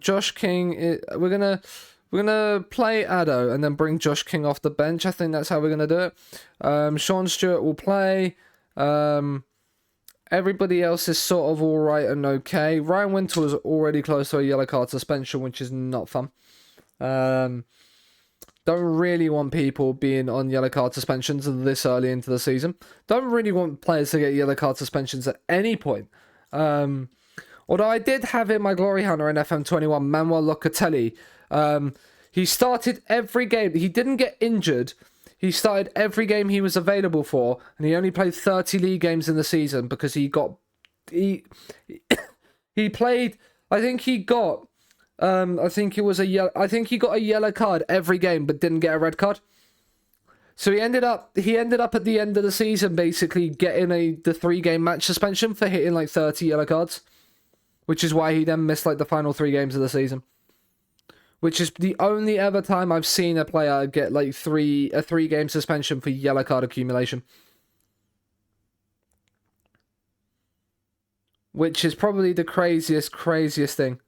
Josh King, we're going to play Addo and then bring Josh King off the bench. I think that's how we're going to do it. Sean Stewart will play. Everybody else is sort of alright and okay. Ryan Wintle is already close to a yellow card suspension, which is not fun. Don't really want people being on yellow card suspensions this early into the season. Don't really want players to get yellow card suspensions at any point. Although I did have in my glory hunter in FM21, Manuel Locatelli. He started every game. He didn't get injured. He started every game he was available for, and he only played 30 league games in the season because he played. I think he got. I think he got a yellow card every game, but didn't get a red card. So he ended up at the end of the season basically getting the 3-game match suspension for hitting like 30 yellow cards, which is why he then missed like the final 3 games of the season. Which is the only ever time I've seen a player get like a 3-game suspension for yellow card accumulation. Which is probably the craziest thing.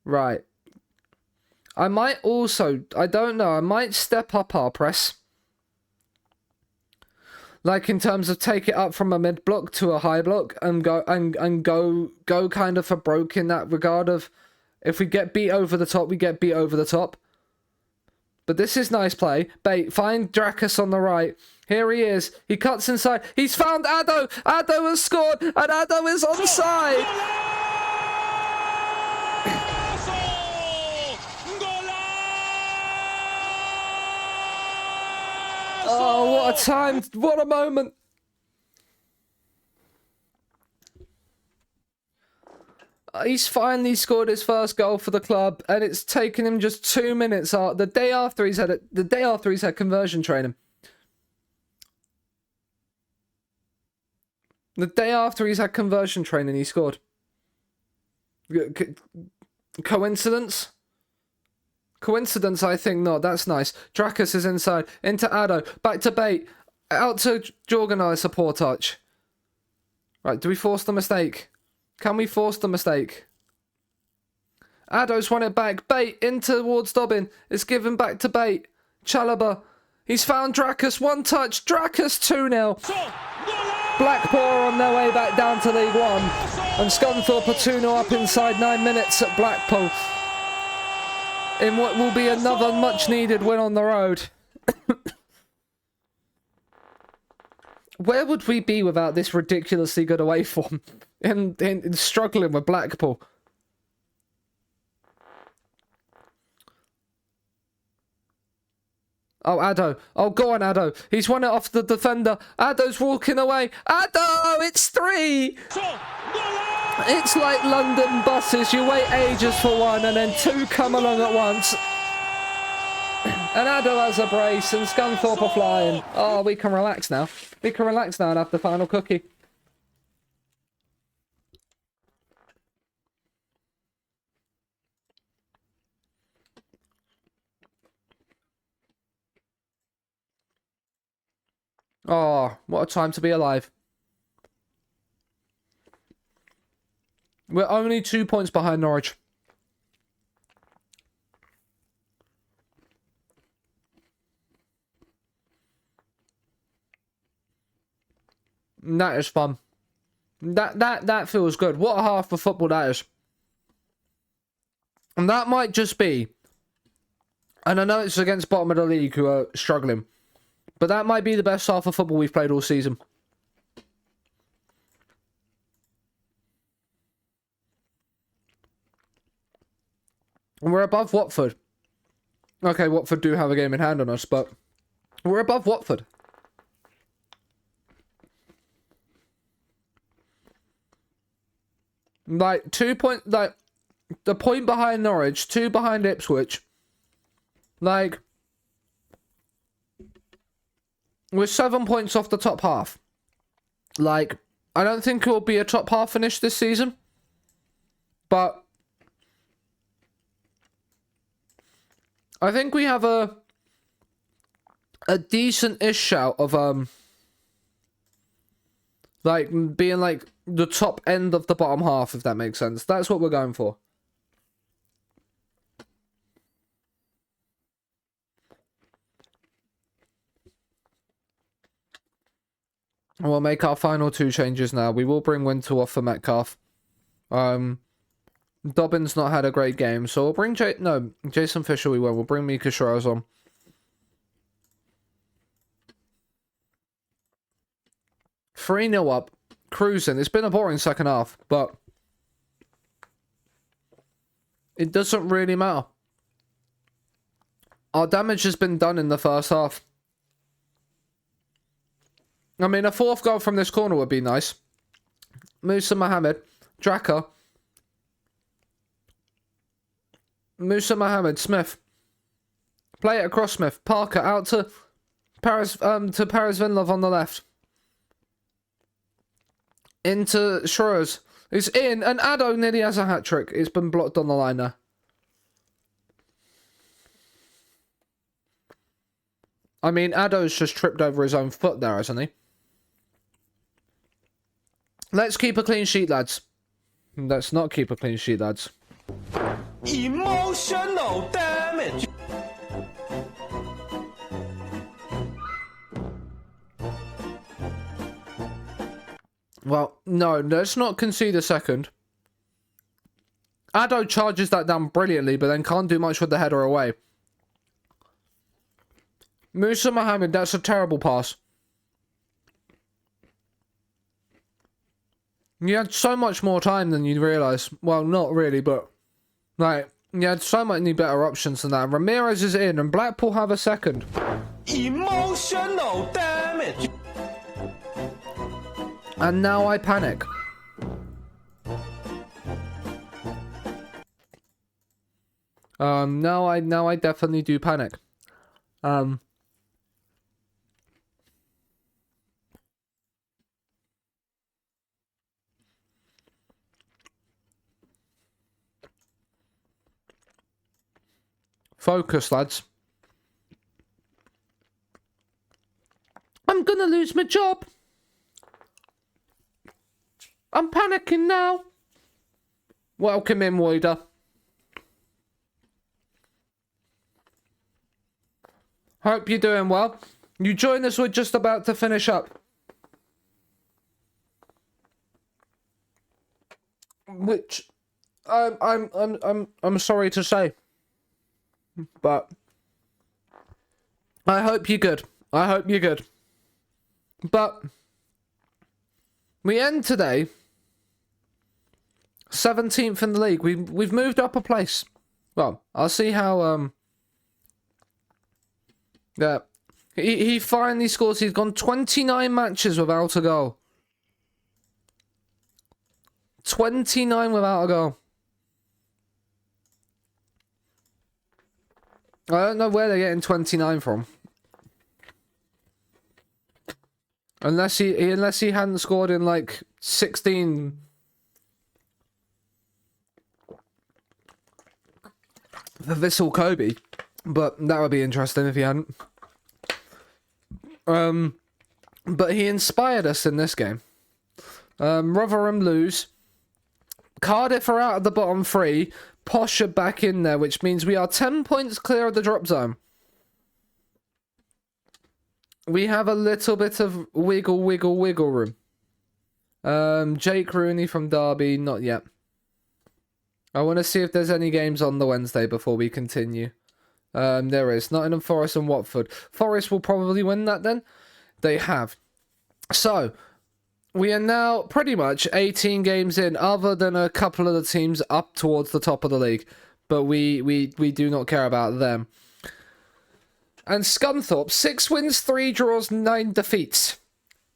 Right. I might also, I don't know, I might step up our press. Like in terms of take it up from a mid block to a high block and go kind of for broke in that regard of if we get beat over the top, we get beat over the top. But this is nice play. Bait, find Drakas on the right. Here he is. He cuts inside. He's found Addo. Addo has scored and Addo is onside. Oh, what a time. What a moment. He's finally scored his first goal for the club, and it's taken him just 2 minutes. The day after he's had conversion training. The day after he's had conversion training, he scored. Coincidence? Coincidence, I think not. That's nice. Drakus is inside. Into Addo. Back to Bate. Out to Jorgenai support touch. Right, do we force the mistake? Can we force the mistake? Addo's won it back. Bate in towards Dobbin. It's given back to Bate. Chalobah. He's found Drakus. One touch. Drakus 2-0. Blackpool are on their way back down to League One. And Scunthorpe are 2-0 up inside 9 minutes at Blackpool. In what will be another much needed win on the road. Where would we be without this ridiculously good away form? In struggling with Blackpool. Oh, Addo. Oh, go on, Addo. He's won it off the defender. Addo's walking away. Addo, it's 3! It's like London buses. You wait ages for one and then 2 come along at once. And Addo has a brace and Scunthorpe are flying. Oh, we can relax now. We can relax now and have the final cookie. Oh, what a time to be alive. We're only 2 points behind Norwich. That is fun. That feels good. What a half of football that is. And that might just be, and I know it's against bottom of the league who are struggling, but that might be the best half of football we've played all season. And we're above Watford. Okay, Watford do have a game in hand on us, but we're above Watford. Like, 2 point, like, the point behind Norwich, 2 behind Ipswich. Like, we're 7 points off the top half. Like, I don't think it will be a top half finish this season. But I think we have a decent-ish shout of, like, being, like, the top end of the bottom half, if that makes sense. That's what we're going for. We'll make our final 2 changes now. We will bring Winter off for Metcalf. Dobbin's not had a great game, so we'll bring Jason Fisher we won't. We'll bring Mika Shiraz on. Three 0 up. Cruising. It's been a boring second half, but it doesn't really matter. Our damage has been done in the first half. I mean, a 4th goal from this corner would be nice. Musa Mohammed. Draka. Musa Mohammed. Smith. Play it across Smith. Parker out to Paris Vinlov on the left. Into Schroers. It's in, and Addo nearly has a hat-trick. It's been blocked on the line now. I mean, Addo's just tripped over his own foot there, hasn't he? Let's keep a clean sheet, lads. Let's not keep a clean sheet, lads. Emotional damage. Well, no, let's not concede a second. Addo charges that down brilliantly, but then can't do much with the header away. Musa Mohammed, that's a terrible pass. You had so much more time than you realise. Well, not really, but like, you had so many better options than that. Ramirez is in, and Blackpool have a second. Emotional damage. And now I panic. Now I definitely do panic. Focus, lads. I'm gonna lose my job. I'm panicking now. Welcome in, Wider. Hope you're doing well. You join us, we're just about to finish up. Which I'm sorry to say. But I hope you're good. I hope you're good. But we end today 17th in the league. We've moved up a place. Well, I'll see how yeah. He finally scores. He's gone 29 matches without a goal. 29 without a goal. I don't know where they're getting 29 from. Unless he hadn't scored in like 16 for Vissel Kobe. But that would be interesting if he hadn't. But he inspired us in this game. Rotherham lose. Cardiff are out of the bottom three. Posh are back in there, which means we are 10 points clear of the drop zone. We have a little bit of wiggle room. Jake Rooney from Derby, not yet. I want to see if there's any games on the Wednesday before we continue. There is. Nottingham Forest and Watford. Forest will probably win that then. They have. So, we are now pretty much 18 games in, other than a couple of the teams up towards the top of the league. But we do not care about them. And Scunthorpe, 6 wins, 3 draws, 9 defeats.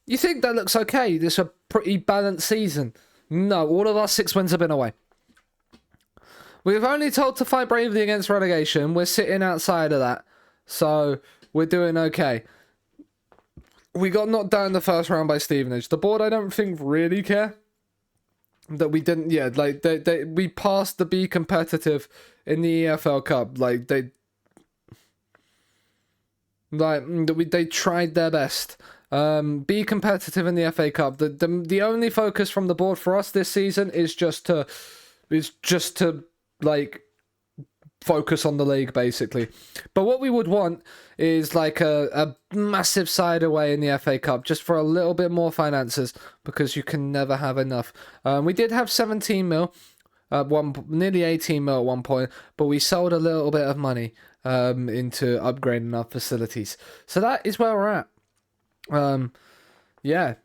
You think that looks okay? This is a pretty balanced season. No, all of our 6 wins have been away. We've only told to fight bravely against relegation. We're sitting outside of that. So, we're doing okay. We got knocked down in the first round by Stevenage. The board, I don't think, really care. That we didn't, yeah, like, we passed the be competitive in the EFL Cup. Like, they tried their best. Be competitive in the FA Cup. The only focus from the board for us this season is just to like focus on the league, basically. But what we would want is like a massive side away in the FA Cup, just for a little bit more finances, because you can never have enough. We did have 17 mil, nearly 18 mil at one point, but we sold a little bit of money into upgrading our facilities. So that is where we're at. Yeah.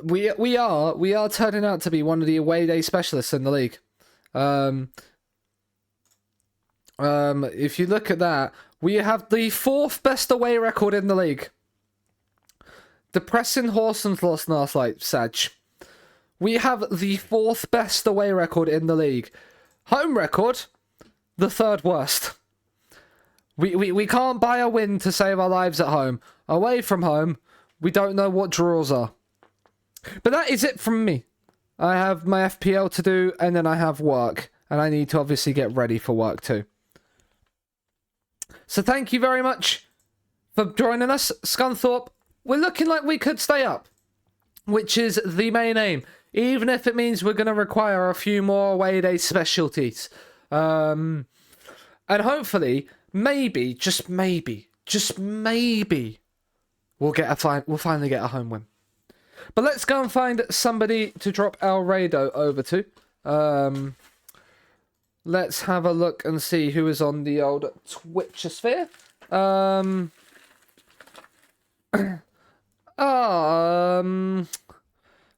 We are turning out to be one of the away day specialists in the league. If you look at that, we have the 4th best away record in the league. Depressing Horson's lost last night, Sag. We have the 4th best away record in the league. Home record, the 3rd worst. We can't buy a win to save our lives at home. Away from home, we don't know what draws are. But that is it from me. I have my FPL to do, and then I have work. And I need to obviously get ready for work too. So thank you very much for joining us, Scunthorpe. We're looking like we could stay up, which is the main aim. Even if it means we're going to require a few more away day specialties. And hopefully, maybe, just maybe, we'll finally get a home win. But let's go and find somebody to drop El Rado over to. Let's have a look and see who is on the old Twitchosphere.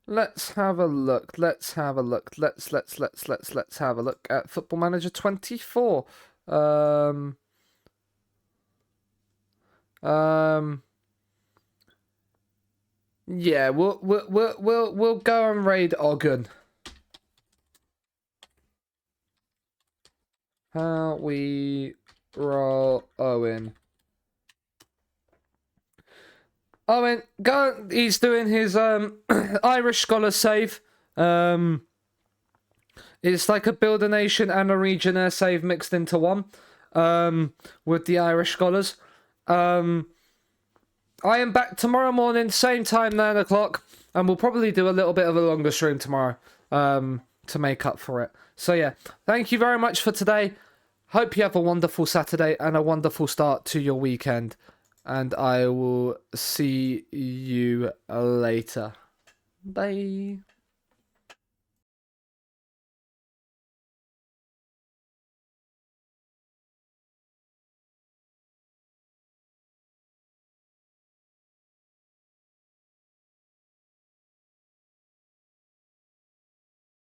Let's have a look. Let's have a look at Football Manager 24. Yeah, we'll go and raid Ogden. How we roll Owen. Owen, go. He's doing his Irish Scholar save. It's like a Build a Nation and a Legionnaire save mixed into one. with the Irish scholars. I am back tomorrow morning, same time, 9 o'clock, and we'll probably do a little bit of a longer stream tomorrow to make up for it. So yeah, thank you very much for today. Hope you have a wonderful Saturday and a wonderful start to your weekend. And I will see you later. Bye.